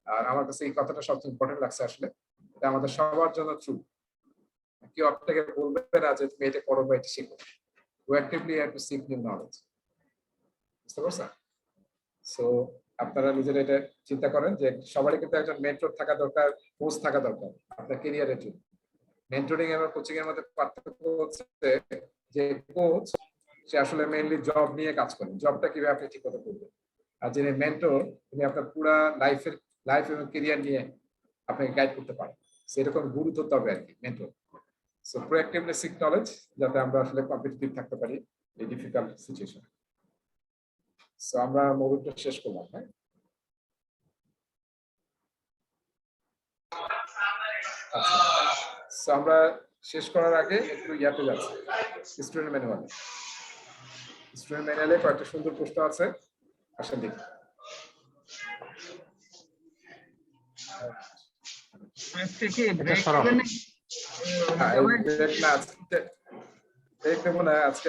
আর আমার কাছে এই কথাটা সবচেয়ে ইম্পর্টেন্ট লাগছে আসলে, এটা আমাদের সবার জন্য ট্রু। কেউ আপনাকে বলবে না যে তুমি এটা করো বা এটা শিখো, proactively have to seek new knowledge. বুঝতে পারছেন? সো আপনারা নিজেরা এটা চিন্তা করেন যে সবারই কিন্তু একজন মেন্টর থাকা দরকার, কোচ থাকা দরকার আপনার ক্যারিয়ারের জন্য। মেন্টরিং এবং কোচিং এর মধ্যে পার্থক্য হচ্ছে যে কোচ সে আসলে মেইনলি জব নিয়ে কাজ করেন, জবটা কিভাবে আপনি ঠিক মতো করবেন। আর যিনি মেন্টর, তিনি আপনার পুরো লাইফ এবং ক্যারিয়ার নিয়ে আপনাকে গাইড করতে পারেন। সেরকম গুরু ধরতে হবে আর কি mentor. So proactively seek knowledge, যাতে আমরা আসলে কম্পিটিটিভ থাকতে পারি এই ডিফিকাল্ট সিচুয়েশনে। সো আমরা মুভিটা শেষ করলাম, হ্যাঁ। সো আমরা শেষ করার আগে একটু ইয়াতে যাচ্ছি, স্টুডেন্ট ম্যানুয়াল। স্টুডেন্ট ম্যানুয়ালে কয়েকটা সুন্দর প্রশ্ন আছে, আসেন দেখি। আজকে কি এটা ব্রেক সরাও। হবে নাকি? হ্যাঁ, break না, আজকে break নেবো না, আজকে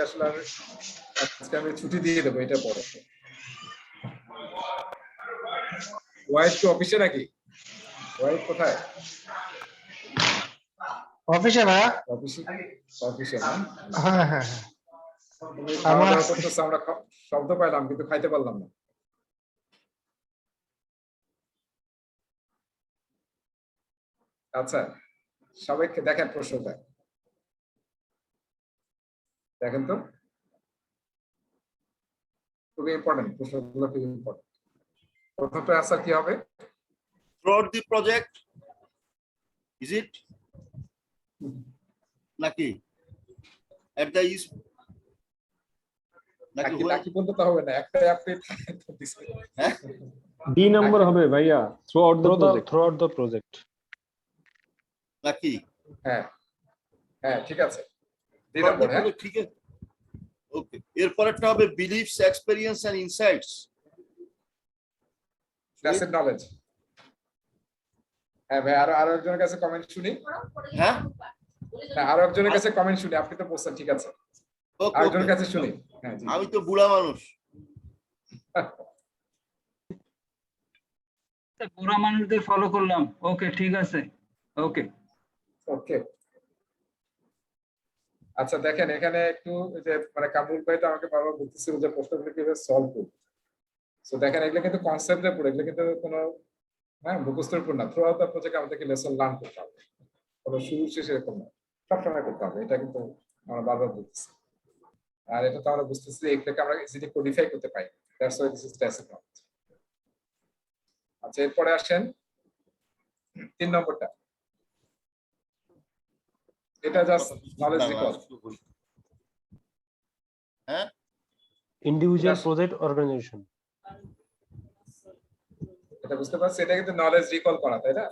আমি ছুটি দিয়ে দেবো, এটা পরে। ওয়াইফ কি অফিসে নাকি? ওয়াইফ কোথায়? অফিসে ভাইয়া। অফিসে, অফিসে না? হ্যাঁ হ্যাঁ হ্যাঁ। তুমি খাওয়া আমার দাওয়া করতেছো, আমরা শব্দ পাইলাম কিন্তু খাইতে পারলাম না। আচ্ছা, সবাইকে দেখেন প্রশ্নটা, দেখেন তো, খুবই ইম্পর্টেন্ট প্রশ্নগুলো, খুবই ইম্পর্টেন্ট। প্রথমটা আনসার কি হবে? throughout the project, is it naki at the নাকি নাকি হয়ে- নাকি বলতে তো হবে না, একটাই আপনি হ্যাঁ? ডি নাম্বার হবে ভাইয়া, through out the project. throughout the project. নাকি হ্যাঁ হ্যাঁ ঠিক আছে, দুই Throughout নম্বর। the হ্যাঁ project, ঠিক আছে ওকে। এরপরেরটা হবে beliefs, experience and insights. Tacit knowledge. হ্যাঁ ভাই, আরো একজনের কাছে কমেন্ট শুনি। হ্যাঁ হ্যাঁ, আরো একজনের কাছে কমেন্ট শুনি, আপনি তো বলছেন ঠিক আছে, ওকে আরেকজনের কাছে শুনি। হ্যাঁ জি। আমি তো বুড়া মানুষ। পুরা মানুষদের ফলো করলাম, ওকে ঠিক আছে, ওকে। ওকে আচ্ছা দেখেন এখানে একটু ওই যে মানে কামরুল ভাই তো আমাকে বারবার বলতেছিল যে প্রশ্নগুলো কিভাবে সলভ করব। সো দেখেন এগুলো কিন্তু কনসেপ্টের উপর, এগুলো কিন্তু কোনো মুখস্থের উপর না। থ্রু আউট দ্য প্রজেক্ট আমাদেরকে লেসন লার্ন করতে হবে, কোনো শুরু শেষ এরকম না, সবসময় করতে হবে। এটা কিন্তু আমরা বারবার বলতেছি, আর এটা তো আমরা বুঝতেছি যে এগুলোকে আমরা ইজিলি কোডিফাই করতে পারি। That's why this is tacit knowledge. আচ্ছা এরপরে আসেন 3 নম্বরটা, এটা জাস্ট নলেজ রিকল। হ্যাঁ Individual Yes. project organization. এটা বুঝতে পারছি, এটা কিন্তু নলেজ রিকল করা, তাই না?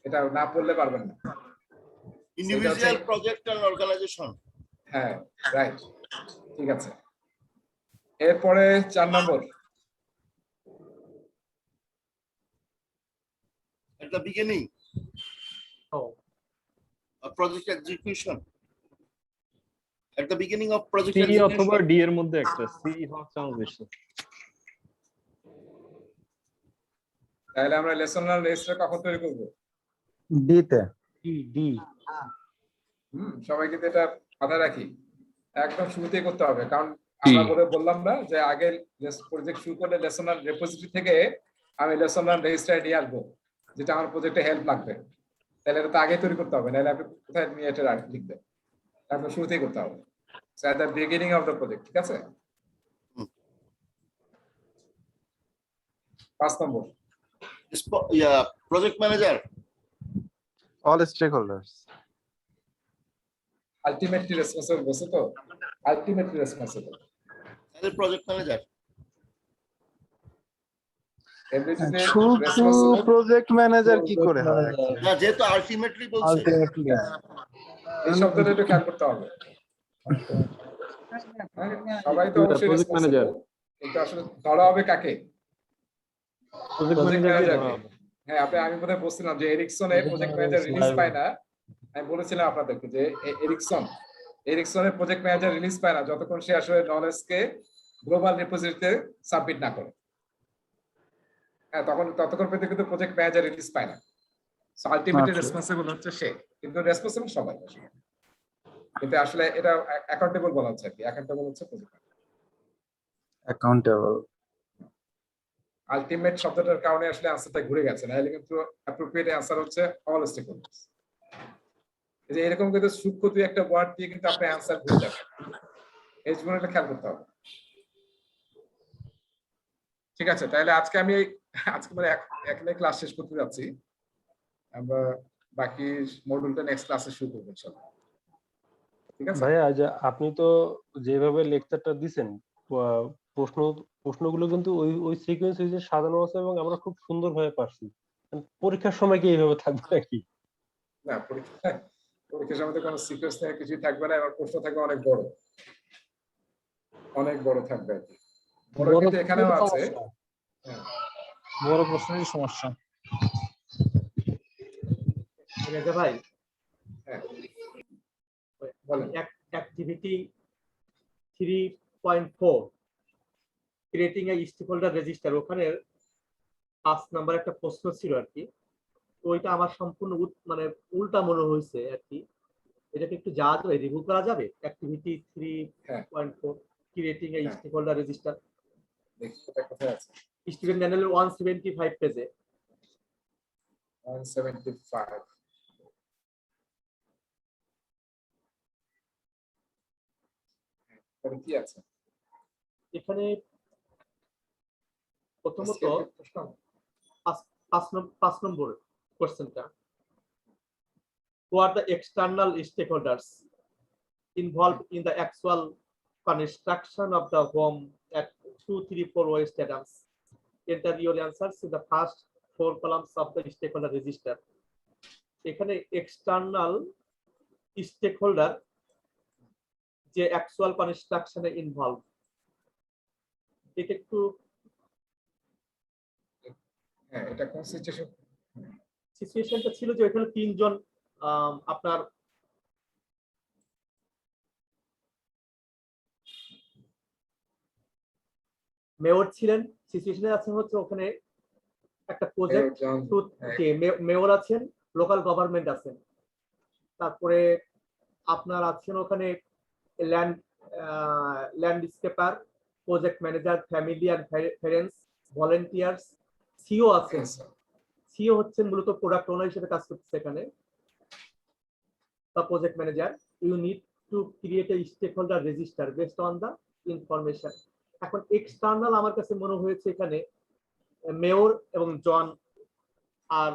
এটা না পড়লে পারবেন না। Individual project and organization. হ্যাঁ রাইট, ঠিক আছে। এরপরে 4 নম্বর, at the beginning Oh. of project execution, at the beginning of project C execution, অথবা ডি এর মধ্যে একটা, সি হচ্ছে আমার বেশি। তাহলে আমরা লেসন লার্ন রেজিস্টার কখন তৈরি করব? ডিতে। D. সবাই কিন্তু এটা মাথায় রাখি, একদম শুরুতেই করতে হবে। কারণ আমরা বললাম না যে আগে প্রজেক্ট শুরু করলে লেসন লার্ন রেপোজিটরি থেকে আমি লেসন লার্ন রেজিস্টার নিয়ে আসবো, যেটা আমার প্রজেক্টে হেল্প লাগবে। তাহলে এটা তো আগে তৈরি করতে হবে, নাহলে আপনি কোথায় নিয়ে এটা লিখবেন? একদম শুরুতেই করতে হবে, at the beginning of the project, ঠিক আছে? 5 নম্বর, project manager, all stakeholders. Ultimately responsible বলছে তো, আলটিমেটলি রেসপন্সিবল। তাহলে project manager, এভরিথিং শুধু রেসপন্সিবল। প্রজেক্ট ম্যানেজার কি করে হয়? না যেহেতু আলটিমেটলি বলছে, এই শব্দটা একটু খেয়াল করতে হবে। হ্যাঁ, সবাই তো অবশ্যই প্রজেক্ট ম্যানেজার, রেসপন্সিবল, কিন্তু আসলে ধরা হবে কাকে? প্রজেক্ট ম্যানেজারকে। হ্যাঁ আমি বোধহয় বলছিলাম যে এরিকসনের প্রজেক্ট ম্যানেজার রিলিজ পায় না। আমি বলেছিলাম আপনাদেরকে যে এরিকসনের প্রজেক্ট ম্যানেজার রিলিজ পায় না যতক্ষণ সে আসলে নলেজকে গ্লোবাল রিপোজিটরিতে সাবমিট না করে। হ্যাঁ ততক্ষণ পর্যন্ত কিন্তু প্রজেক্ট ম্যানেজার রিলিজ পায় না। সো আলটিমেটলি রেসপন্সিবল হচ্ছে সে, কিন্তু রেসপন্সিবল সবাই। কিন্তু আসলে এটা অ্যাকাউন্টেবল বলা হচ্ছে আর কি, অ্যাকাউন্টেবল হচ্ছে প্রজেক্ট অ্যাকাউন্টেবল। আলটিমেট শব্দটার কারণে আসলে আনসারটা ঘুরে গেছে, নাহলে কিন্তু অ্যাপ্রোপ্রিয়েট আনসার হচ্ছে অল স্টেকহোল্ডার্স। যে এরকম কিন্তু সূক্ষ্ম দুই একটা ওয়ার্ড দিয়ে কিন্তু আপনি আনসার ঘুরে যাবেন, এই জিনিসটা খেয়াল করতে হবে। ঠিক আছে, তাহলে আজকে মানে এখানে ক্লাস শেষ করতে যাচ্ছি। আমরা বাকি মডিউলটা নেক্সট ক্লাসে শুরু করব ইনশাআল্লাহ। ঠিক আছে ভাইয়া, আপনি তো যেভাবে লেকচারটা দিছেন, প্রশ্নগুলো কিন্তু ওই সিকোয়েন্স হিসেবে সাজানো আছে এবং আমরা খুব সুন্দরভাবে পারছি। পরীক্ষার সময় কি এইভাবে থাকবে নাকি? না, পরীক্ষার সময় তো কোনো সিকোয়েন্স নেই, কিছুই থাকবে না। এবার প্রশ্ন থাকবে অনেক বড়, অনেক বড় থাকবে আর কি। বড় কিন্তু এখানেও আছে। বড় প্রশ্নেরই সমস্যা। ভাই হ্যাঁ বলেন। Activity 3.4 creating a stakeholder register, ওখানে 5 নাম্বার একটা প্রশ্ন ছিল আর কি। তো ওইটা আমার সম্পূর্ণ মানে উল্টা মনে হয়েছে আর কি। এটাকে একটু যাওয়া যাবে, রিভিউ করা যাবে? Activity 3.4 creating a stakeholder register, দেখি এটা কোথায় আছে। স্টুডেন্ট ম্যানুয়াল 175 পেজে। 175 কি আছে এখানে? প্রথমত 5 নম্বর কোশ্চেনটা, who are the external stakeholders involved in the actual construction of the home at 234 West Adams. Enter your answers in the first 4 columns of the stakeholder register. এখানে external stakeholder যে অ্যাকচুয়াল কনস্ট্রাকশনে ইনভলভ, এটা একটু হ্যাঁ, এটা কোন সিচুয়েশন? সিচুয়েশনটা ছিল যে ওখানে 3 জন আপনার মেয়র ছিলেন। সিচুয়েশনে আছে হচ্ছে ওখানে একটা প্রজেক্ট, মেয়র আছেন, লোকাল গভর্নমেন্ট আছেন, তারপরে আপনার আছেন ওখানে landscaper, project manager, family and friends, volunteers, CEO আছেন। সিও হচ্ছেন মূলত প্রোডাক্ট ওনার হিসেবে কাজ করতেছে এখানে, the project manager. You need to create a stakeholder register based on the information. এখন এক্সটার্নাল আমার কাছে মনে হয়েছে এখানে মেয়র এবং জন, আর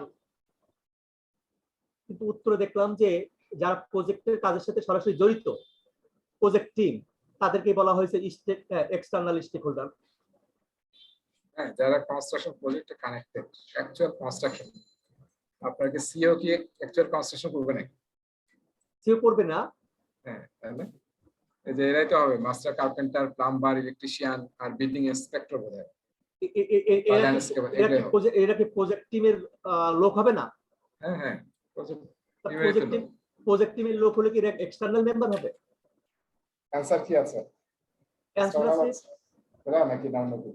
কিন্তু উত্তরে দেখলাম যে যারা প্রজেক্টের কাজের সাথে সরাসরি জড়িত প্রজেক্ট টিম, তাদেরকে বলা হয়েছে এক্সটার্নাল স্টেক হোল্ডার। হ্যাঁ, যারা কনস্ট্রাকশন প্রজেক্টে কানেক্টেড, অ্যাকচুয়াল কনস্ট্রাকশন। আপনাকে সিও কি অ্যাকচুয়াল কনস্ট্রাকশন করবে নাকি? সিও করবে না। হ্যাঁ, তাহলে এই যে এরাই তো হবে মাস্টার কার্পেন্টার, প্লাম্বার, ইলেকট্রিশিয়ান আর বিল্ডিং ইন্সপেক্টর বোধহয়। এরা কি প্রজেক্ট টিমের লোক হবে না? হ্যাঁ হ্যাঁ, প্রজেক্ট টিমের লোক হলে কি এক্সটার্নাল মেম্বার হবে? অ্যানসার কি আছে? অ্যানসার আছে, এরা নাকি নাম নাকি?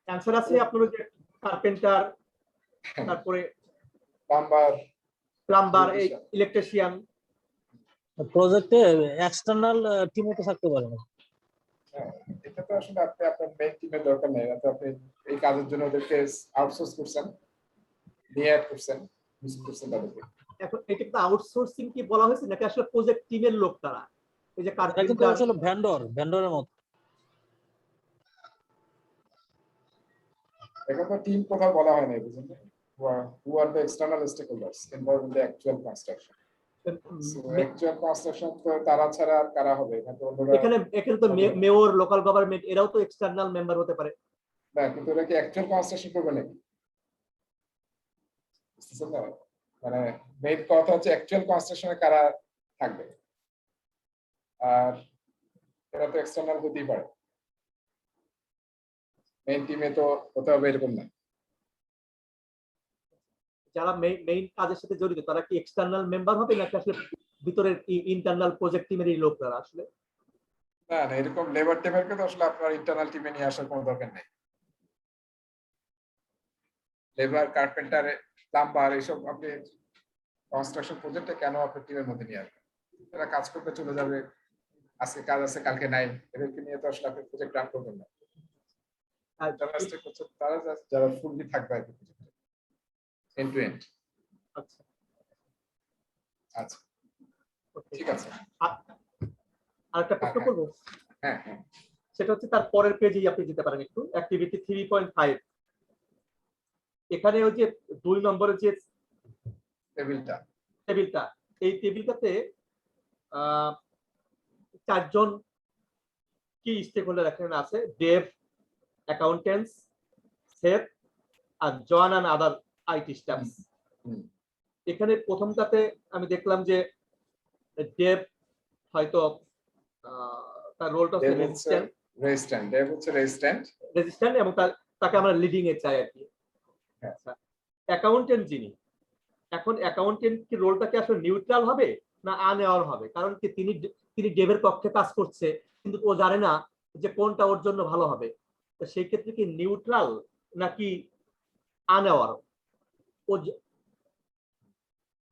অ্যানসার আছে আপনার যে কার্পেন্টার, তারপরে প্লাম্বার, ইলেকট্রিশিয়ান। প্রজেক্টে এক্সটার্নাল টিমও তো থাকতে পারে না। হ্যাঁ, এটা তো আসলে আপনি আপনার মেইন টিমের দরকার নেই, তো আপনি এই কাজের জন্য ওদেরকে আউটসোর্স করছেন, নিয়ে অ্যাড করছেন, ইউজ করছেন তাদেরকে। এখন এটা কি আউটসোর্সিং কি বলা হয়েছে নাকি আসলে প্রজেক্ট টিমের লোক তারা? এই যে কার্পেন্টার আসলে ভেন্ডরের মত। এখন তো টিম কোথাও বলা হয় না, বুঝলেন? who are the external stakeholders involved in the actual construction. So actual construction তো তারা ছাড়া আর কারা হবে? এখানে তো মেয়র, লোকাল গভর্নমেন্ট, এরাও তো এক্সটার্নাল মেম্বার হতে পারে না, কিন্তু ওরা কি অ্যাকচুয়াল কনস্ট্রাকশন করবে নাকি? বুঝতেছেন না? মানে মেইন কথা হচ্ছে অ্যাকচুয়াল কনস্ট্রাকশনে কারা থাকবে, আর এরা তো এক্সটার্নাল হতেই পারে। মেইন টিমে তো হতে হবে এরকম না। যারা মেইন কাজের সাথে জড়িত তারা কি এক্সটার্নাল মেম্বার হবে নাকি আসলে ভিতরের ইন্টারনাল প্রজেক্ট টিমেরই লোক তারা আসলে? না না, এরকম লেবার টিমেরকে তো আসলে আপনার ইন্টারনাল টিমে নিয়ে আসার কোনো দরকার নেই। লেবার, কার্পেন্টার, প্লাম্বার এইসব আপনি কনস্ট্রাকশন প্রজেক্টে কেন আপনার টিমের মধ্যে নিয়ে আসবেন? এরা কাজ করতে চলে যাবে, আজকে কাজ আছে কালকে নাই, এদেরকে নিয়ে তো আসলে আপনি প্রজেক্ট রান করবেন না। আর তারা যারা ফুললি থাকবে আর কি প্রজেক্টে, এন্ড টু এন্ড। আচ্ছা আচ্ছা, ঠিক আছে। আরেকটা প্রশ্ন করব। হ্যাঁ হ্যাঁ, সেটা হচ্ছে তার পরের পেজেই আপনি যেতে পারেন একটু, অ্যাক্টিভিটি 3.5। এখানে ওই যে 2 নম্বরের যে টেবিলটা, এই টেবিলটাতে 4 জন কি স্টেক হোল্ডার এখানে আছে: ডেভ, অ্যাকাউন্টেন্টস, সেফ আর John and other IT staff. এখানে প্রথমটাতে আমি দেখলাম যে ডেভ হয়তো তার রোলটা হচ্ছে রেজিস্ট্যান্ট এবং তাকে আমরা লিডিং এ চাই আর কি। আচ্ছা, অ্যাকাউন্টেন্ট যিনি, এখন অ্যাকাউন্টেন্ট কি রোলটাকে আসলে নিউট্রাল হবে না আনএওয়ার হবে? কারণ কি তিনি ডেভের পক্ষে কাজ করছে কিন্তু ও জানে না যে কোনটা ওর জন্য ভালো হবে, তো সেই ক্ষেত্রে কি নিউট্রাল নাকি আনএওয়ার? ও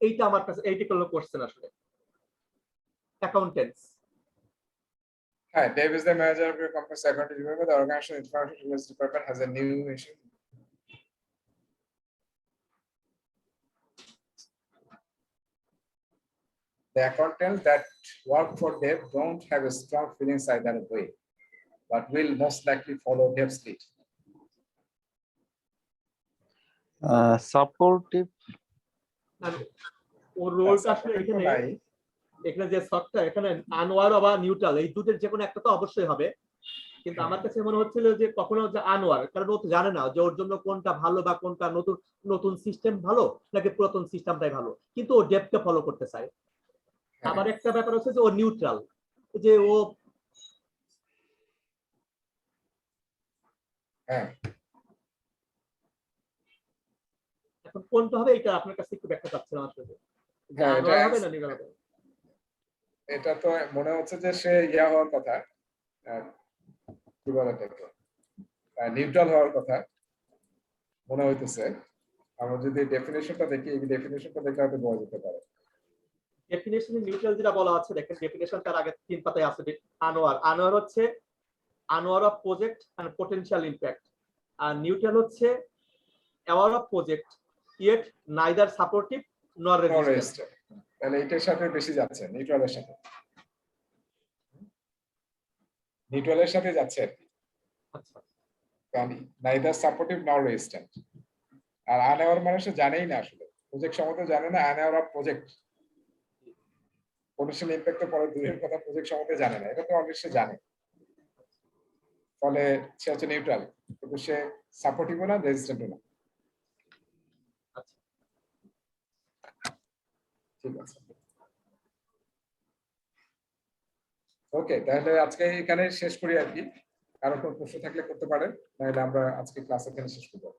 এইটা আমার কাছে এইটা কোনো কোশ্চেন আসলে। Accountants, Dave is the manager of your company's accounting department. The organization information services department has a new mission. The accountants that work for Dave don't have a strong feelings either way, but will most likely follow Dave's lead. Supportive. ওর রোলটা আসলে এখানে এখানে যে শর্তটা এখানে আনোয়ার বা নিউট্রাল এই দুটোর যে কোনো একটা তো অবশ্যই হবে, কিন্তু আমার কাছে মনে হচ্ছিল যে কখনো যে আনোয়ার, কারণ ও তো জানে না যে ওর জন্য কোনটা ভালো বা কোনটা নতুন নতুন সিস্টেম ভালো নাকি পুরাতন সিস্টেমটাই ভালো, কিন্তু ও ডেপকে ফলো করতে চায়। আবার একটা ব্যাপার হচ্ছে যে ও নিউট্রাল, যে ও হ্যাঁ এখন কোনটা হবে এটা আপনার কাছে একটু ব্যাখ্যা চাচ্ছিলাম আসলে, যে হ্যাঁ, আনোয়ার এটা হবে না নিউট্রাল হবে। এটা তো মনে হচ্ছে যে সে ইয়া হওয়ার কথা, কি বলে এটাকে, নিউট্রাল হওয়ার কথা মনে হইতেছে। আমরা যদি ডেফিনেশনটা দেখি, এই ডেফিনেশনটা দেখলে হয়তো বোঝা যেতে পারে। ডেফিনেশনে নিউট্রাল যেটা বলা আছে দেখেন, ডেফিনেশন তার আগে 3 পাতায় আছে। আনোয়ার, আনোয়ার হচ্ছে unaware of project and potential impact, আর নিউট্রাল হচ্ছে aware of project yet neither supportive nor resistant. Resistant, তাহলে এটার সাথে বেশি যাচ্ছে, নিউট্রালের সাথে, নিউট্রালের সাথে যাচ্ছে আর কি। আচ্ছা, কারণ নাইদার সাপোর্টিভ নর রেজিস্ট্যান্ট। আর আনএওয়ার মানে সে জানেই না আসলে, প্রজেক্ট সম্বন্ধে জানে না, আনএওয়ার অফ প্রজেক্ট পটেনশিয়াল ইমপ্যাক্ট তো পরে দূরের কথা, প্রজেক্ট সম্বন্ধে জানে না, এটা তো অলরেডি সে জানে। ফলে সে হচ্ছে নিউট্রাল, কিন্তু সে সাপোর্টিভও না রেজিস্ট্যান্টও না। আচ্ছা, ঠিক আছে, ওকে, তাহলে আজকে এখানে শেষ করি আর কি। কারো কোনো প্রশ্ন থাকলে করতে পারেন, নাহলে আমরা আজকে ক্লাস এখানে শেষ করবো।